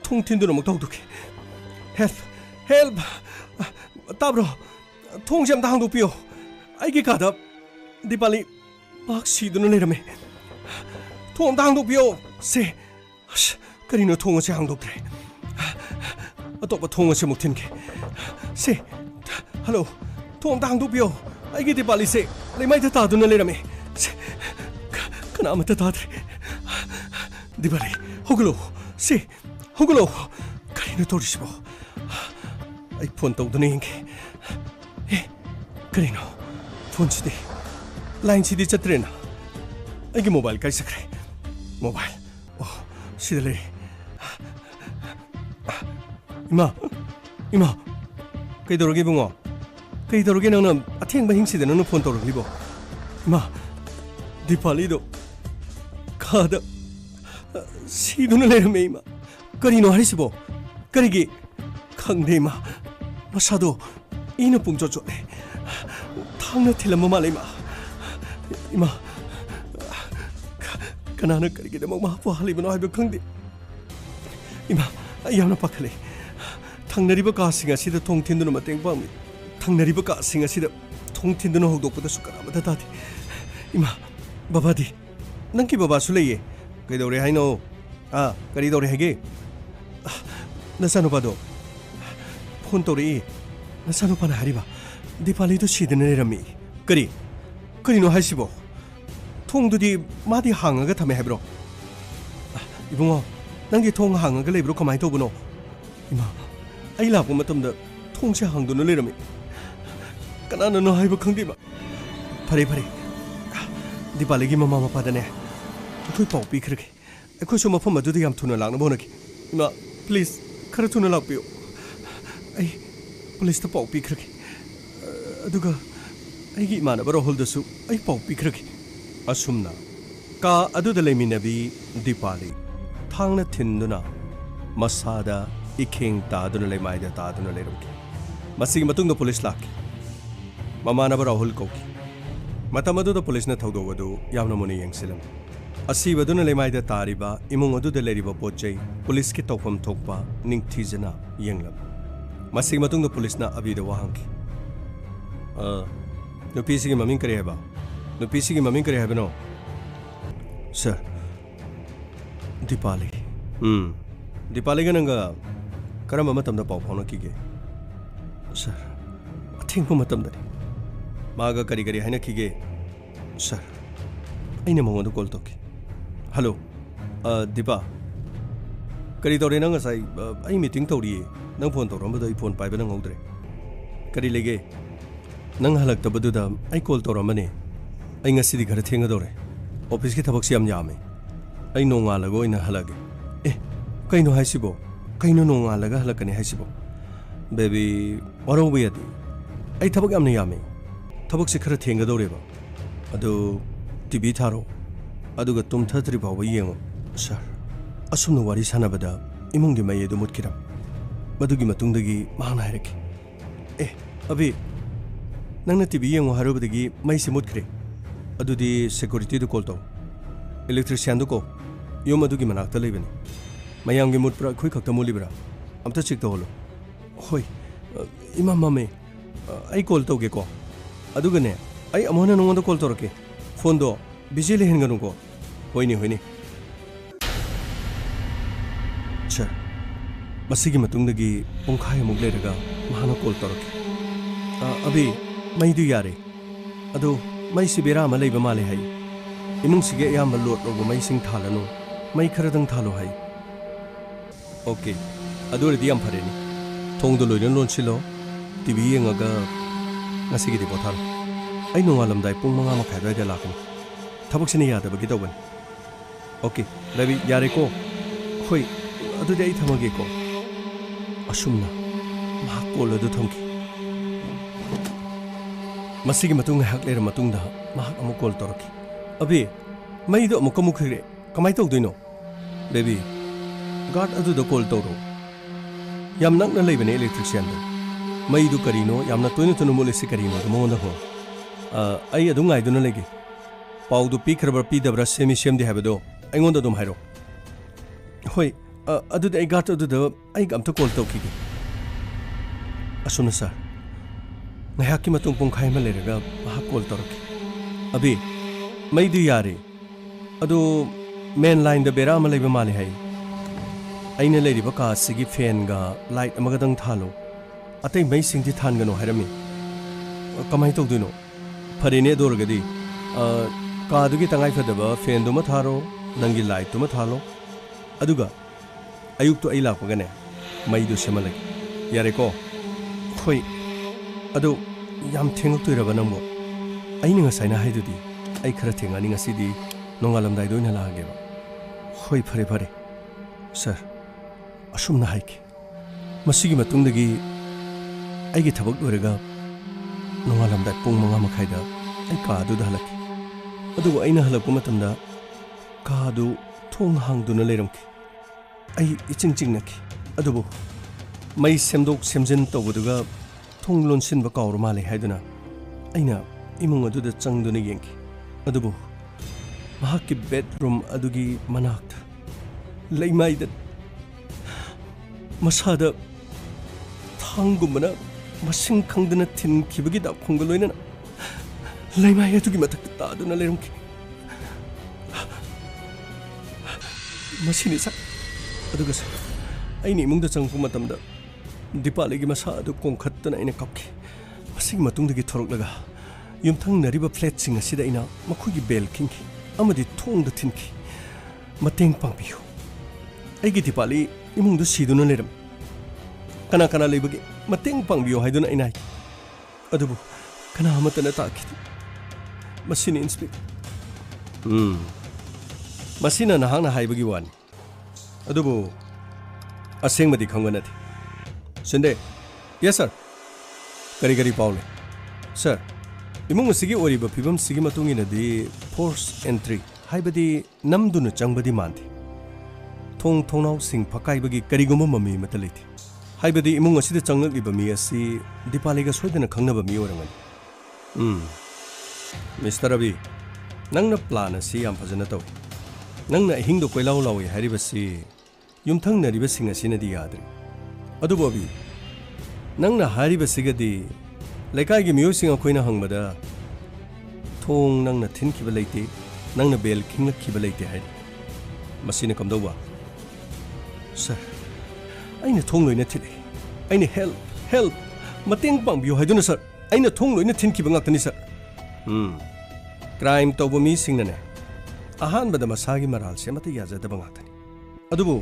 Tung Tindunomoki. Help, Tabro, Tung Jam down to Pio. I get cut up. Dipali, Maxi don't let me. Tung down to Pio, say, Karino Tung Jang to play. Atop thong se muktin ke se hello thong dang du bio ai gi dipali se le mai ta du na le rame se kana ma ta dipali hoglo kai na tori sibo ai phone tau du ning e karino phone si de line si de chatrena ai gi mobile kai sakre mobile oh si de le Ima, kay dorogay bungo. Kay dorogay nang ating bahing sida nang phone dorogay bo. Ima, Dipali do. ꯃꯈꯥꯗ ꯁꯤꯗꯨꯅ ꯂꯩꯔꯝꯃꯦ ꯏꯃꯥ ꯀꯔꯤꯅꯣ ꯍꯥꯏꯁꯤꯕꯣ ꯀꯔꯤꯒꯤ ꯈꯪꯗꯦ ꯏꯃꯥ ꯃꯁꯥꯗꯣ ꯏꯅ ꯄꯨꯡꯆꯣꯠ ꯆꯣꯠꯂꯦ ꯊꯥꯡꯅ ꯊꯤꯜꯂꯝꯕ ꯃꯥꯜꯂꯦ ꯏꯃꯥ ꯀꯅꯥꯅ ꯀꯔꯤꯒꯤꯗꯃꯛ ꯃꯍꯥꯛꯄꯨ ꯍꯥꯜꯂꯤꯕꯅꯣ ꯍꯥꯏꯕ ꯈꯪꯗꯦ ꯏꯃꯥ ꯑꯩ ꯌꯥꯝꯅ ꯄꯥꯈꯠꯂꯦ ꯊꯪꯅꯔꯤꯕ ꯀꯥꯁꯤꯡ ꯑꯁꯤꯗ ꯊꯣꯡ ꯊꯤꯟꯗꯨꯅ ꯃꯇꯦꯡ ꯄꯥꯡꯏ ꯊꯪꯅꯔꯤꯕ ꯀꯥꯁꯤꯡ ꯑꯁꯤꯗ ꯊꯣꯡ ꯊꯤꯟꯗꯨꯅ ꯍꯧꯗꯣꯛꯄꯗꯁꯨ ꯀꯅꯥꯃꯇ ꯇꯥꯗꯦ ꯏꯃꯥ ꯕꯕꯥꯗꯤ ꯅꯪꯒꯤ ꯕꯕꯥꯁꯨ ꯂꯩꯌꯦ ꯀꯩꯗꯧꯔꯦ ꯍꯥꯏꯅꯣ ꯀꯔꯤ ꯇꯧꯔꯦ ꯍꯥꯏꯒꯦ ꯅꯆꯥꯅꯨꯄꯥꯗꯣ ꯐꯣꯟ ꯇꯧꯔꯛꯏ ꯅꯆꯥꯅꯨꯄꯥꯅ ꯍꯥꯏꯔꯤꯕ ꯗꯤꯄꯥꯂꯤꯗꯣ ꯁꯤꯗꯅ ꯂꯩꯔꯝꯃꯤ ꯀꯔꯤꯅꯣ ꯍꯥꯏꯁꯤꯕꯣ ꯊꯣꯡꯗꯨꯗꯤ ꯃꯥꯗꯤ ꯍꯥꯡꯉꯒ ꯊꯝꯃꯦ ꯍꯥꯏꯕ꯭ꯔꯣ 이봉아, ꯅꯪꯒꯤ ꯊꯣꯡ ꯍꯥꯡꯉꯒ ꯂꯩꯕ꯭ꯔꯣ ꯀꯃꯥꯏ ꯇꯧꯕꯅꯣ? 이마, ꯑꯩ ꯂꯥꯛꯄ ꯃꯇꯝꯗ ꯊꯣꯡꯁꯦ ꯍꯥꯡꯗꯨꯅ ꯂꯩꯔꯝꯃꯤ. ꯀꯅꯥꯅꯅꯣ ꯍꯥꯏꯕ ꯈꯪꯗꯦꯕ. ꯐꯔꯦ. ꯗꯤꯄꯥꯂꯤꯒꯤ ꯃꯃꯥ ꯃꯄꯥꯗꯅꯦ ꯑꯩꯈꯣꯏ ꯄꯥꯎ ꯄꯤꯈ꯭ꯔꯒꯦ. ꯑꯩꯈꯣꯏꯁꯨ ꯃꯐꯝ ꯑꯗꯨꯗ ꯌꯥꯝ ꯊꯨꯅ ꯂꯥꯛꯅꯕ ꯍꯣꯠꯅꯒꯦ. ꯏꯃꯥ, ꯄ꯭ꯂꯤꯖ ꯈꯔ ꯊꯨꯅ ꯂꯥꯛꯄꯤꯌꯨ. ꯑꯩ ꯄꯨꯂꯤꯁꯇ ꯄꯥꯎ ꯄꯤꯈ꯭ꯔꯒꯦ. ꯑꯗꯨꯒ ꯑꯩꯒꯤ ꯏꯃꯥꯟꯅꯕ ꯔꯥꯍꯨꯜꯗꯁꯨ ꯑꯩ ꯄꯥꯎ ꯄꯤꯈ꯭ꯔꯒꯦ. ꯑꯁꯨꯝꯅ ꯀꯥ ꯑꯗꯨꯗ ꯂꯩꯃꯤꯟꯅꯕꯤ ꯗꯤꯄꯥꯂꯤ ꯊꯥꯡꯅ ꯊꯤꯟꯗꯨꯅ ꯃꯁꯥꯗ ꯏꯈꯦꯡ ꯇꯥꯗꯨꯅ ꯂꯩꯃꯥꯏꯗ ꯇꯥꯗꯨꯅ ꯂꯩꯔꯝꯈꯤ. ꯃꯁꯤꯒꯤ ꯃꯇꯨꯡꯗ ꯄꯨꯂꯤꯁ ꯂꯥꯛꯈꯤ. ꯃꯃꯥꯟꯅꯕ ꯔꯥꯍꯨꯜ ꯀꯧꯈꯤ. ꯃꯇꯝ ꯑꯗꯨꯗ ꯄꯨꯂꯤꯁꯅ ꯊꯧꯗꯣꯛ ꯑꯗꯨ ꯌꯥꯝꯅ ꯃꯨꯟꯅ ꯌꯦꯡꯁꯤꯜꯂꯝꯃꯤ. ꯑꯁꯤꯕꯗꯨꯅ ꯂꯩꯃꯥꯏꯗ ꯇꯥꯔꯤꯕ ꯏꯃꯨꯡ ꯑꯗꯨꯗ ꯂꯩꯔꯤꯕ ꯄꯣꯠꯆꯩ ꯄꯨꯂꯤꯁꯀꯤ ꯇꯧꯐꯝ ꯊꯣꯛꯄ ꯅꯤꯡꯊꯤꯖꯅ ꯌꯦꯡꯂꯝꯃꯤ. ꯃꯁꯤꯒꯤ ꯃꯇꯨꯡꯗ ꯄꯨꯂꯤꯁꯅ ꯑꯕꯤꯗ ꯋꯥ ꯍꯪꯈꯤ. ꯅꯨꯄꯤꯁꯤꯒꯤ ꯃꯃꯤꯡ ꯀꯔꯤ ꯍꯥꯏꯕ? ꯅꯨꯄꯤꯁꯤꯒꯤ ꯃꯃꯤꯡ ꯀꯔꯤ ꯍꯥꯏꯕꯅꯣ? ꯁꯔ, ꯗꯤꯄꯥꯂꯤ. ꯗꯤꯄꯥꯂꯤꯒ ꯅꯪꯒ ꯀꯔꯝꯕ ꯃꯇꯝꯗ ꯄꯥꯎ ꯐꯥꯎꯅꯈꯤꯒꯦ? ꯁꯔ, ꯑꯊꯦꯡꯕ ꯃꯇꯝꯗꯅꯤ. ꯃꯥꯒ ꯀꯔꯤ ꯍꯥꯏꯅꯈꯤꯒꯦ? ꯁꯔ, ꯑꯩꯅ ꯃꯉꯣꯟꯗ ꯀꯣꯜ ꯇꯧꯈꯤ. ꯍꯜꯂꯣ, ꯗꯤꯄꯥ. ꯀꯔꯤ ꯇꯧꯔꯦ ꯅꯪ ꯉꯁꯥꯏ? ꯑꯩ ꯃꯤꯇꯤꯡ ꯇꯧꯔꯤꯌꯦ. ꯅꯪ ꯐꯣꯟ ꯇꯧꯔꯝꯕꯗꯣ ꯑꯩ ꯐꯣꯟ ꯄꯥꯏꯕ ꯅꯪꯍꯧꯗ꯭ꯔꯦ. ꯀꯔꯤ ꯂꯩꯒꯦ? ꯅꯪ ꯍꯜꯂꯛꯇꯕꯗꯨꯗ ꯑꯩ ꯀꯣꯜ ꯇꯧꯔꯝꯕꯅꯦ. ꯑꯩ ꯉꯁꯤꯗꯤ ꯈꯔ ꯊꯦꯡꯒꯗꯧꯔꯦ. ꯑꯣꯐꯤꯁꯀꯤ ꯊꯕꯛꯁꯤ ꯌꯥꯝ ꯌꯥꯝꯃꯦ. ꯑꯩ ꯅꯣꯡꯉꯥꯜꯂꯒ ꯑꯣꯏꯅ ꯍꯜꯂꯛꯑꯒꯦ. ꯀꯩꯅꯣ ꯍꯥꯏꯁꯤꯕꯣ? ꯀꯩꯅꯣ ꯅꯣꯡꯉꯥꯜꯂꯒ ꯍꯜꯂꯛꯀꯅꯤ ꯍꯥꯏꯁꯤꯕꯣ? ꯕꯦꯕꯤ, ꯋꯥꯔꯧꯕ ꯌꯥꯗꯦ. ꯑꯩ ꯊꯕꯛ ꯌꯥꯝꯅ ꯌꯥꯝꯃꯦ. ꯊꯕꯛꯁꯤ ꯈꯔ ꯊꯦꯡꯒꯗꯧꯔꯦꯕ. ꯑꯗꯨ ꯇꯤꯚꯤ ꯊꯥꯔꯣ. ꯑꯗꯨꯒ ꯇꯨꯝꯊꯗ꯭ꯔꯤ ꯐꯥꯎꯕ ꯌꯦꯡꯉꯣ. ꯁꯔ, ꯑꯁꯨꯝꯅ ꯋꯥꯔꯤ ꯁꯥꯟꯅꯕꯗ ꯏꯃꯨꯡꯒꯤ ꯃꯩ ꯑꯗꯨ ꯃꯨꯠꯈꯤꯔꯝ. ꯃꯗꯨꯒꯤ ꯃꯇꯨꯡꯗꯒꯤ ꯃꯍꯥꯛꯅ ꯍꯥꯏꯔꯛꯈꯤ. ꯑꯕꯤ, ꯅꯪꯅ ꯇꯤꯚꯤ ꯌꯦꯡꯉꯣ ꯍꯥꯏꯔꯨꯕꯗꯒꯤ ꯃꯩꯁꯤ ꯃꯨꯠꯈ꯭ꯔꯦ. ꯑꯗꯨꯗꯤ ꯁꯦꯀꯨꯔꯤꯇꯤꯗꯨ ꯀꯣꯜ ꯇꯧ. ꯏꯂꯦꯛꯇ꯭ꯔꯤꯁꯤꯌꯥꯟꯗꯨ ꯀꯣ. ꯌꯨꯝ ꯑꯗꯨꯒꯤ ꯃꯅꯥꯛꯇ ꯂꯩꯕꯅꯤ. ꯃꯌꯥꯝꯒꯤ ꯃꯨꯠꯄ꯭ꯔꯥ ꯑꯩꯈꯣꯏ ꯈꯛꯇ ꯃꯨꯠꯂꯤꯕ꯭ꯔꯥ? ꯑꯝꯇ ꯆꯦꯛ ꯇꯧꯍꯜꯂꯣ. ꯍꯣꯏ, ꯏꯃꯥ ꯃꯝꯃꯦ. ꯑꯩ ꯀꯣꯜ ꯇꯧꯒꯦꯀꯣ. ꯑꯗꯨꯒꯅꯦ, ꯑꯩ ꯑꯃꯨꯛ ꯍꯟꯅ ꯅꯉꯣꯟꯗ ꯀꯣꯜ ꯇꯧꯔꯛꯀꯦ. ꯐꯣꯟꯗꯣ ꯕꯤꯖꯤ ꯂꯩꯍꯟꯒꯅꯨꯀꯣ. ꯍꯣꯏꯅꯦ. ꯁꯔ, ꯃꯁꯤꯒꯤ ꯃꯇꯨꯡꯗꯒꯤ ꯄꯨꯡꯈꯥꯏ ꯑꯃꯨꯛ ꯂꯩꯔꯒ ꯃꯍꯥꯛꯅ ꯀꯣꯜ ꯇꯧꯔꯛꯈꯤ. ꯑꯕꯤ, ꯃꯩꯗꯨ ꯌꯥꯔꯦ. ꯑꯗꯨ ꯃꯩꯁꯤ ꯕꯦꯔꯥ ꯑꯃ ꯂꯩꯕ ꯃꯥꯜꯂꯦ ꯍꯥꯏ. ꯏꯃꯨꯡꯁꯤꯒꯤ ꯑꯌꯥꯝꯕ ꯂꯣꯠ ꯂꯧꯕ ꯃꯩꯁꯤꯡ ꯊꯥꯜꯂꯅꯨ. ꯃꯩ ꯈꯔꯗꯪ ꯊꯥꯜꯂꯣ ꯍꯥꯏ. ꯑꯣꯀꯦ, ꯑꯗꯨ ꯑꯣꯏꯔꯗꯤ ꯌꯥꯝ ꯐꯔꯦꯅꯦ. ꯊꯣꯡꯗꯣ ꯂꯣꯏꯅ ꯂꯣꯟꯁꯤꯜꯂꯣ. ꯇꯤꯚꯤ ꯌꯦꯡꯉꯒ ꯉꯁꯤꯒꯤꯗꯤ ꯄꯣꯊꯥꯔꯣ. ꯑꯩ ꯅꯣꯡꯉꯥꯜꯂꯝꯗꯥꯏ ꯄꯨꯡ 5:30 ꯑꯗꯨꯋꯥꯏꯗ ꯂꯥꯛꯀꯅꯤ. ꯊꯕꯛꯁꯤꯅ ꯌꯥꯗꯕꯒꯤ ꯇꯧꯕꯅꯤ. ꯑꯣꯀꯦ, ꯕꯦꯕꯤ, ꯌꯥꯔꯦꯀꯣ? ꯍꯣꯏ, ꯑꯗꯨꯗꯤ ꯑꯩ ꯊꯝꯃꯒꯦꯀꯣ. ꯑꯁꯨꯝꯅ ꯃꯍꯥꯛ ꯀꯣꯜ ꯑꯗꯨ ꯊꯝꯈꯤ. ꯃꯁꯤꯒꯤ ꯃꯇꯨꯡ ꯉꯥꯏꯍꯥꯛ ꯂꯩꯔ ꯃꯇꯨꯡꯗ ꯃꯍꯥꯛ ꯑꯃꯨꯛ ꯀꯣꯜ ꯇꯧꯔꯛꯈꯤ. ꯑꯕꯤ, ꯃꯩꯗꯨ ꯑꯃꯨꯛꯀ ꯃꯨꯠꯈ꯭ꯔꯦ. ꯀꯃꯥꯏꯅ ꯇꯧꯗꯣꯏꯅꯣ? ꯕꯦꯕꯤ, ꯒꯥꯔꯗ ꯑꯗꯨꯗ ꯀꯣꯜ ꯇꯧꯔꯣ. ꯌꯥꯝ ꯅꯛꯅ ꯂꯩꯕꯅꯦ ꯏꯂꯦꯛꯇ꯭ꯔꯤꯁꯤꯌꯥꯟꯗꯣ. ꯃꯩꯗꯨ ꯀꯔꯤꯅꯣ ꯌꯥꯝꯅ ꯇꯣꯏꯅ ꯃꯨꯠꯂꯤꯁꯤ ꯀꯔꯤꯅꯣꯗꯣ ꯃꯉꯣꯟꯗ ꯍꯪꯉꯣ. ꯑꯩ ꯑꯗꯨꯝ ꯉꯥꯏꯗꯨꯅ ꯂꯩꯒꯦ. ꯄꯥꯎꯗꯨ ꯄꯤꯈ꯭ꯔꯕ꯭ꯔꯥ ꯄꯤꯗꯕ꯭ꯔꯥ ꯁꯦꯝꯗꯦ ꯍꯥꯏꯕꯗꯣ ꯑꯩꯉꯣꯟꯗ ꯑꯗꯨꯝ ꯍꯥꯏꯔꯣ. ꯍꯣꯏ, ꯑꯗꯨꯗꯤ ꯑꯩ ꯒꯥꯔꯗ ꯑꯗꯨꯗ ꯑꯩ ꯑꯝꯇ ꯀꯣꯜ ꯇꯧꯈꯤꯒꯦ. ꯑꯁꯨꯝꯅ ꯁꯔ, ꯉꯥꯏꯍꯥꯛꯀꯤ ꯃꯇꯨꯡ ꯄꯨꯡꯈꯥꯏ ꯑꯃ ꯂꯩꯔꯒ ꯃꯍꯥꯛ ꯀꯣꯜ ꯇꯧꯔꯛꯈꯤ. ꯑꯕꯤ, ꯃꯩꯗꯨ ꯌꯥꯔꯦ. ꯑꯗꯨ ꯃꯦꯟ ꯂꯥꯏꯟꯗ ꯕꯦꯔꯥ ꯑꯃ ꯂꯩꯕ ꯃꯥꯜꯂꯦ ꯍꯥꯏ. ꯑꯩꯅ ꯂꯩꯔꯤꯕ ꯀꯥ ꯑꯁꯤꯒꯤ ꯐꯦꯟꯒ ꯂꯥꯏꯠ ꯑꯃꯒꯗꯪ ꯊꯥꯜꯂꯣ. ꯑꯇꯩ ꯃꯩꯁꯤꯡꯗꯤ ꯊꯥꯟꯒꯅꯨ ꯍꯥꯏꯔꯝꯃꯤ. ꯀꯃꯥꯏꯅ ꯇꯧꯗꯣꯏꯅꯣ? ꯐꯔꯦꯅꯦ, ꯑꯗꯨ ꯑꯣꯏꯔꯒꯗꯤ ꯀꯥꯗꯨꯒꯤ ꯇꯉꯥꯏꯐꯗꯕ ꯐꯦꯟꯗꯨꯃ ꯊꯥꯔꯣ. ꯅꯪꯒꯤ ꯂꯥꯏꯠꯇꯨꯃ ꯊꯥꯜꯂꯣ. ꯑꯗꯨꯒ ꯑꯌꯨꯛꯇꯨ ꯑꯩ ꯂꯥꯛꯄꯒꯅꯦ ꯃꯩꯗꯨ ꯁꯦꯝꯍꯜꯂꯒꯦ. ꯌꯥꯔꯦꯀꯣ? ꯍꯣꯏ. ꯑꯗꯨ ꯌꯥꯝ ꯊꯦꯡꯉꯛꯇꯣꯏꯔꯕ ꯅꯪꯕꯨ? ꯑꯩꯅ ꯉꯁꯥꯏꯅ ꯍꯥꯏꯗꯨꯗꯤ ꯑꯩ ꯈꯔ ꯊꯦꯡꯉꯅꯤ. ꯉꯁꯤꯗꯤ ꯅꯣꯡꯉꯥꯜꯂꯝꯗꯥꯏꯗ ꯑꯣꯏꯅ ꯂꯥꯛꯑꯒꯦꯕ. ꯍꯣꯏ, ꯐꯔꯦ. ꯁꯔ, ꯑꯁꯨꯝꯅ ꯍꯥꯏꯈꯤ. ꯃꯁꯤꯒꯤ ꯃꯇꯨꯡꯗꯒꯤ ꯑꯩꯒꯤ ꯊꯕꯛ ꯂꯣꯏꯔꯒ ꯅꯣꯡꯉꯥꯜꯂꯝꯗꯥꯏ ꯄꯨꯡ 5:30 ꯑꯩ ꯀꯥ ꯑꯗꯨꯗ ꯍꯜꯂꯛꯈꯤ. ꯑꯗꯨꯕꯨ ꯑꯩꯅ ꯍꯜꯂꯛꯄ ꯃꯇꯝꯗ कादु थोंग हांगदुना लेरमखि आई इचिंग चिंगनखि अदुबो मई सेमदोक सेमजिन तौबदुगा थोंग लोनसिनबा काउर माले हाइदुना अइना इमुंग अदुदा चंगदुना येंखि अदुबो महाकि बेडरूम अदुगी मनाक्त लेमाइदा मसादा थांगुमना मसिंग खंगदना थिनखिबगी दाखोंग लोइना लेमाइ अदुगी मथक तादुना लेरमखि मसिनि सा अदुगा सा अइनि इमुंगदा चंगपु मतमदा दीपालीगी मसा अदु कोंखत्तना अइना कपखि मसिंग मतुंगदगी थोरकलगा युमथंगनरिबा फ्लैटसिंग असिदा अइना मखुगी बेल खिंखि अमदि थोंगदा थिनखि मतेंग पांबियु अइगी दीपाली इमुंगदु सिदुना लेरम कना कना लेबगी मतेंग पांबियु हाइदुना अइना अदुबु कना अमतना ताखिदि मसिनि इंस्पेक्टर मसिना नहांगना हाइबगी वानी अदुबु असेंगमदि खंगबा नथि सिंदे यस सर करी करी पाउले सर इमुंग सिगी ओरिबा फिबम सिगी मतुंगिनदि फोर्स एंट्री हाइबदि नमदुना चंगबदि मानथि थोंग थोंनाव सिंग फकाइबगी करिगुम ममी मत लेथि हाइबदि इमुंग असिदा चंगलिबा मी असि दीपालीगा सोइदना खंगनबा मी ओरंगनि मिस्टर रवि नंगना प्लान असि याम फजना तौ नंगना हिंगदो कोइलाव लावै हारिबसि युमथंगनरिबा सिंग असिनदि याद्रि अदुबो अबि नंगना हारिबसिगदि लेकाइगी मियोसिंग अखोइना हंगबदा थोंग नंगना थिनखिबा लेते नंगना बेल खिंगलखिबा लेते हाइ मसिना कमदौबा सर अइना थोंग लोइना थिले अइना हेल्प मतेंग पांबियो हाइदुना सर अइना थोंग लोइना थिनखिबा ngakतनि सर क्राइम तौबो मी सिंगनने अहानबदा मसागी मराल से मते याजदबा ngakतनि अदुबो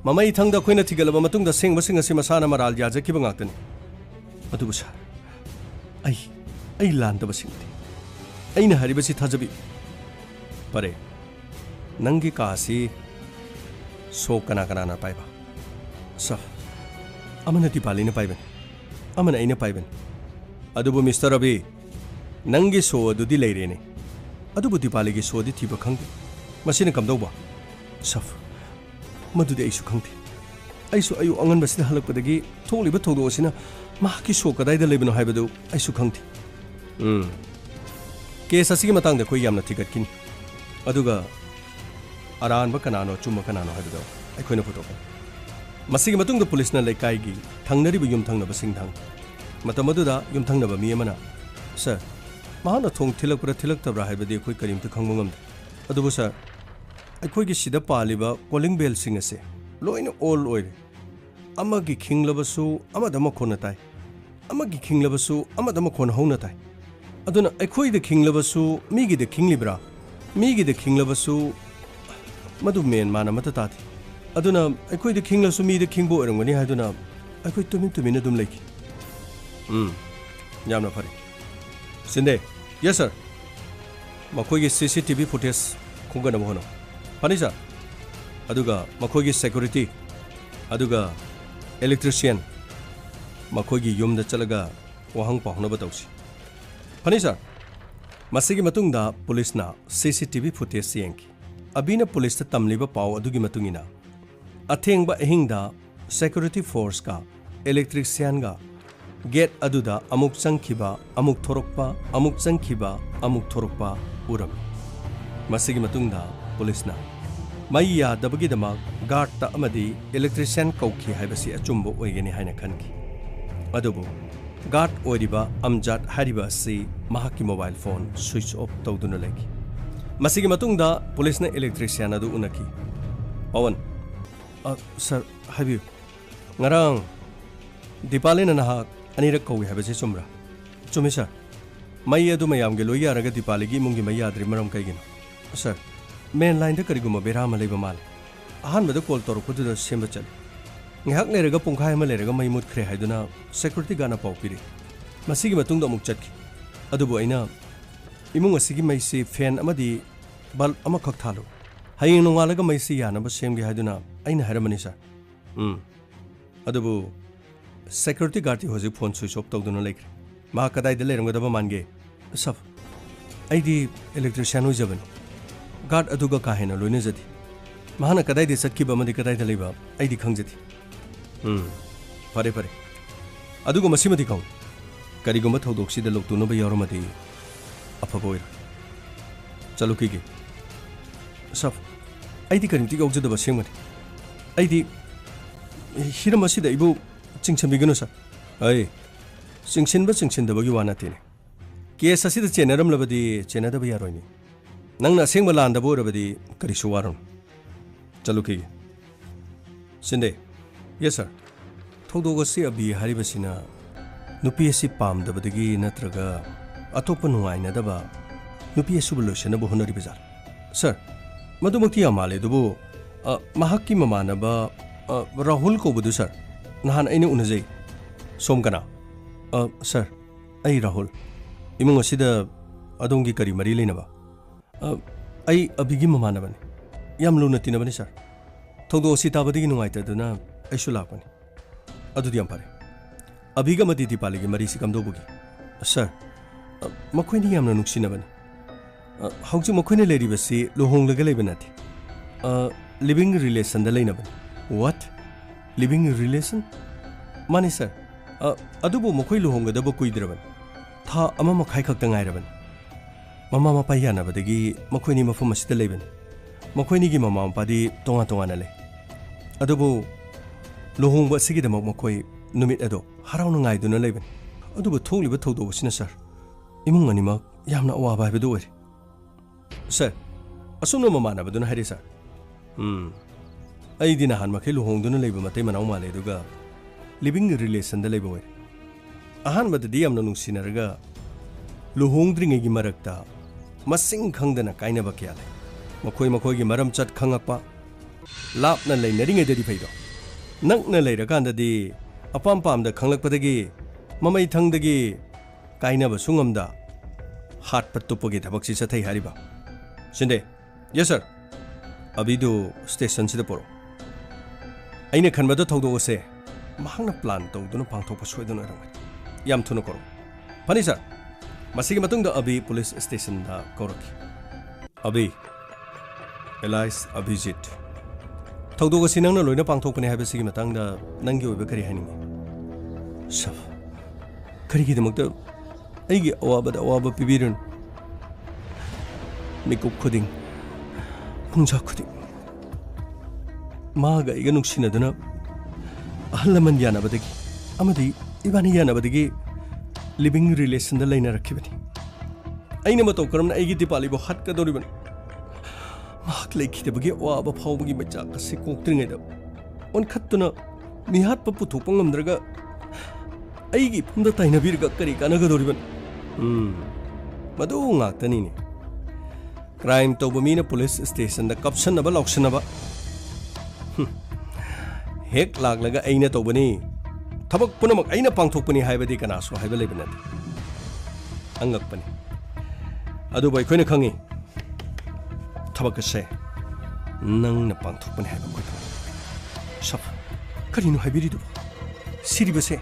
ममई थंगदा खोइना थिगलबा मतुंगदा सेंगबसिंग असि मसाना मराल याजखिबा ngakतनि अदुबो सर आई लांदबसिंगदि अइना हरिबसि थाजबि परे नंगी कासी सो कना कना ना पाइबा स अमन दीपाली ने पाइबन अमन अइना पाइबन अदुबो मिस्टर रवि नंगी सो अदुदि लेरेने अदुबो दीपाली की सो दि थिबा खंगदे मसिना कमदौबा सफ मदुदि आइसु खंगदे आइसु अयु अंगनबसिदा हलकपदगी थोंलिबा थौदोसिना माकी सो कदाइदा लेबनो हाइबदु आइसु खंगदे केस असिगी मतंगदा कोइ यामना थिगतकिनि अदुगा अरानबा कनानो चुम्मा कनानो हाइबदु अइखोइना फोटोको मसिगी मतुंगदा पुलिसना लेकाइगी थंगनरिबा युमथंगनबा सिंथंग मतमदुदा युमथंगनबा मी अमना सर महाना थोंग थिलकपुरा थिलक्तब्रा हाइबदि अखोइ करिमते खंगबा ngamde अदुबो सर अखोइगी सिदा पालिबा कॉलिंग बेल सिंग असे लोइना ऑल ओइरे अमगी खिंगलबसु अमदा मखोना ताइ अमगी खिंगलबसु अमदा मखोना हौना ताइ अदुना अखोइदा खिंगलबसु मीगिदा खिंगलिब्रा मीगिदा खिंगलबसु मदु मेन माना मत ताथि अदुना अखोइदा खिंगलसु मीदा खिंगबो ओरंगनि हादुना अखोइ तुमिन दुम लेखि यामना फरे सिंदे यस सर मखोइगी सीसीटीवी फुटेज खुंगनबो होनो फनी सर अदुगा मखोइगी सिक्योरिटी अदुगा इलेक्ट्रिशियन मखोइगी युमदा चलगा वहांग पाहुनबा तौसी फनी सर मसिगी मतुंगदा पुलिसना सीसीटीवी फुटेज येंकी अबिना पुलिस तमलिबा पाव अदुगी मतुंगिना अथेंगबा अहिंगदा सिक्योरिटी फोर्स का इलेक्ट्रिशियन गा गेट अदुदा अमुक चंखिबा अमुक थोरकपा अमुक चंखिबा अमुक थोरकपा उरम मसिगी मतुंगदा पुलिसना मई यादबगीदमक गार्ड अमदी इलेक्ट्रिशियन कौखी हाइबसी अचुम्बो ओइगनी हाइना खनकी अदुबु गार्ड ओइरिबा अमजाद हारिबा असि महाकी मोबाइल फोन स्विच ऑफ तौदुना लेकी मसिगी मतुंगदा पुलिसना इलेक्ट्रिशियन अदु उनकी पवन सर हाइबियु ngarang दीपाली नहा अनिरक कौई हाइबसे चुम्रा चुमे सर मई अदु मयामगे लोइ यारगा दीपालीगी इमुंगी मई याद्रि मरम कैगिनो सर मेन लाइन द करिगुम बेरा म लेबा माल अहानबद कॉल तोरकुदुदा सेम चल ngahak lerega pungkhai ma lerega mai mut khre haiduna security gana pau piri masigi matungda muk chatki adubu aina imung asigi mai si fan amadi bal ama khak thalo hayeng nongalaga mai si yana ba semge haiduna aina haramani sir adubu security guard ti hoji phone switch off tawduna lekre ma kadai de leranga da ba mange sab aidi electrician oi jaban guard अदुगा का हेना लोइने जदि महाना कदाई दे सत्किबा मदि कदाई द लेबा आइदि खंगजति फरे फरे अदुगा मसिमदि खौ करिगुम थौदोक्सिदा लोक्तुनबा यावरमदि अफबोय चलो की सब आइदि करिमति गौजदबा सेंगमदि आइदि हिरम असिदा इबु चिंगसमिगनो सर अय चिंगसिनदबगी वा नातेने केस असिदा चेनरमलबदि चेनदबा यारोइनि नंगना सेंगबा लांदबो ओरबदि करिसु वारन चलो की सिंदे यस सर थौदोगसि अबि हारिबसिना नुपी असि पामदबदगी नत्रगा अतोप नुआइनदबा नुपी असुब लोइसनबो होनरि बजार सर मदुमक्ति यामाले दुबो महाक्की ममानबा राहुल कोबदु सर नहान आइने उनजै सोमकना सर आई राहुल इमुंग असिदा अदोंगी करी मरी लेनबा आई अबिगी ममानबने याम लुना तिनबने सर थौदो असि ताबदगी नुआइतदुना आइसु लापने अदुदि याम फारे अबिगा मदि दीपालिगी मरी सिकमदोबुगी सर मखोइनि यामना नुक्सिनबने हौजि मखोइनि लेरिबसि लुहोंगलगा लेबनाति लिविंग रिलेशन द लेनबने व्हाट लिविंग रिलेशन माने सर अदुबो मखोइ लुहोंगदबो कुइद्रबन था अमा मखाइ खक्ता गाइरबन ममा मपा यानाबदगी मखोइनि मफम असिदा लेबन मखोइनिगी ममा मपादि तोंगा तोंगाना ले अदुबो लुहोंगबा सिगिदमक मखोइ नुमित अदो हराउना गाइदुना लेबन अदुबो थोंलिबा थौदोबसिना सर इमुंग अनिमक यामना अवाबा हाइबदो ओइरे सर असुमनो ममानाबदुना हाइरे सर अइदि नहान मखै लुहोंगदुना लेबा मतै मनाउ माले दुगा लिविंग रिलेशन द लेबा ओइरे अहानबदि यामना नुंसिनरगा लुहोंद्रिङैगी मरक्ता मसिंग खंगदना काइनबा क्या ले मखोइ मखोइगी मरम चट खंगकपा लापना लेनरिङैददि फैदो नक्ना लेरकान्ददि अपाम पामदा खंगलकपदगी ममै थंगदगी काइनबा सुंगमदा हाट पत्तुपगी थबक्सि सथै हारिबा सिंदे यस सर अबिदु स्टेशन सिदा पोरो अइने खनबदा थौदोसे महांगना प्लान तौदुना पांथोकपा सोइदुना रंगै याम थुना करो फनी सर मसिगी मतुंगदा अबि पुलिस स्टेशन दा कौरकी अबि एलाइस अभिजित थौदोगसि नंगना लोइना पांथोकपने हाइबसिगी मतंगदा नंगी ओइबा करि हाइनिंगे सब करिगिदमक्ता अइगी अवाबा पिबिरन मिकुप खुदिंग पुंजा खुदिंग मागा इगा नुक्सिनदुना अहलमन यानाबदगी अमदि इबानी यानाबदगी लिविंग रिलेशन द लेना रखिबनी अइना मतौ करमना अइगी दीपालिबो हटकदोरिबन माक लेखिदबगी अवाबा फावबगी मचा कसे कोक्त्रिङैदा ओनखत्तुना मिहात पपुथोकपा ngamद्रगा अइगी फुंदा ताइनबिरगा करि कानगदोरिबन मदु ngaktaniने क्राइम तौब मीना पुलिस स्टेशन दा कपसनबा लौसनबा हेक लागलगा अइना तौबनी थबक पुनमक अइना पांथोकपनी हाइबदि कनासो हाइबा लेबनाति अंगकपनी अदुबो अइखोइना खंगी थबकसे नंगना पांथोकपनी हाइबा कोइ सब करिनो हाइबिरिदु सिरिबसे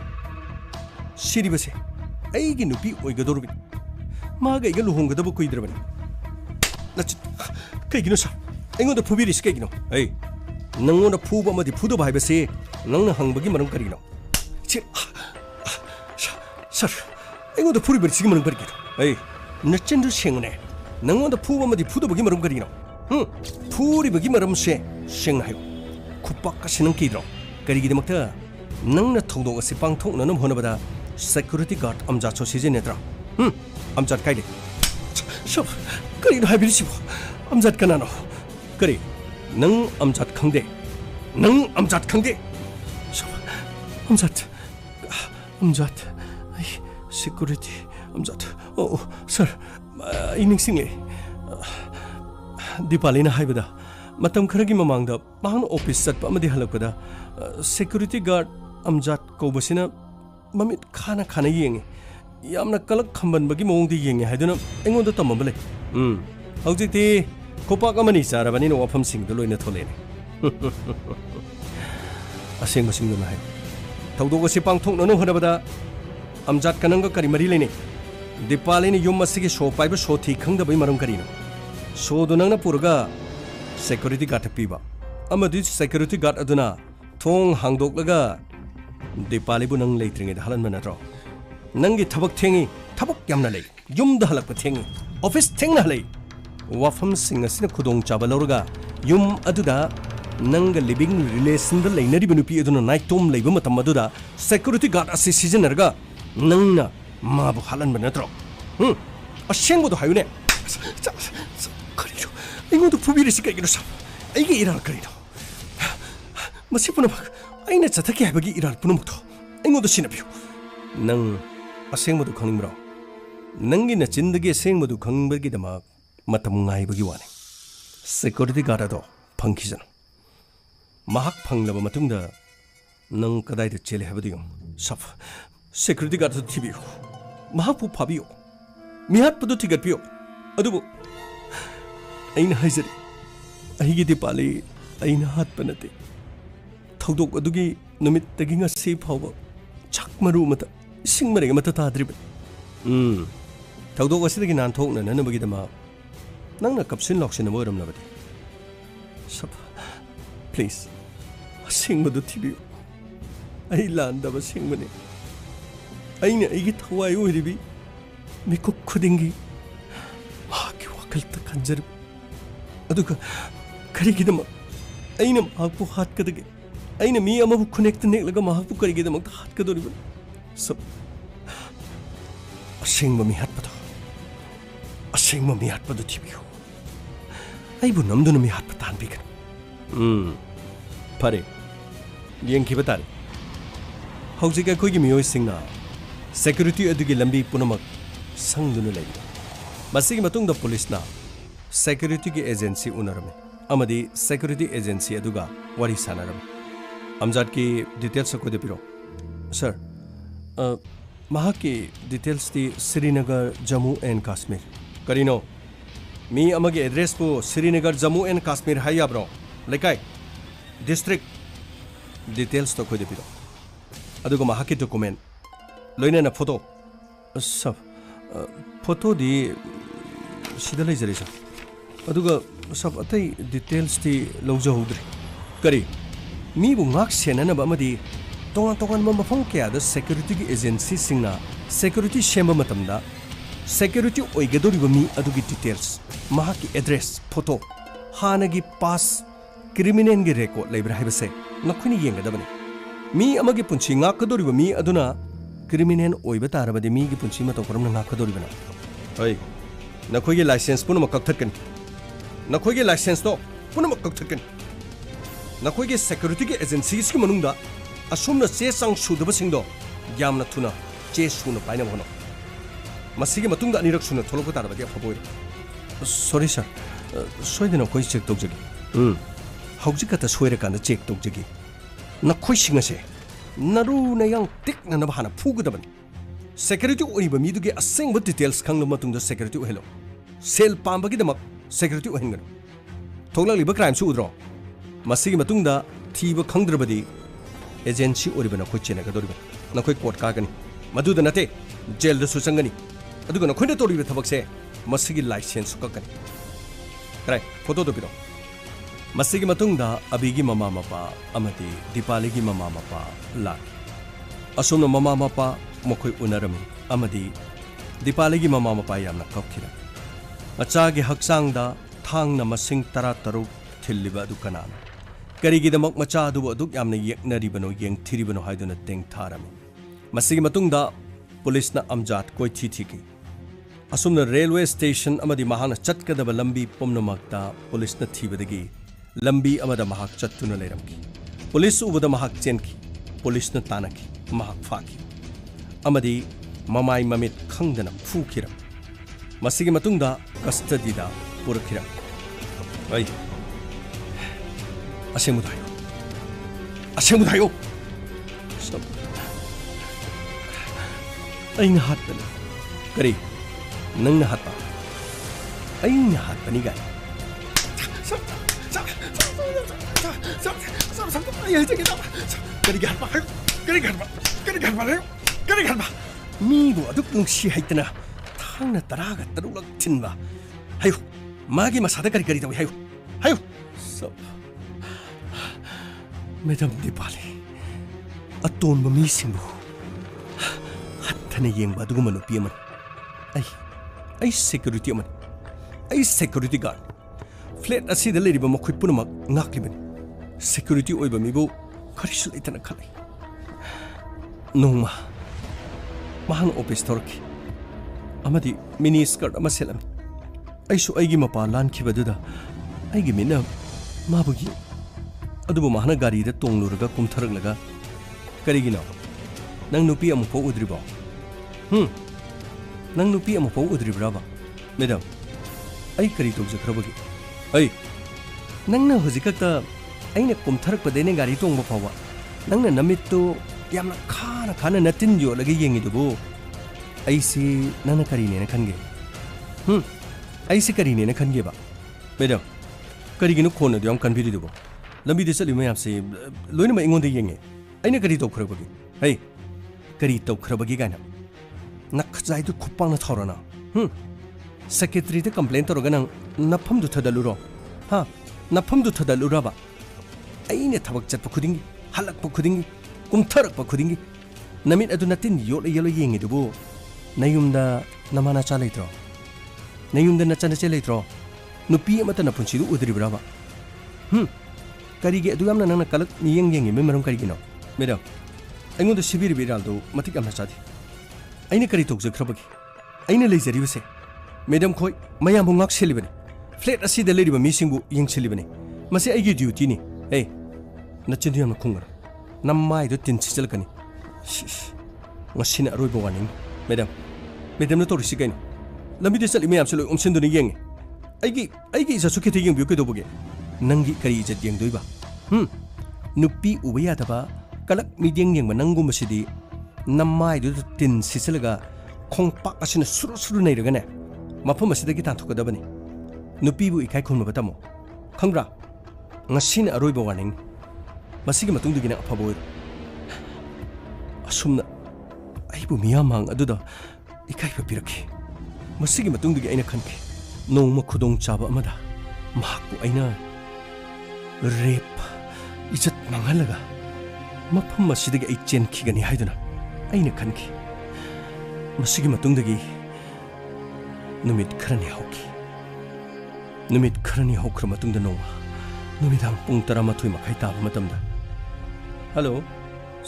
अइगी नुपि ओइगदोरबि मागा इगा लुहोंगदबो कुइद्रबनि नच कइगिनो सर अइगोंदा फुबिरिस कइगिनो ऐ नंगोंदा फुबा मदि फुदो भाइबसे नंगना हंबगी मरम करिगिनो सर अइगोंदा फुरिबरिसिगी मरम करिगिनो ऐ नचेंदु सेंगने नंगोंदा फुबा मदि फुदोबगी मरम करिगिनो फुरिबगी मरमसे सेंना हायो खुपाकसे नंग किद्रो करिगिदमक्ता नंगना थौदोगसे पांथोकनम होनबदा सिक्युरिटी गार्ड अमजाचो सिजेनेत्रा अमजात काइदे सब करिनो हाइबिरिसिबो अमजात कनानो करि नंग अमजात खंदे सब अमजात सिक्युरिटी अमजात ओ सर इनिंगसिंगे दीपालिना हाइबदा मतम खरगी ममांगदा मांग ऑफिस चटपा अमदि हलकदा सिक्युरिटी गार्ड अमजात कौबसिना ममित खाना येंगे यामना कलक खंबनबगी मओंगदि येंगे हाइदुना एंगोंदा तमबले हौजिति कोपाक अमनि चारबनिना वाफमसिंगदो लोइना थोलेने असेंगसिंगदो हाइ थौदोगसि पांथोकननो होनबदा अमजात कनंग करि मरि लेने दीपालिनि युम असिगी शो पाइब शो थी खंगदबै मरम करिनो Sodo nang na purga security guard piba. Amadi security guard aduna thong hangdok laga Dipali bu nang leitring ed halan manatro. Nangi thabak thengi thabak yamna lei. Yum da halak thengi. Office thengna lei. Wafam sing asina khudong chabalorga yum aduda nanga living relation da leinari benupi aduna night tom leiba matam aduda security guard asi season erga nangna ma bu halan manatro. Asheng bodo hayune. Kariro. Ingodo pubirisi kaigiro sa. Aige iral kariro. Masi punamak aina chathaki habagi iral punamukto. Ingodo sinabiu. Nang aseng bodo khangbro. Nangi na chindagi aseng bodo khangbagi dama matam ngaibagi wane. Security guard ado phangkhijan. Mahak phanglaba matungda nang kadai da chele habadi yong. Sap security guard ado thibiu. Mahak pu phabiu. Mihat padu thigat piu. Adubu aina haizari. Aigi Dipali aina hat panate. Thaudok adugi numit tagi ngasi phawba chak maru mata sing marega mata tadriba. Thaudok asidagi nan thokna nanabagi dama nangna kapsin loksin amoram nabadi. Sap please sing madu thibiu. Ai landaba sing mane. Aina aigi thawai oiribi mikuk khudingi mahaki wakal ta kanjar aduga karigidama aina mahakpu hat kadage aina mi amabu connect neklaga mahakpu karigidama hat kadoriba sab asengma mi hat padu thibiu aibu namduna mi hat patan bikan pare yengkiba tare haujiga koigi miyoi singna security adugi lambi punamak sangduna lei masigi matungda police na security ki agency unarame amadi security agency aduga wari sanaram amjad ki details ko depiro sir mahaki details ti Srinagar Jammu and Kashmir karino mi amagi address po Srinagar Jammu and Kashmir haya bro lekai district details to ko depiro aduga mahaki document loina na photo sab photo di sida lei jare sa aduga sab atai details ti lawja hodri kari mi bu ngak senana ba madi tongan mafam kya da security gi agency singna security shemba matamda security oigadori ba mi adugi details mahaki address photo hanagi pass criminal gi record leibra haibase nakhuni yengadabani mi amagi punchi ngakadori ba mi aduna criminal oiba tarabadi mi gi punchi ma to koram ngakadori bana oi nakhoi gi license punama kakthakkan nakhoi gi license to punama kakthakkan nakhoi gi security gi agencies ki manungda asumna che sang sudaba singdo yamna thuna che suna paina bono masigi matungda anirak suna tholokpa tarabadi afaboi sorry sir soidena koi check tokjagi haujikata soire kan check tokjagi nakhoi singase naru na yang tik na nabhana phugudaban security oiba midugi aseng details khangla matungda security ohelo sel pambagi damak security ohengan thogla liba crime su udro masigi matungda thiba khangdrabadi agency oribana khochena ga doriba nakhoi court ka gani maduda nate jail da su changani aduga nakhoi na toriba thabakse masigi license ka gani right photo do biro masigi matungda abigi mama mapa amati Dipali gi mama mapa la asumna mama mapa mokhoi unarami amadi Dipali gi mama mapa yamna kapkhira macha gi haksangda thangna masing tara taru thilliba du kanana karigi damak macha du aduk yamna yeknari bano yeng thiri bano haiduna teng tharami masigi matungda police na amjat koi thi ki asumna railway station amadi mahana chatkadaba lambi pomna makta police na thibadagi lambi amada mahak chattuna leiramki police ubada mahak chenki police na tanaki mahak faki amadi mamai mamit khangdana phukiram masigi matungda custody da purakhiram ai asemudayo sab aina hatna kari nangna hatpa aina hatpani ga mi bu aduk nungsi haitana thangna taraga tarulak thinba hayu मागी मसादा करी करी तब हायो हायो सब मैडम दीपाली अतोन बमी सिंबु हत्थने येंबा दुगुमा नुपी अमन आई सिक्योरिटी गार्ड फ्लैट असीदा लेरिबा मखुई पुनमक ngakliben security oiba mibu karisu leitana khalai nongma mahang office torki amadi mini skirt ama selami aisu aigi mapa lan khibaduda aigi mina mabugi adubu mahana gari da tongluraga kumtharaglaga karigino nang nupi ampo udriba nang nupi ampo udribraba madam ai kari tokjakrabagi ai nangna hojikakta aina kumtharakpadene gari tongba phawa nangna namittu yamna khana natin yo lagi yengi dubu aisi nana karine na khange aisi karine na khange ba madam kariginu khona dyam kanbiri dubu lambi de chali mayam se loina ma ingon de yenge aina kari tokhrabagi hey kari tokhrabagi gaina nakhjai du khupang na thorana secretary de complaint toroga nang nafam du thadaluro ha nafam du thadaluraba aine thabak chatpa khudingi halakpa khudingi kumtharakpa khudingi namit adu natin yolo yengi dubu nayumda namana cha leitro nayumda nachana che leitro nupi amata na punchi du udribraba karige adu amna nangna kalak yengi me maram karigino madam aingonda sibiri biraldo matik amna chadi aine kari tokjakrabagi aine leijari bese madam khoi mayam bu ngak selibani flat asi da leriba misingbu yeng selibani mase aigi duty ni hey nachindu yamna khungar nammai do tin chichalkani ngasina aroi bawani madam na torisi gain lambi de sali mayam selo umsindu ni yeng aigi isa sukete yeng bi ke dobuge nangi kari ijat yeng doiba nupi ubaya daba kalak mideng yeng manangu masidi nammai do tin sichalga khongpak asina suru nei ragane mafam asidagi tanthokadabani nupi bu ikai khunma batamo khangra ngasina aroiba warning masigi matungdugina afabo asumna aibu miyamang aduda ikai papiraki masigi matungdugi aina khanki nongma khudong chaba amada mahakku aina rep ijat manghalaga mafam asidagi ai chen khigani haiduna aina khanki masigi matungdagi numit kharani hokra matungda noma numidang pung 12 makhai taba matamda hello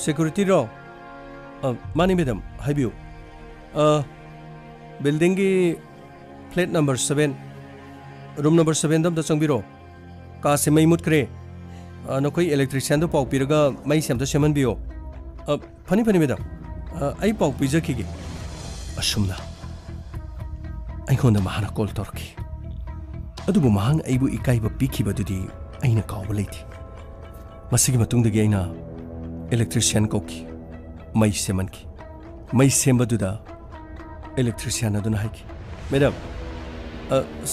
security ro mani madam haibiu building gi plate number 7 room number 7 dam da changbiro ka se mai mut kre nokoi electrician do pau piraga mai sem da seman bio phani madam ai pau pijaki gi asumna ꯑꯩꯉꯣꯟꯗ ꯃꯍꯥꯛꯅ ꯀꯣꯜ ꯇꯧꯔꯛꯈꯤ ꯑꯗꯨꯕꯨ ꯃꯍꯥꯛꯅ ꯑꯩꯕꯨ ꯏꯀꯥꯏꯕ ꯄꯤꯈꯤꯕꯗꯨꯗꯤ ꯑꯩꯅ ꯀꯥꯎꯕ ꯂꯩꯇꯦ ꯃꯁꯤꯒꯤ ꯃꯇꯨꯡꯗꯒꯤ ꯑꯩꯅ ꯏꯂꯦꯛꯇ꯭ꯔꯤꯁꯤꯌꯥꯟ ꯀꯧꯈꯤ ꯃꯩ ꯁꯦꯝꯍꯟꯈꯤ ꯃꯩ ꯁꯦꯝꯕꯗꯨꯗ ꯏꯂꯦꯛꯇ꯭ꯔꯤꯁꯤꯌꯥꯟ ꯑꯗꯨꯅ ꯍꯥꯏꯈꯤ ꯃꯦꯗꯝ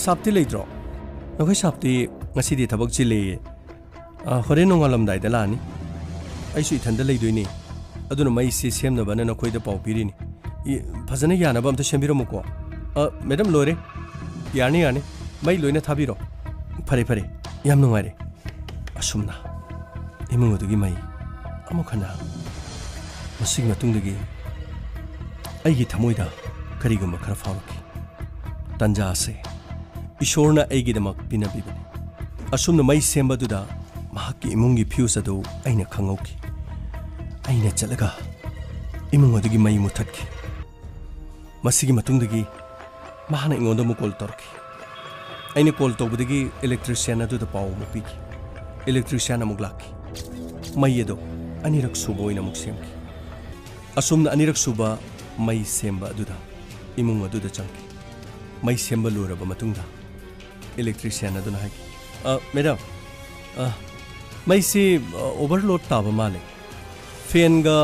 ꯁꯥꯞꯇꯤ ꯂꯩꯇ꯭ꯔꯣ ꯅꯈꯣꯏ ꯁꯥꯞꯇꯤ ꯉꯁꯤꯗꯤ ꯊꯕꯛ ꯆꯤꯜꯂꯦꯌꯦ ꯍꯣꯔꯦꯟ ꯅꯣꯡꯉꯥꯜꯂꯝꯗꯥꯏꯗ ꯂꯥꯛꯑꯅꯤ ꯑꯩꯁꯨ ꯏꯊꯟꯗ ꯂꯩꯗꯣꯏꯅꯤ ꯑꯗꯨꯅ ꯃꯩꯁꯤ ꯁꯦꯝꯅꯕꯅ ꯅꯈꯣꯏꯗ ꯄꯥꯎ ꯄꯤꯔꯤꯅꯤ ꯐꯖꯅ ꯌꯥꯅꯕ ꯑꯝꯇ ꯁꯦꯝꯕꯤꯔꯝꯃꯨꯀꯣ madam lore yani mai loina thabiro fare yam nungaire asumna imung odugi mai amokhana masig matungdagi aigi thamoida kariguma khara fauki tanja ase ishorna aigi damak pinabibani asumna mai sembaduda mahaki imungi fuse adu aina khangauki aina chalaga imung odugi mai muthatki masigi matungdagi mahana ingonda mu call torki aina call tobudagi electrician adu da paw mu piki electrician amuk laki mai edo anirak suba oina muk semki asumna anirak suba mai semba aduda imung adu da changki mai semba luraba matungda electrician adu na haki madam mai si overload taba male fan ga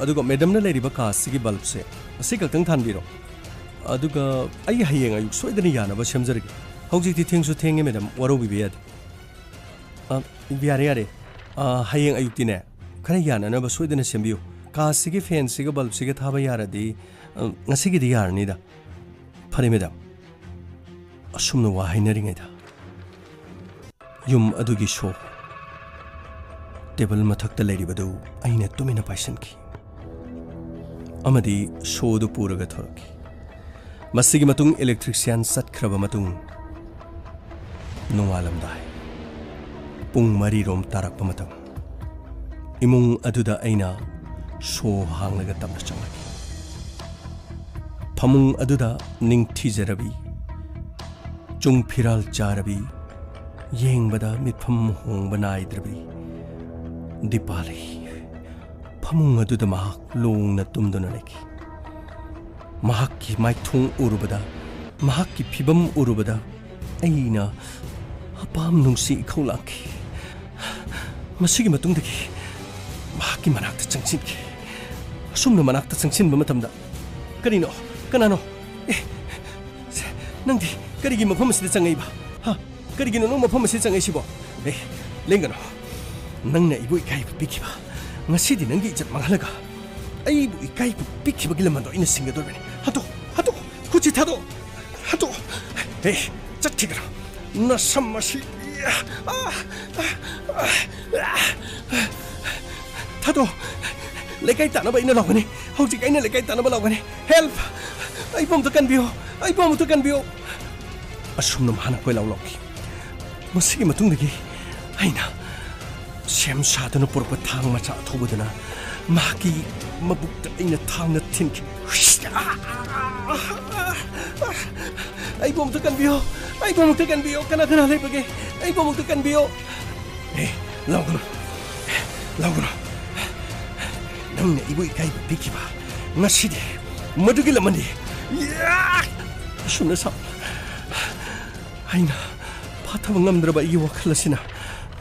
aduga madam na leriba ka sigi bulb se asi kaktang thanbiro aduga ai hayeng ayuk soidani yana ba semjargi hojikti thengsu thenge madam waro bibiyad yare hayeng ayuk tine khana yana na ba soidana sembiu ka sigi fan sigi bulb sigi thaba yaradi ngasigi di yarni da phare madam असुमना वा हाइनरिङैदा युम अदुगी शो टेबल मथक्ता लेरिबदु अइना तुमिना पाइसनकी अमदी शोदु पुरगा थरकी मसिगी मतुंग इलेक्ट्रिशियन सत्खरबा मतुंग नोंगालमदाय पुंग मरी रोम तारकपा मतम इमुंग अदुदा अइना शो हांगलगा तमना चंगकी फमुंग अदुदा निंगथिजरबी चुंग फिराल चारबी येंगबदा मितफम होंगबा नाइद्रबी दीपाली फमुंग अदुदा महाक लोंगना तुमदुना लेकी महाक की माइथोंग उरुबदा महाक की फिबम उरुबदा अइना अपाम नुंसी इखौलांकी मसिगी मतुंगदगी महाक की मनाक्ता चंगसिनकी असुमना मनाक्ता चंगसिनबा मतमदा करिनो कनानो ए नंदी करिगी मफम सिदा चंगैबा हा करिगिनो नो मफम सिदा चंगैसिबो ए लेंगनो नंगना इबु इकाई पिखिबा ngasi di nanggi ijat manghalaga ai bu ikai bu pikhi bagi lamando ina singa do bani hato kuchi thado hato eh chattigra na samasi thado lekai ta na ba ina lawani hauji kai na lekai ta na ba lawani help ai bom to kan bio asum nam hana koi law loki masi matung dagi aina Shem Sadana Purpa Tang Macha Tobudana Maki Mabuk in a town that think I bomb to Canbio, I bomb to Canbio, Canada Lebege, I bomb to Canbio. Eh, Logan, Nang Ibu Kai Pikiba, Nasidi, Madugilamandi, yeah, Shunasa Aina Patamamdra you walk Lasina.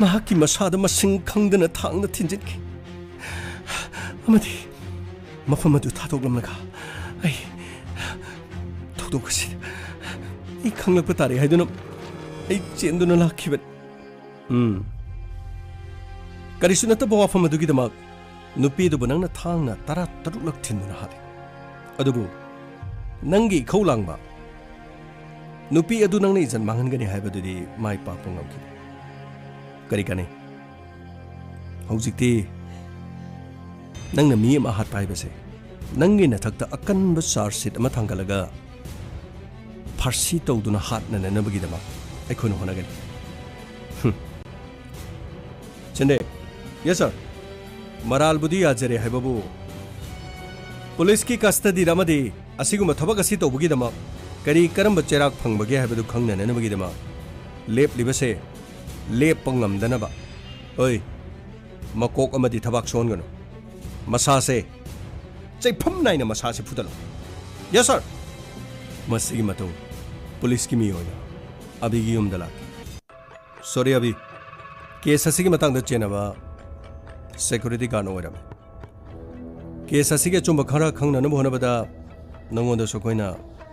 Mahaki masada masing kangdana tang na tinjinki amadi mafamadu thadoglamnaga ai thogdogasi I khanglakpa tare haiduna ai chenduna lakhiban karisuna ta bawa famadu gi damak nupi du banang na thang na tara taruk lak thinuna hade adubu nangi khawlangba nupi adu nang na ijan mangan gani haibadu di mai pa pangam ki Kari kane Haujikti Nangna mi ama hat pai base Nangi na thakta akan ba sarsit ama thangalaga Farsi tawduna hat na nanabagi dama Aikhono honagani Chende Yes sir Maral budi ajare hai babu Police ki custody ramadi Asiguma thabak asi tawbagi dama Kari karamba cherak phangbagi hai badu khangna nanabagi dama Lep libase Lep pangam danaba Oi Makok amadi thabak son gano Masase Chay pham nai na masase putalo Yes sir Masigi mato Police ki mi hoya Abi gi umdala Sorry abi Case asigi matang da chena ba Security guard no oirame Case asigi chumba khara khangna na bhona bada Nangonda so koina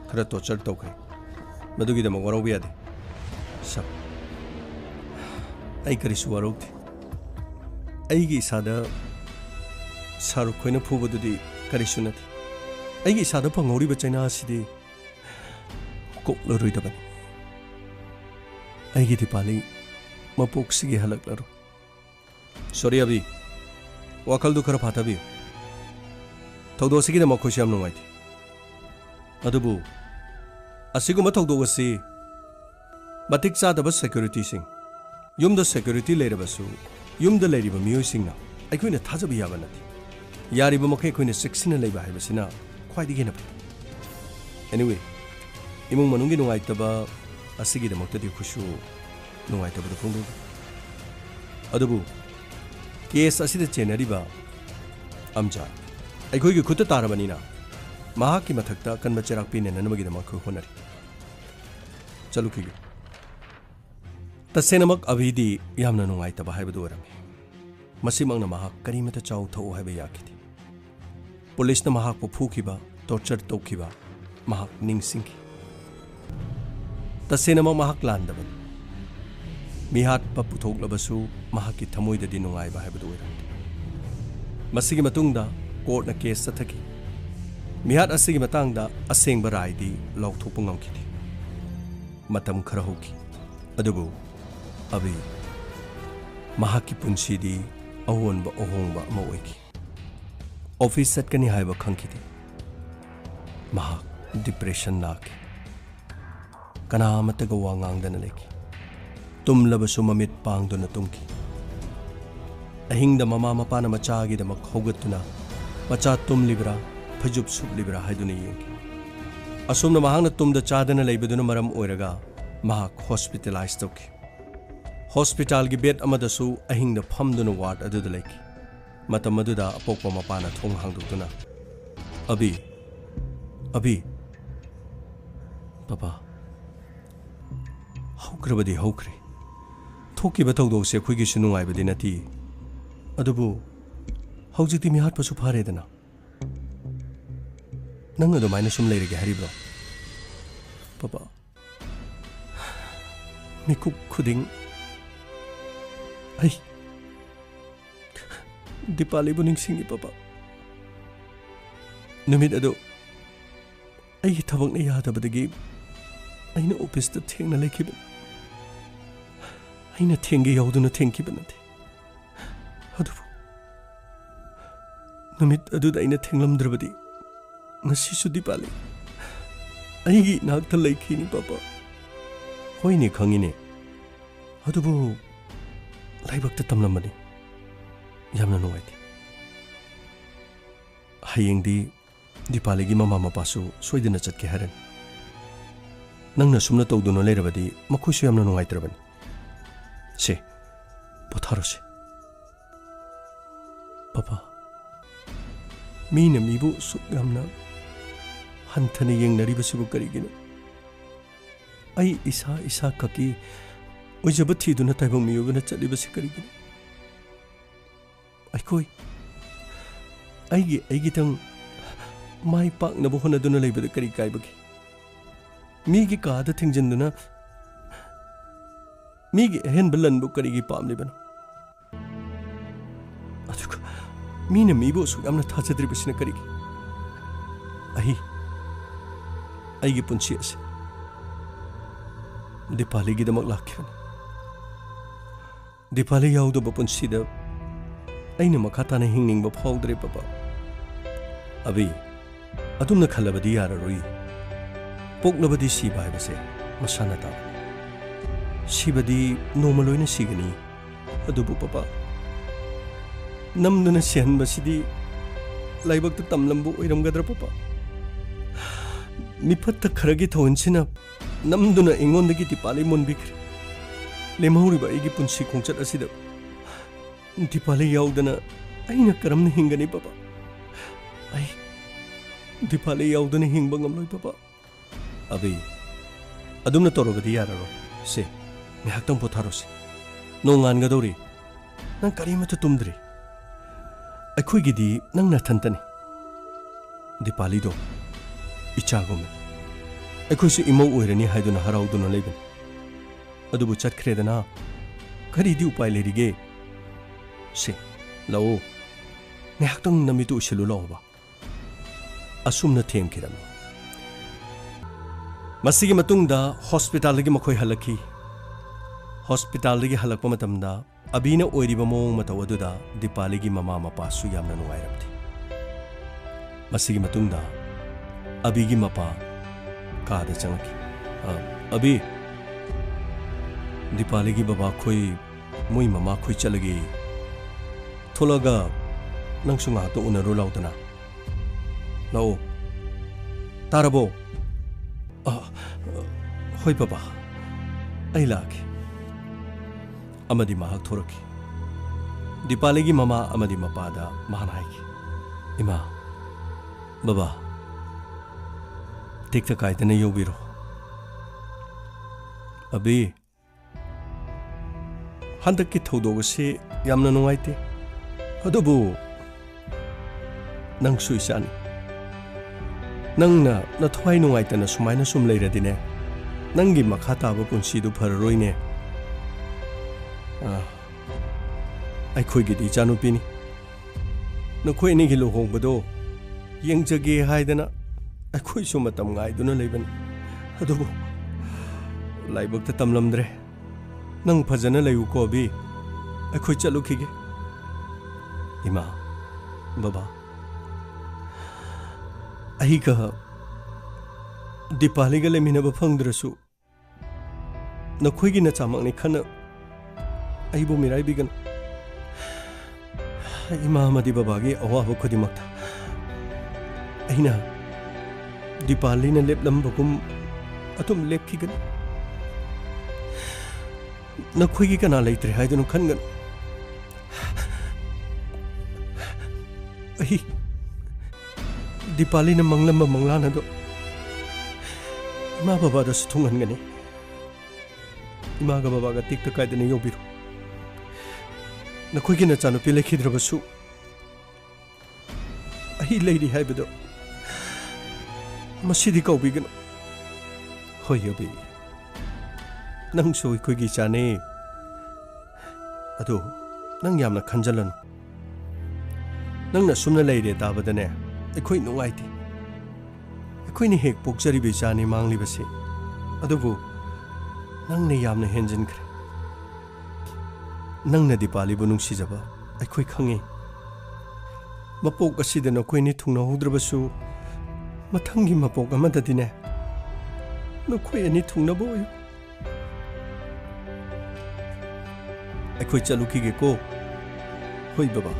khara torture tawkhai Madugi da magwarau bi ade Sab I karisu warokti Aigi sada Saru koina phubadu di karisu nati Aigi sada pangori bachana asidi Kokla rui dabani Aigi dipali Mapok sige halak laro Sorry abi Wakal du khara phata bi Thawdo sige na makhoshi am nungai thi Adubu Asiguma thawdo wasi Matik chadaba security sing Yumda security lerabasu Yumda leriba miyoi singna Aikoina thajaba yaba nati Yariba makai koina sexina leiba haibasina Khwaidi gena pa Anyway Imung manungi nungai taba Asigi da makta di khushu Nungai taba da phungdu Adubu Case asida chenariba Amja Aikoi ki khutta tarabanina Mahaki mathakta kanba cherak pine nanamagi da makho honari Chalu ki Tasenamak abidi yamna nungai taba haibadu warami Masimang na mahak karimata chaw thau haiba yakiti Police na mahak po phukiba torture tawkiba mahak ningsingki Tasenamak mahak landaban Mihat pa puthok labasu mahaki thamoy da di nungai ba haibadu warami Masigi matungda court na case sa thaki Mihat asigi matangda aseng barai di lawthok pungamkiti matam khara hoki adubu abi mahaki punsidi ahonba ohongba ama oiki office satkani haiba khangkidi mahak depression laki kana mataga wangang dana leki tumlabasu mamit pangduna tumki ahingda mama mapana machagi da makhogatuna macha tumlibra phajub sublibra haiduna yengi asumna mahangna tumda chadana leibaduna maram oiraga mahak hospitalized toki hospital gi bed amadasu ahingda phamduna ward aduda leki matam aduda apokpa mapana thong hangdutuna abi papa haukrabadi haukri thoki ba thawdo se khoi gi sunu ngai badi nati adubu haujiti mi hat pasu phare dana nang ado maina sum leirege haribro papa mikuk khuding ai dipali buning singi papa numit ado ai thabak ne yada badagi aina office ta thengna lekhiba aina thengi yauduna thengkiba nate adu numit adu da aina thenglamdrabadi ngasi su dipali aigi nakta laikhini papa hoine khangine adubu laibakta tamlamani yamna nuwaiti hayengdi dipali gi mama mapasu soidina chatke haran nangna sumna tawduna leirabadi makhuisu yamna nuwaitrabani se potharose papa mina mibu sugamna hanthani yengnaribasibu karigino ai isa kaki ojaba thiduna taibang miyubana chalibasi karigino aikoi aigi tang mai pak na bu hona duna leibada kari kai bagi mi gi ka da thingjanduna mi gi hen balan bu kari gi pam lebana aduka mi na mi bu su amna thachadri bisina kari gi ai gi punchi ase dipali gi damak lakhan dipali yaudo ba punchi da aina makata na hingning ba phawdre papa abi adumna khalabadi yararoi poknabadi siba haibase masana ta sibadi normaloina sigani adubu papa namduna sihan basidi laibakta tamlambu oiramgadra papa mipatta kharagi thonsina namduna ingondagi dipali monbikre lemhauriba igi punsi khongchat asida dipali yaudana aina karamna hingani papa ai dipali yaudana hingba ngamloi papa abi adumna torogadi yararo se me haktam potharose nongan gadori nang karimata tumdri akhoi gidi nang na thantani dipali do ichagom akhoi su imo oirani haiduna harauduna leiben adubu chatkhredana kari di upai lerige se lao me haktam namitu usilu lawa asumna themkiram masigi matungda hospital lagi makhoi halaki hospital lagi halakpa matamda abina oiriba mong mataw aduda dipali gi mama mapa su yamna nuwairamti masigi matungda abi gi mapa kada changaki abi dipali gi baba khoi moi mama khoi chalagi tholaga nangsunga to unaru laudana lao tarabo hoi papa ai laki amadi mahak thoraki dipali gi mama amadi mapada mahanai ima baba tikta kaitane yobiro abi handaki thawdogase yamna nuwaite adubu nang suisani nangna na thwai nuwaitana sumaina sum leiradine nangi makhata ba punsi du phararoine ai khoi gi di chanu pini na khoi ni gi lo hong bado yengjage haidana ai khoi su matam ngai duna leiban adubu लाइबक तमलमद्रे नंग फजन लेको अभी अखोई चलुखीगे इमा बाबा अही कह दीपाली का लेमिनब फंगद्रसु नखोईगी नचामकने खन अहिबो मिराइबिगन इमा मदी बाबागी अवाब खुदिमक्ता अहिना दीपाली ने लेपलंबगुम अतुम लेपखिगन नखोईगी कना लेत्रे हाइदनु खनगन अही दीपाली ने मंगलम मंगलाना दो इमा बाबा दस थुंगनगनी इमा गा बाबा गा तिक तकाइदने योबिरु नखोईगी नचानुपी लेखिद्रबसु अही लेरी हाइबदो मसीदी कौबिगन होय योबी नंगसु अखोईगी चाने अदो नंग यामना खंजलन नंगना सुमना लेरे ताबदने अखोई नुवाइति अखोईनी हेक पोक्चरिबे चाने मांगलिबसे अदुबु नंगने यामना हेंजनख्रे नंगना दीपालीबु नुंसिजबा अखोई खंगे मपोक असिदा नखोईनी थुंगनहौद्रबसु मथंगी मपोक अमददिने नखोई अनि थुंगनबो ओयो अखोई चलुखिगे को होय बाबा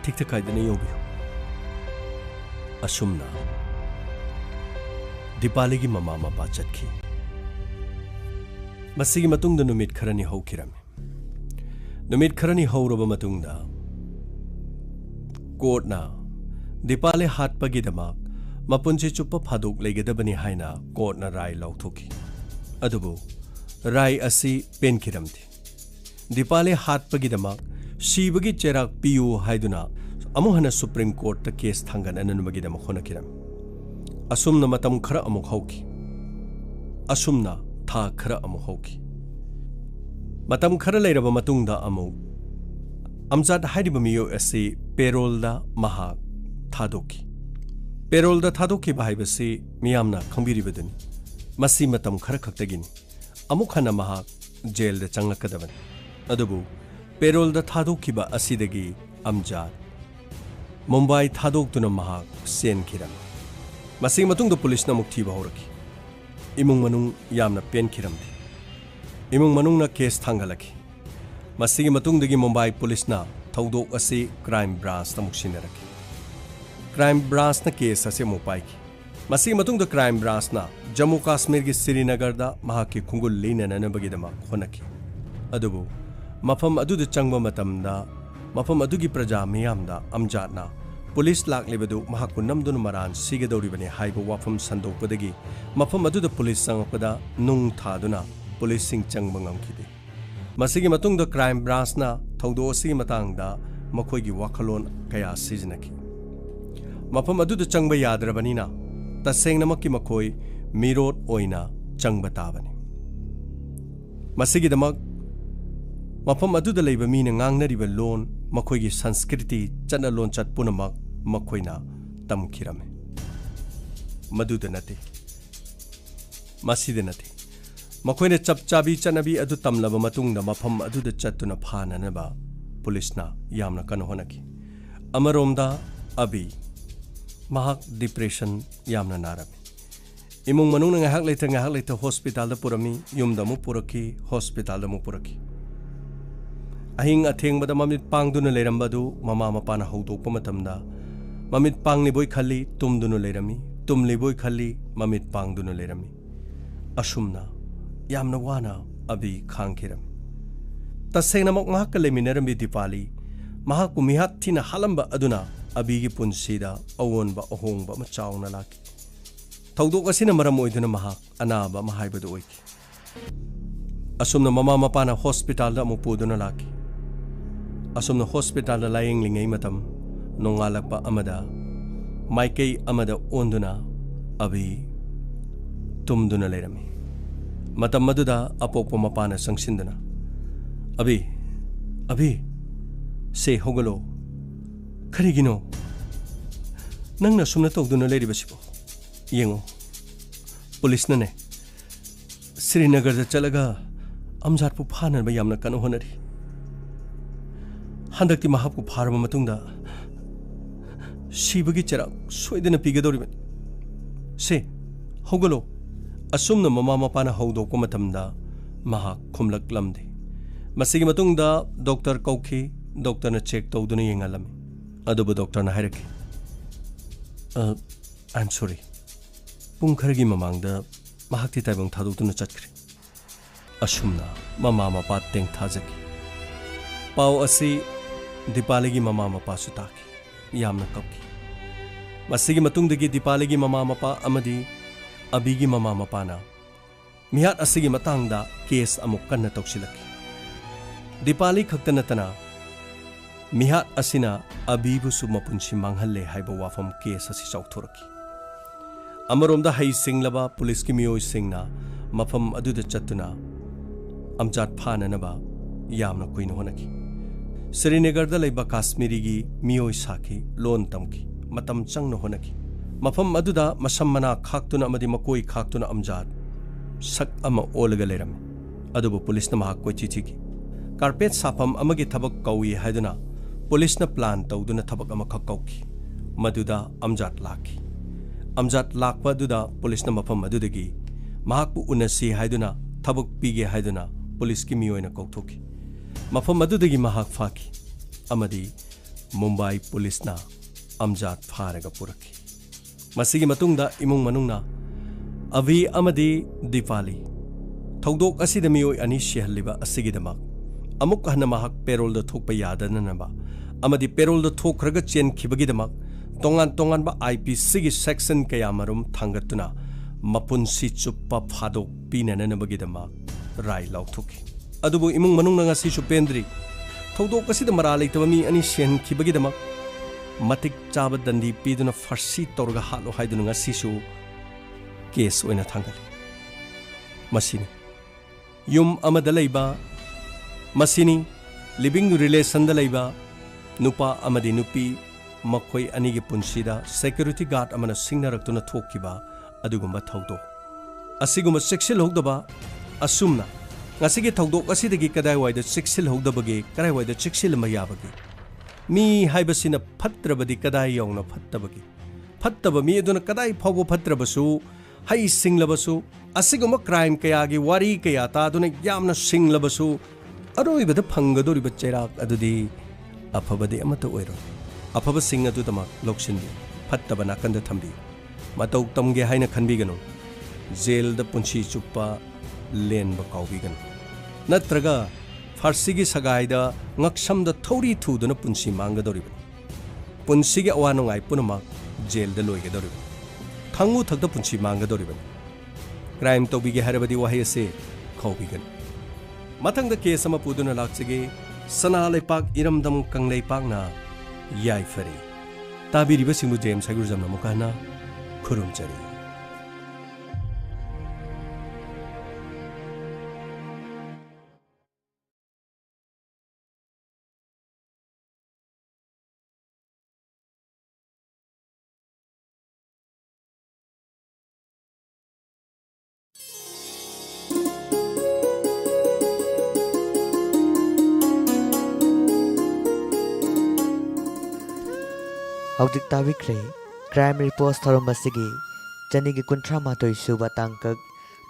ठीक तकाइदने योबियो असुमना दीपाली की ममा मपा चटखी मसीगी मतुंगदा नुमित खरनी हौखिरमे नुमित खरनी हौरबा मतुंगदा कोर्टना दीपाली हाटपगिदमक मपुंसी चुप्प फादोक लेगदबनी हाइना कोर्टना राय लौथोखी अदुबु राय असी पेनखिरमथि दीपाली हाटपगिदमक सीबगी चेराक पियु हाइदुना अमुहना सुप्रीम कोर्ट केस थांगननबगिदमक होनखिरम असुमना मतम खरा अमुक हौखी असुमना था खरा अमुक हौखी मतम खरा लेरबा मतुंगदा अमुक अमजाद हाइरिबा मियो असी पेरोलदा महाक थादोखी पेरोलदा थादोखी बाहाइबसी मियामना खंबिरिबदनि मसी मतम खरा खक्तगिनि अमुक हना महाक जेल दा चंगलकदबन अदुबु पेरोलदा थादोखिबा असिदगी अमजाद मुंबई थादोक्तुना महाक सेनखिरम मसी मतुंगदा पुलिसना मुक थीबा हौरखी इमुंग मनुंग यामना पेनखिरमथि इमुंग मनुंगना केस थांगलखी मसीगी मतुंगदगी मुंबई पुलिसना थौदोक असी क्राइम ब्रांचना मुक सिनरखी क्राइम ब्रांचना केस असे मुक पाइखी मसीगी मतुंगदा क्राइम ब्रांचना जम्मू काश्मीर की श्रीनगरदा महाकी खुंगुल लीनननबगिदमा होनखी अदुबु मफम अदुद चंगबा मतमदा मफम अदुगी प्रजा मियामदा अमजादना पुलिस लाक्लिबदु महाकु नमदुन मरान सिगदौरिबने हाइबो वाफम संदोकपदगी मफम अदुदा पुलिस संगपदा नुंग थादुना पुलिस सिंग चंगबा ngamखिदे मसीगी मतुंगदा क्राइम ब्रांचना थौदो असिगी मतांगदा मखोइगी वाखलोन कया सिजनखी मफम अदुदा चंगबा याद्रबनिना तसेंगनमक्की मखोइ मिरोड ओइना चंगबा ताबनि मसीगिदमक मफम अदुदा लेबा मीना ngangnariba लोन मखोइगी संस्कृति चना लोन चट पुनमक मखोइना तमखिरमे मदुदा नते मसीदे नते मखोइने चपचाबी चनबी अदु तमलबा मतुंगदा मफम अदुदा चत्तुना फाननबा पुलिसना यामना कन होनकी अमरोमदा अबी महाक depression यामना नारमे इमुंग मनुंग ngahak leite hospital da purami yumda mu puraki hospital da mu puraki ahing atheng bada mamit pangduna leirambadu mama mapana hawdokpa matamda mamit pangni boy khalli tumduna leirami tumli boy khalli mamit pangduna leirami asumna yamna wana abi khangkhiram tasengna mok ngahak leminarambi dipali mahak pumihat thina halamba aduna abi gi punsida awonba ahongba ma chawna laki थौदोक असिना मरम ओइदुना महाक अनाबा महाइबदु ओइकी असुमना ममा मपाना हॉस्पिटल दा मुपुदुना लाकी असुमना हॉस्पिटल दा लायेंग लिंगै मतम नोंगालकपा अमदा माइकै अमदा ओंदुना अबी तुमदुना लेरमी मतम मदुदा अपोकपा मपाना संगसिंदुना अबी से होगलो खरिगिनो नंगना सुमना तौदुना लेरिबसिबो येंगो पुलिस ने श्रीनगर चलगा अमजाद पु फानन बा यामना कन होनरी हंदक्ति महाप को फारब मतुंगदा शिबगी चरा सोइदन पिगदोरिबन से होगलो असुमन ममा मपाना हौदोको मतमदा महा खुमलक लमदे मसिगी मतुंगदा डॉक्टर कौखी डॉक्टर ने चेक तौदुना येंगालमी अदुबु डॉक्टर ना हायरके आई एम सॉरी पुंग खरगी ममांगदा महाक्ति ताइबंग थादोक्तुना चटख्रे असुमना ममा मपा तेंग थाजकी पाव असी दीपाली ममा मपा सुताकी यामना कपकी मसिगी मतुंगदगी दीपाली ममा मपा अमदी अबीगी ममा मपाना मिहात असिगी मतंगदा केस अमुक कन्ना तौसिलकी दीपाली खक्त नतना मिहात असिना अबीबुसु मपुंसी मांगहल्ले हाइबा वाफम केस असि चौथोरकी अमरोमदा हई सिंगलबा पुलिस की मियोय सिंगना मफम अदुदा चतुना अमजाद फाननबा यामना कुइन होनकी श्रीनगरदा लैबा काश्मीरी की मियोय साखी लोन तमकी मतम चंगन होनकी मफम अदुदा मसम मना खाक्तुना अमदी मकोई खाक्तुना अमजाद सक अमा ओलगा लेरम अदुबु पुलिसना महाक कोई चिचिकी कारपेट साफम अमगी थबक कौई हाइदुना पुलिसना प्लान तौदुना थबक अमा खक कौकी मदुदा अमजाद लाकी अमजाद लाकपा दुदा पुलिसना मफम अदुदगी महाकपु उनसी हाइदुना थबक पीगे हाइदुना पुलिस की मियोयना कौथोकी मफम अदुदगी महाक फाकी अमदी मुंबई पुलिसना अमजाद फारगा पुरकी मसिगी मतुंगदा इमुंग मनुंगना अभी अमदी दीपाली थौदोक असिदा मियोय अनि शेहलिबा असिगिदमक अमुक हन महाक पेरोल द थोकपा यादननबा अमदी पेरोल द थोखरगा चेनखिबगिदमक तोंगान तोंगान बा IPC की सेक्शन कया मरुम थांगतुना मपुनसी चुप्पा फादोक पीनननबगिदमक राय लाउथुकी अदुबु इमुंग मनुंगना ngasi सु पेंद्री थौदोक असिदा मरा लेतबा मी अनि शेनखिबगिदमक मतिक चाब दंडी पीदुना फर्सी तौरगा हालो हाइदुना ngasi सु केस ओइना थांगली मसिनी युम अमदा लैबा मसिनी लिविंग रिलेशन दा लैबा नुपा अमदी नुपी मखोई अनिगी पुंसीदा सिक्योरिटी गार्ड अमना सिंगनरक्तुना थोकिबा अदुगुम्बा थौदो असिगुम्बा सेक्सिल होगदबा असुमना ngasiगी थौदोक असिदगी कदाय वाइदा सेक्सिल होगदबगे कदाय वाइदा सेक्सिल मयाबगे मी हाइबसिना फत्रबदी कदाय यौना फत्तबगी फत्तब मी अदुना कदाय फावबो फत्रबसु हाई सिंगलबसु असिगुम्बा क्राइम कयागी वारी कया तादुना यामना सिंगलबसु अरोइबदा फंगदोरिबा चैराक अदुदी अफबदे अमत ओइरो अफब सिंग अदुदमा लोकसिनबी फत्तब नाकंद थंबी मतौ तमगे हाइना खनबीगनु जेल द पुंसी चुप्पा लेनब काउबीगनु नत्रगा फारसीगी सगाइदा ngaksamद थौरी थुदुना पुंसी मांगदोरिबा पुंसीगी अवानुंगाई पुनमा जेल द लोइगदोरिबा खांगु थक्द पुंसी मांगदोरिबा क्राइम तौबीगे हरबदी वाहे से खाउबीगनु मथंग केस अमा पुदुना लाक्चगे सना लेपाक इरमदम कंगलेपाकना याइफरे ताबिरिबा सिंगु जेम्स हाइगुरजमना मुकाना खुरुमचरी हौजिक ताबिख्रे क्राइम रिपोर्ट थरोमसिगी चनिगी कुंथ्रा मातोय सुबा तांकक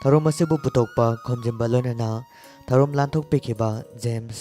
थरोमसिबु पुतोकपा खोमजिमबा लोनना थरोम लांथोक पेखिबा जेम्स